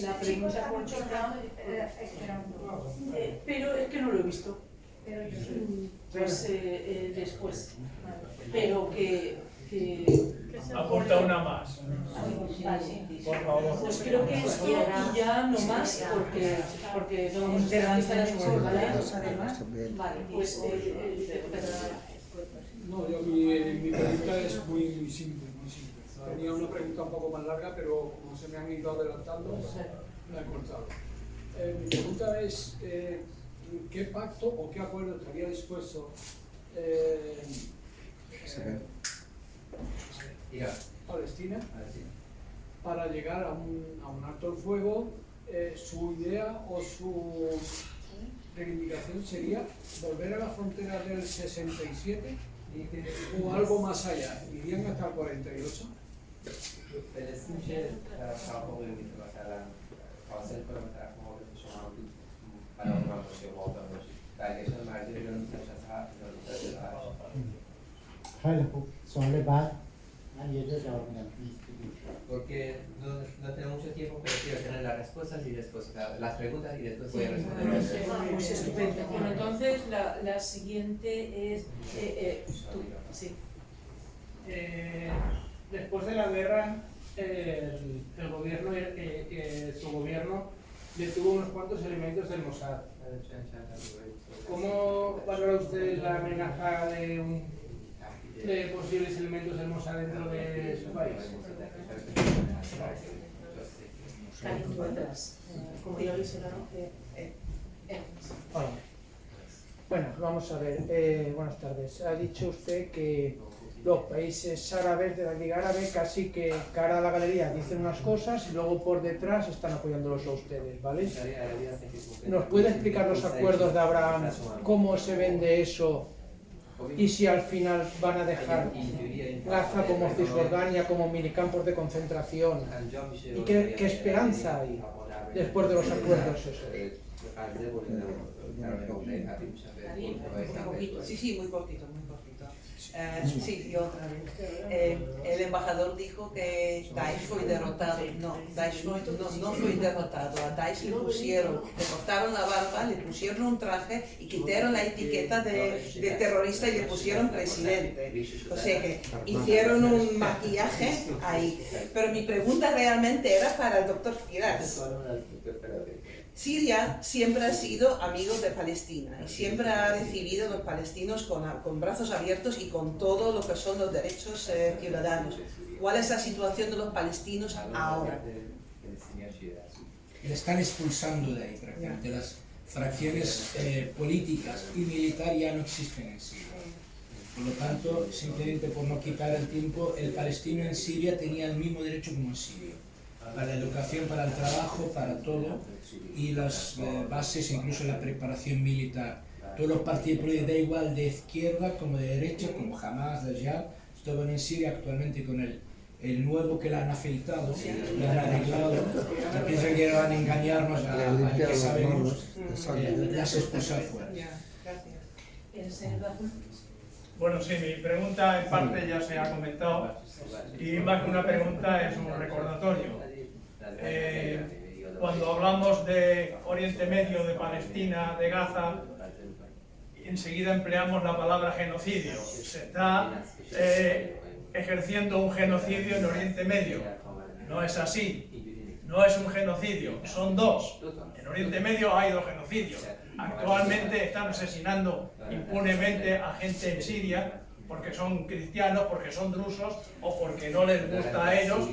Speaker 6: La pregunta cortita, pero es que no lo he visto. Pues después. Pero que
Speaker 10: aporta una más. Por favor.
Speaker 6: Pues creo que esto y ya no más, porque no vamos a finalizar las ¿vale? Vale, pues
Speaker 14: no, yo mi pregunta es muy simple. Tenía una pregunta un poco más larga, pero como se me han ido adelantando, la he cortado. Mi pregunta es, ¿qué pacto o qué acuerdo estaría dispuesto Palestina para llegar a un alto el fuego? Su idea o su reivindicación sería volver a la frontera del 67 o algo más allá, irían hasta el 48.
Speaker 5: خیلی خوب. سوال بعد من یه جا جواب میدم.
Speaker 4: Porque no tenemos mucho tiempo, pero quiero tener las respuestas y después las preguntas y después voy a responder.
Speaker 6: Pues estupendo. Bueno, entonces la siguiente es tú. Sí.
Speaker 10: Después de la guerra, el gobierno, su gobierno detuvo unos cuantos elementos del Mossad. ¿Cómo valora usted la amenaza de posibles elementos del Mossad dentro de su país? Hola. Bueno, vamos a ver. Buenas tardes. Ha dicho usted que los países árabes de la Liga Árabe casi que cara a la galería dicen unas cosas y luego por detrás están apoyándolos a ustedes, ¿vale? ¿Nos puede explicar los acuerdos de Abraham, cómo se vende eso y si al final van a dejar Gaza como Cisjordania, como minicampos de concentración? ¿Y qué esperanza hay después de los acuerdos esos?
Speaker 8: Sí, muy cortito, muy cortito. Sí, yo otra vez. El embajador dijo que Daesh fue derrotado. No, Daesh no fue derrotado. A Daesh le cortaron la barba, le pusieron un traje y quitaron la etiqueta de terrorista y le pusieron presidente. O sea que hicieron un maquillaje ahí. Pero mi pregunta realmente era para el doctor Firas. Siria siempre ha sido amigo de Palestina y siempre ha recibido a los palestinos con brazos abiertos y con todo lo que son los derechos ciudadanos. ¿Cuál es la situación de los palestinos ahora?
Speaker 3: Le están expulsando de ahí prácticamente. Las fracciones políticas y militares ya no existen en Siria. Por lo tanto, simplemente por no quitar el tiempo, el palestino en Siria tenía el mismo derecho como en Siria. Para la educación, para el trabajo, para todo, y las bases, incluso la preparación militar. Todos los partidos políticos, da igual de izquierda como de derecha, como Hamas, de Jihad, estaban en Siria actualmente con el nuevo que la han afeitado, la han arreglado, y piensan que van a engañarnos a que sabemos, ya se expulsó afuera.
Speaker 10: Bueno, sí, mi pregunta en parte ya se ha comentado, y más que una pregunta es un recordatorio. Cuando hablamos de Oriente Medio, de Palestina, de Gaza, enseguida empleamos la palabra genocidio. Se está ejerciendo un genocidio en Oriente Medio. No es así. No es un genocidio, son dos. En Oriente Medio hay dos genocidios. Actualmente están asesinando impunemente a gente en Siria porque son cristianos, porque son drusos o porque no les gusta a ellos.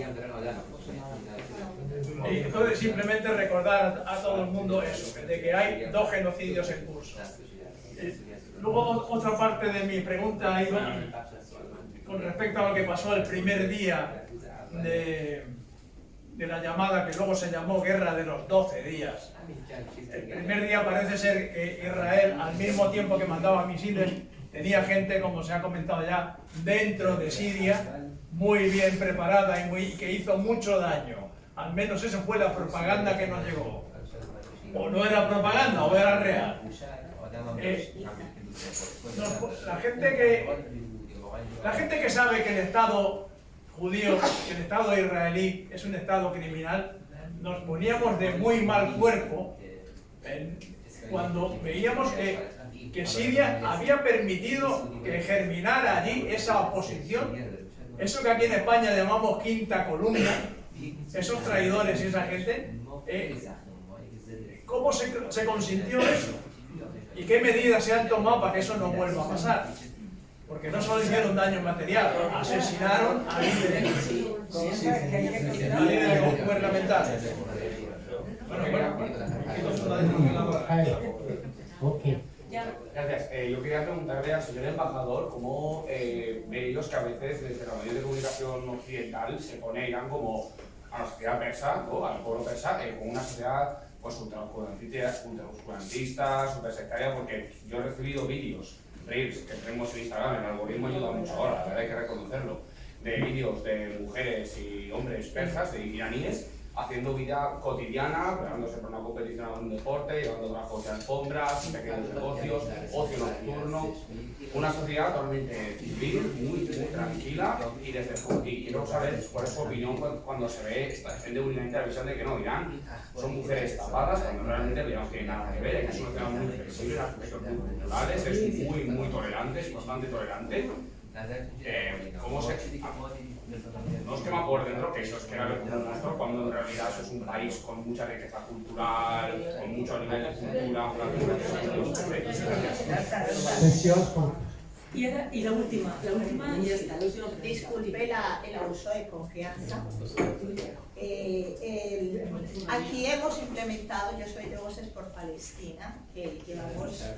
Speaker 10: Y entonces simplemente recordar a todo el mundo eso, de que hay dos genocidios en curso. Luego otra parte de mi pregunta iba con respecto a lo que pasó el primer día de la llamada que luego se llamó Guerra de los 12 días. El primer día parece ser que Israel, al mismo tiempo que mandaba misiles, tenía gente, como se ha comentado ya, dentro de Siria, muy bien preparada y que hizo mucho daño. Al menos esa fue la propaganda que nos llegó. O no era propaganda, o era real. La gente que sabe que el Estado judío, que el Estado israelí es un Estado criminal, nos poníamos de muy mal cuerpo cuando veíamos que Siria había permitido que germinara allí esa oposición, eso que aquí en España llamamos quinta columna, esos traidores y esa gente. ¿Cómo se consintió eso? ¿Y qué medidas se han tomado para que eso no vuelva a pasar? Porque no solo hicieron daño material, asesinaron a líderes gubernamentales.
Speaker 15: Gracias. Yo quería preguntarle al señor embajador cómo ve ellos que a veces desde los medios de comunicación occidental se pone a Irán como a la sociedad persa, ¿no? Al pueblo persa, como una sociedad pues ultraoscurantista, súper sectaria, porque yo he recibido vídeos, reels que tenemos en Instagram, el algoritmo ayuda mucho ahora, la verdad hay que reconocerlo, de vídeos de mujeres y hombres persas, de iraníes, haciendo vida cotidiana, preparándose para una competición a un deporte, llevando trabajos de alfombras, pequeños negocios, ocio nocturno. Una sociedad totalmente civil, muy tranquila, y quiero saber cuál es su opinión cuando se ve esta gente únicamente la visión de que no, Irán son mujeres tapadas, cuando realmente no tiene nada que ver, que es una sociedad muy flexible en aspectos culturales, es muy tolerante, es bastante tolerante. ¿Cómo se...? No os quema por dentro que eso es que era ver como un monstruo, cuando en realidad eso es un país con mucha riqueza cultural, con mucho nivel de cultura, una cultura que
Speaker 6: y la última y ya está.
Speaker 9: Disculpe el abuso de confianza. Aquí hemos implementado, yo soy de Voces por Palestina, que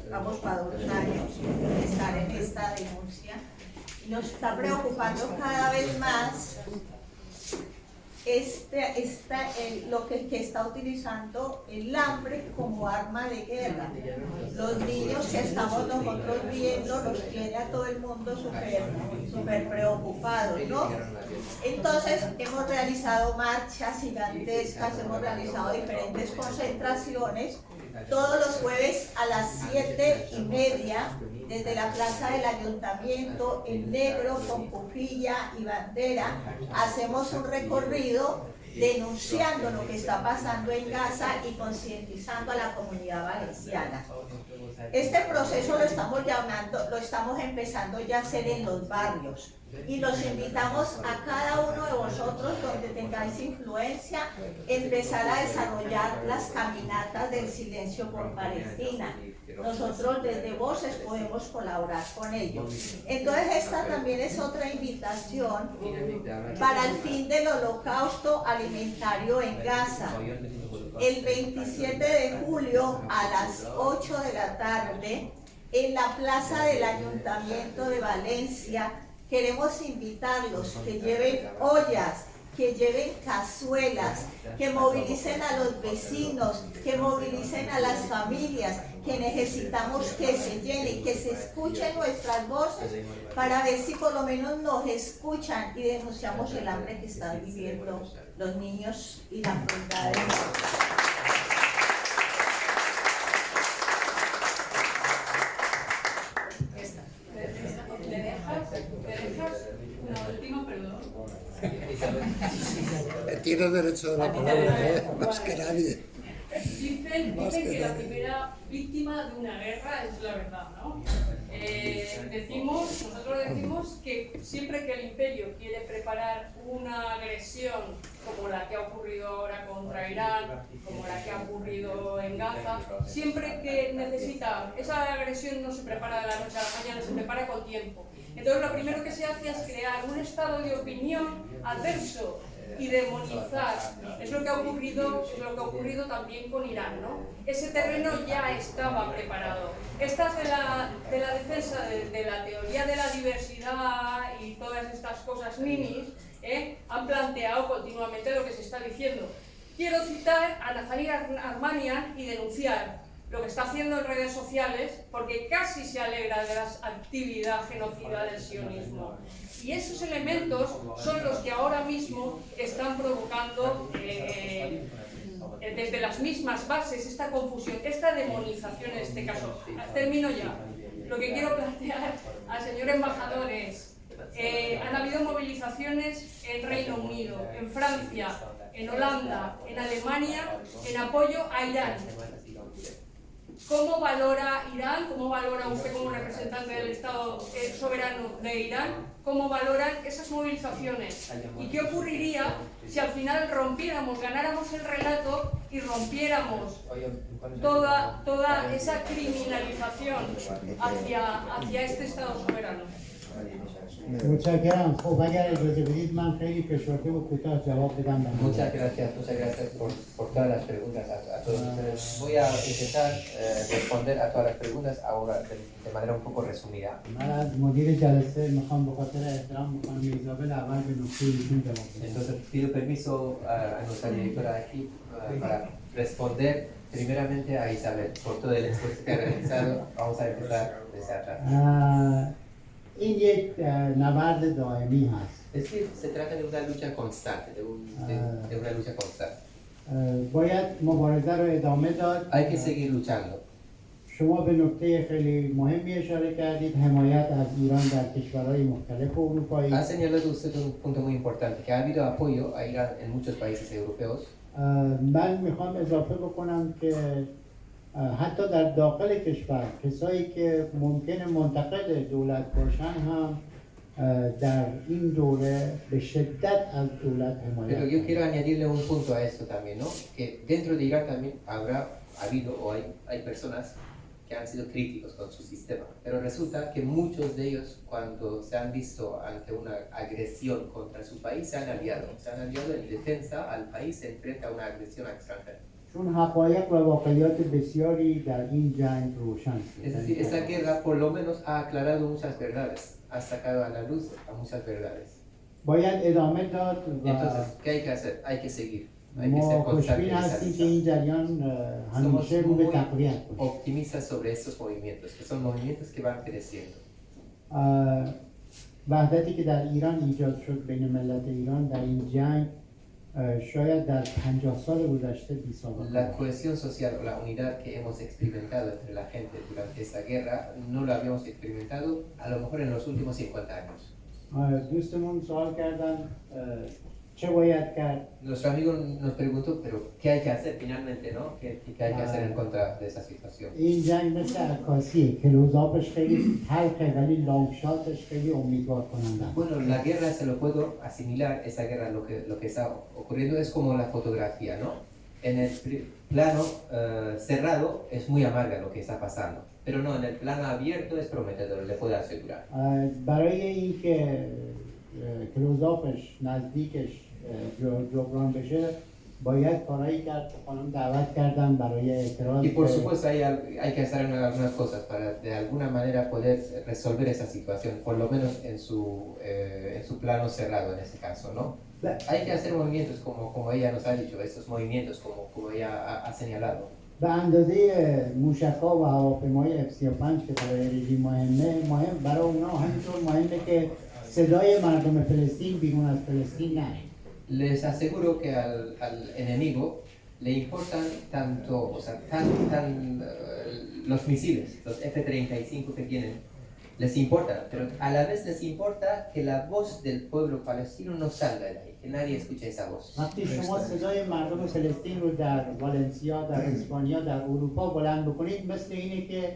Speaker 9: vamos para 2 años de estar en esta denuncia. Nos está preocupando cada vez más lo que está utilizando el hambre como arma de guerra. Los niños que estamos nosotros viendo los tiene a todo el mundo súper preocupados, ¿no? Entonces hemos realizado marchas gigantescas, hemos realizado diferentes concentraciones todos los jueves a las 7:30 desde la plaza del ayuntamiento en negro con pupilla y bandera. Hacemos un recorrido denunciando lo que está pasando en Gaza y concientizando a la comunidad valenciana. Este proceso lo estamos empezando ya a hacer en los barrios y los invitamos a cada uno de vosotros donde tengáis influencia, empezar a desarrollar las caminatas del silencio por Palestina. Nosotros desde Voces podemos colaborar con ellos. Entonces esta también es otra invitación para el fin del holocausto alimentario en Gaza. El 27 de julio a las 8 de la tarde en la plaza del Ayuntamiento de Valencia queremos invitarlos que lleven ollas, que lleven cazuelas, que movilicen a los vecinos, que movilicen a las familias, que necesitamos que se llenen, que se escuchen nuestras voces para ver si por lo menos nos escuchan y denunciamos el hambre que están viviendo los niños y las crueldades.
Speaker 16: Una última, perdón.
Speaker 11: Tiene derecho de la palabra, más que nadie.
Speaker 16: Dicen que la primera víctima de una guerra es la verdad, ¿no? Nosotros decimos que siempre que el imperio quiere preparar una agresión como la que ha ocurrido ahora contra Irán, como la que ha ocurrido en Gaza, siempre que necesita, esa agresión no se prepara de la noche a la mañana, se prepara con tiempo. Entonces lo primero que se hace es crear un estado de opinión adverso y demonizar. Es lo que ha ocurrido también con Irán, ¿no? Ese terreno ya estaba preparado. Estas de la defensa de la teoría de la diversidad y todas estas cosas ninis, han planteado continuamente lo que se está diciendo. Quiero citar a Nathaniel Armanian y denunciar lo que está haciendo en redes sociales, porque casi se alegra de la actividad genocida del sionismo. Y esos elementos son los que ahora mismo están provocando, desde las mismas bases, esta confusión, esta demonización en este caso. Termino ya. Lo que quiero plantear al señor embajador es, han habido movilizaciones en Reino Unido, en Francia, en Holanda, en Alemania, en apoyo a Irán. ¿Cómo valora Irán? ¿Cómo valora usted como representante del Estado soberano de Irán? ¿Cómo valoran esas movilizaciones? ¿Y qué ocurriría si al final ganáramos el relato y rompiéramos toda esa criminalización hacia este Estado soberano?
Speaker 5: Muchas
Speaker 4: gracias por todas las preguntas a todos ustedes. Voy a intentar responder a todas las preguntas ahora de manera un poco resumida. Entonces pido permiso a nuestra directora de aquí para responder primeramente a Isabel por todo el esfuerzo que ha realizado. Vamos a empezar desde atrás.
Speaker 5: این یک نبرد دائمی هست.
Speaker 4: Es decir, se trata de una lucha constante, de una lucha constante.
Speaker 5: باید مبارزه رو ادامه داد.
Speaker 4: Hay que seguir luchando.
Speaker 5: شما به نکته خیلی مهمی اشاره کردید، حمایت از ایران در کشورهای مختلف اروپایی.
Speaker 4: Ha señalado usted un punto muy importante, que ha habido apoyo a Irán en muchos países europeos.
Speaker 5: من میخوام اضافه بکنم که حتی در داخل کشور کسایی که ممکنه منتقد دولت باشن هم در این دوره به شدت از دولت حمایت
Speaker 4: Pero yo quiero añadirle un punto a esto también, ¿no? Que dentro de Irak también habrá habido o hay personas que han sido críticos con su sistema, pero resulta que muchos de ellos cuando se han visto ante una agresión contra su país se han aliado en defensa al país frente a una agresión extranjera.
Speaker 5: چون حقایق و واقعیات بسیاری در این جنگ روشن شد.
Speaker 4: Es decir, esta guerra por lo menos ha aclarado muchas verdades, ha sacado a la luz a muchas verdades.
Speaker 5: باید ادامه داد و
Speaker 4: Entonces, ¿qué hay que hacer? Hay que seguir. Hay que ser
Speaker 5: ما خوشبین
Speaker 4: constantes.
Speaker 5: هستیم که این جریان همیشه رو به تقویت باشه.
Speaker 4: Optimistas sobre estos movimientos, que son movimientos que van creciendo.
Speaker 5: وحدتی که در ایران ایجاد شد بین ملت ایران در این جنگ شاید در 50 سال گذشته بی سابقه.
Speaker 4: La cohesión social o la unidad que hemos experimentado entre la gente durante esta guerra no lo habíamos experimentado a lo mejor en los últimos 50 años.
Speaker 5: دوستمون سوال کردن چه باید کرد؟
Speaker 4: Nuestro amigo nos preguntó, pero ¿qué hay que hacer finalmente, no? ¿Qué hay que hacer en contra de esa situación?
Speaker 5: این جنگ مثل عکاسیه که روزابش خیلی تلخه ولی لانگشاتش خیلی امیدوار کننده.
Speaker 4: Bueno, la guerra se lo puedo asimilar, esa guerra lo que está ocurriendo es como la fotografía, ¿no? En el plano cerrado es muy amarga lo que está pasando, pero no, en el plano abierto es prometedor, le puedo asegurar.
Speaker 5: برای اینکه کلوزآپش نزدیکش جبران بشه باید کارایی کرد که خانم دعوت کردن برای اعتراض.
Speaker 4: Y por supuesto hay que hacer algunas cosas para de alguna manera poder resolver esa situación, por lo menos en su plano cerrado en este caso, ¿no? Hay que hacer movimientos como ella nos ha dicho, estos movimientos como ella ha señalado.
Speaker 5: به اندازه موشک‌ها و هواپیمای F-35 که برای رژیم مهم برای اونا همینطور مهمه که صدای مردم فلسطین بیرون از فلسطین نره.
Speaker 4: Les aseguro que al enemigo le importan tanto, o sea, los misiles, los F-35 que tienen, les importa, pero a la vez les importa que la voz del pueblo palestino no salga de ahí, que nadie escuche esa voz.
Speaker 5: وقتی شما صدای مردم فلسطین رو در والنسیا، در اسپانیا، در اروپا بلند بکنید مثل اینه که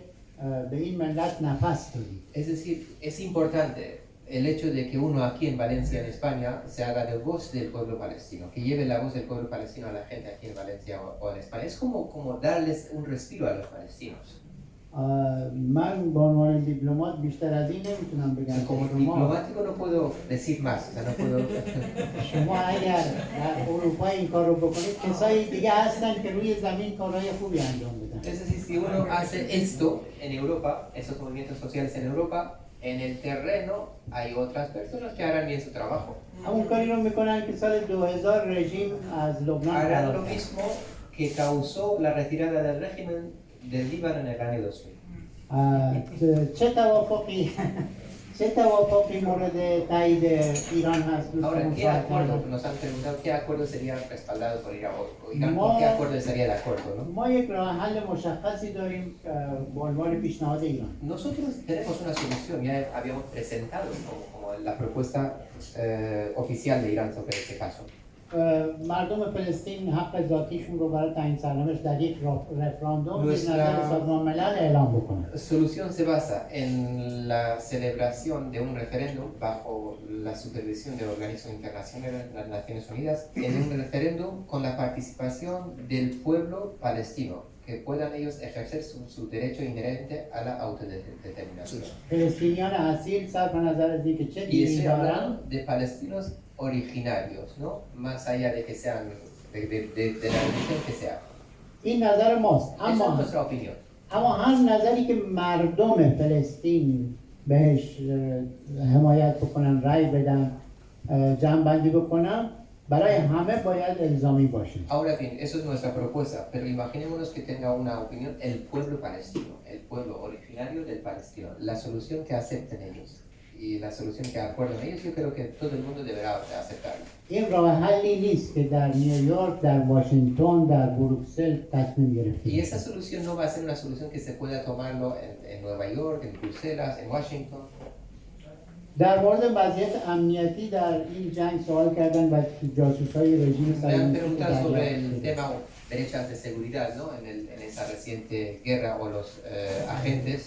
Speaker 5: به این ملت نفس بدید.
Speaker 4: Es decir, es importante el hecho de que uno aquí en Valencia, en España, se haga de voz del pueblo palestino, que lleve la voz del pueblo palestino a la gente aquí en Valencia o en España. Es como darles un respiro a los palestinos.
Speaker 5: من به عنوان دیپلمات بیشتر از این نمیتونم بگم.
Speaker 4: Como diplomático no puedo decir más, o sea, no puedo...
Speaker 5: شما اگر در اروپا این کار رو بکنید کسایی دیگه هستن که روی زمین کارهای خوبی انجام بدن.
Speaker 4: Es decir, si uno hace esto en Europa, esos movimientos sociales en Europa, en el terreno hay otras personas que harán bien su trabajo.
Speaker 5: همون کاری رو میکنن که سال 2000 رژیم از لبنان
Speaker 4: harán lo mismo que causó la retirada del régimen del Líbano en el año 2000.
Speaker 5: چه توافقی مورد تایید ایران هست؟
Speaker 4: Ahora, ¿qué acuerdo? Nos han preguntado qué acuerdo sería respaldado por Irán o Irán, ¿con qué acuerdo estaría de acuerdo, no?
Speaker 5: ما یک راه حل مشخصی داریم به عنوان پیشنهاد ایران.
Speaker 4: Nosotros tenemos una solución, ya habíamos presentado como la propuesta oficial de Irán sobre este caso.
Speaker 5: مردم فلسطین حق ذاتیشون رو برای تعیین سرنوشت در یک رفراندوم به نظر سازمان ملل اعلام بکنن.
Speaker 4: Solución se basa en la celebración de un referéndum bajo la supervisión del organismo internacional de las Naciones Unidas, en un referéndum con la participación del pueblo palestino, que puedan ellos ejercer su derecho inherente a la autodeterminación.
Speaker 5: فلسطینیان اصیل صرف نظر از اینکه چه
Speaker 4: Y
Speaker 5: دینی
Speaker 4: estoy
Speaker 5: دارن
Speaker 4: hablando de palestinos originarios, ¿no? Más allá de que sean de la religión que sea.
Speaker 5: این نظر ماست.
Speaker 4: Esa es nuestra opinión.
Speaker 5: اما هم نظری که مردم فلسطین بهش حمایت بکنن، رأی بدن، جمع‌بندی بکنن، برای همه باید الزامی باشه.
Speaker 4: Ahora bien, eso es nuestra propuesta, pero imaginémonos que tenga una opinión el pueblo palestino, el pueblo originario del Palestino, la solución que acepten ellos. Y y la solución que acuerdan ellos, yo creo que todo el mundo deberá aceptarla.
Speaker 5: این راه حلی نیست که در نیویورک، در واشنگتن، در بروکسل تصمیم گرفته
Speaker 4: Y esa solución no va a ser una solución que se pueda tomarlo en Nueva York, en Bruselas, en Washington.
Speaker 5: در مورد وضعیت امنیتی در این جنگ سوال کردن و جاسوسای رژیم
Speaker 4: Me han
Speaker 5: صهیونیستی
Speaker 4: preguntado sobre el
Speaker 5: دریافت شده.
Speaker 4: tema brechas de seguridad, ¿no? En esa reciente guerra o los agentes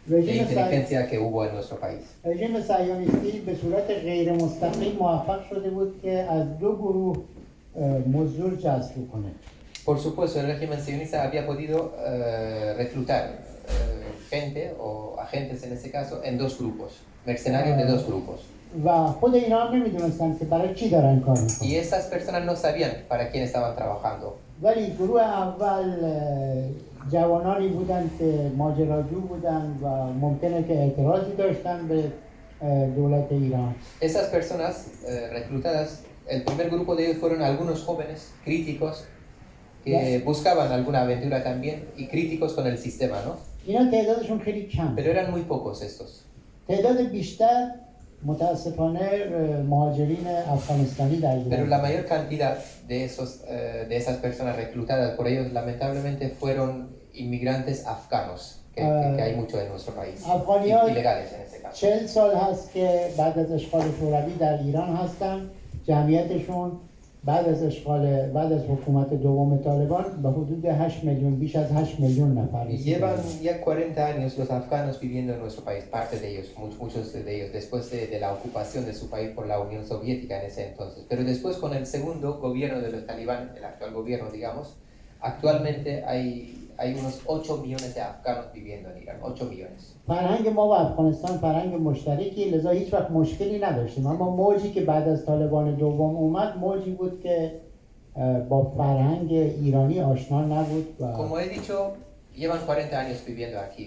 Speaker 4: de inteligencia que hubo en nuestro país.
Speaker 5: رژیم صهیونیستی به صورت غیر مستقیم موفق شده بود که از دو گروه مزدور جذب کنه.
Speaker 4: Por supuesto, el régimen sionista había podido reclutar gente o agentes en este caso en dos grupos, mercenarios de dos grupos.
Speaker 5: و خود اینا هم نمیدونستن که برای چی دارن کار میکنن.
Speaker 4: Y esas personas no sabían para quién estaban trabajando.
Speaker 5: ولی گروه اول جوانانی بودن که ماجراجو بودن و ممکنه که اعتراضی داشتن به دولت ایران.
Speaker 4: Esas personas reclutadas, el primer grupo de ellos fueron algunos jóvenes críticos que buscaban alguna aventura también y críticos con el sistema, ¿no?
Speaker 5: اینا تعدادشون خیلی کم.
Speaker 4: Pero eran muy pocos estos.
Speaker 5: تعداد بیشتر متاسفانه مهاجرین افغانستانی در ایران.
Speaker 4: Pero la mayor cantidad de esas personas reclutadas por ellos lamentablemente fueron inmigrantes afganos, que hay mucho en nuestro país, ilegales en este caso.
Speaker 5: 40 سال هست که بعد از اشغال شوروی در ایران هستن. جمعیتشون بعد از حکومت دوم طالبان به حدود 8 میلیون، بیش از 8 میلیون نفر.
Speaker 4: Y llevan ya 40 años los afganos viviendo en nuestro país, parte de ellos, muchos de ellos, después de la ocupación de su país por la Unión Soviética en ese entonces. Pero después con el segundo gobierno de los talibanes, el actual gobierno, digamos, actualmente hay unos 8 millones de afganos viviendo en Irán, 8 millones.
Speaker 5: فرهنگ ما و افغانستان فرهنگ مشترکی، لذا هیچ وقت مشکلی نداشتیم. اما موجی که بعد از طالبان دوم اومد موجی بود که با فرهنگ ایرانی آشنا نبود.
Speaker 4: Como he dicho, llevan 40 años viviendo aquí.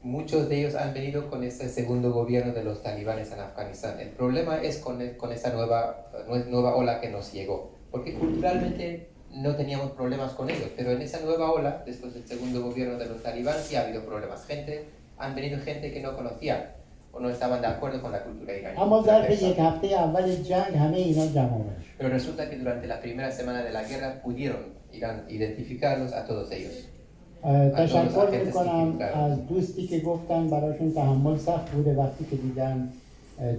Speaker 4: Muchos de ellos han venido con este segundo gobierno de los talibanes en Afganistán. El problema es con esta nueva ola que nos llegó, porque culturalmente no teníamos problemas con ellos, pero en esa nueva ola, después del segundo gobierno de los talibanes, sí ha habido problemas. Han venido gente que no conocían o no estaban de acuerdo con la cultura iraní.
Speaker 5: اما ظرف یک هفته اول جنگ همه اینا جمع شدن.
Speaker 4: Pero resulta que durante la primera semana de la guerra pudieron identificarlos a todos ellos.
Speaker 5: تشکر میکنم از دوستی که گفتن براشون تحمل سخت بوده وقتی که دیدن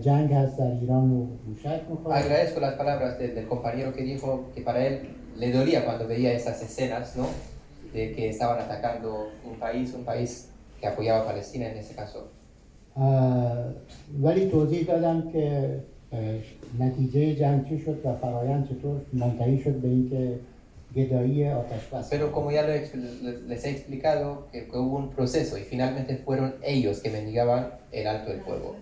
Speaker 5: جنگ هست در ایران و موشک میخوره.
Speaker 4: Agradezco las palabras del compañero que dijo que para él le dolía cuando veía esas escenas, ¿no? De que estaban atacando un país que apoyaba a Palestina en ese caso.
Speaker 5: ولی توضیح دادم که نتیجه جنگ چی شد و فرایند چطور منتهی شد به اینکه گدایی آتش بس.
Speaker 4: Pero como ya les he explicado que hubo un proceso y finalmente fueron ellos que mendigaban el alto del fuego.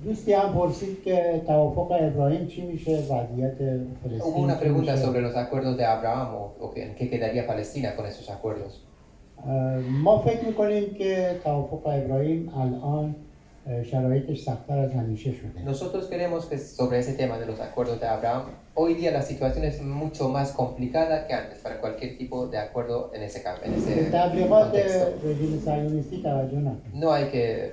Speaker 5: دوستی هم پرسید که توافق ابراهیم چی میشه، وضعیت فلسطین.
Speaker 4: Hubo una pregunta sobre los acuerdos de Abraham o en qué quedaría Palestina con esos acuerdos.
Speaker 5: ما فکر میکنیم که توافق ابراهیم الان شرایطش سخت‌تر از همیشه شده.
Speaker 4: Nosotros creemos que sobre ese tema de los acuerdos de Abraham, hoy día la situación es mucho más complicada que antes para cualquier tipo de acuerdo en ese
Speaker 5: تبلیغات
Speaker 4: contexto.
Speaker 5: رژیم صهیونیستی توجه نکنید.
Speaker 4: No hay que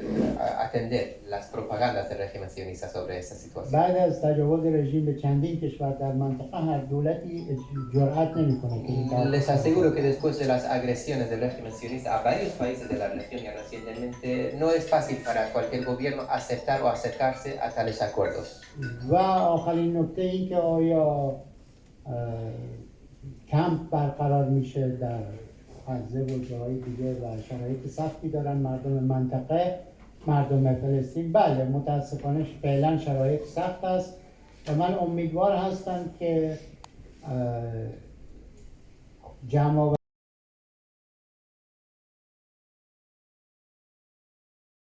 Speaker 4: atender las propagandas del régimen sionista sobre esa situación.
Speaker 5: بعد از تجاوز رژیم به چندین کشور در منطقه هر دولتی جرأت نمیکنه که
Speaker 4: Les aseguro que después de las agresiones del régimen sionista a varios países de la región y recientemente, no es fácil para cualquier gobierno aceptar o acercarse a tales acuerdos.
Speaker 5: و آخرین نکته این که آیا کمپ برقرار میشه در غزه و جاهای دیگه و شرایط سختی دارن مردم منطقه، مردم فلسطین. بله متاسفانه فعلا شرایط سخت است و من امیدوار هستم که جمع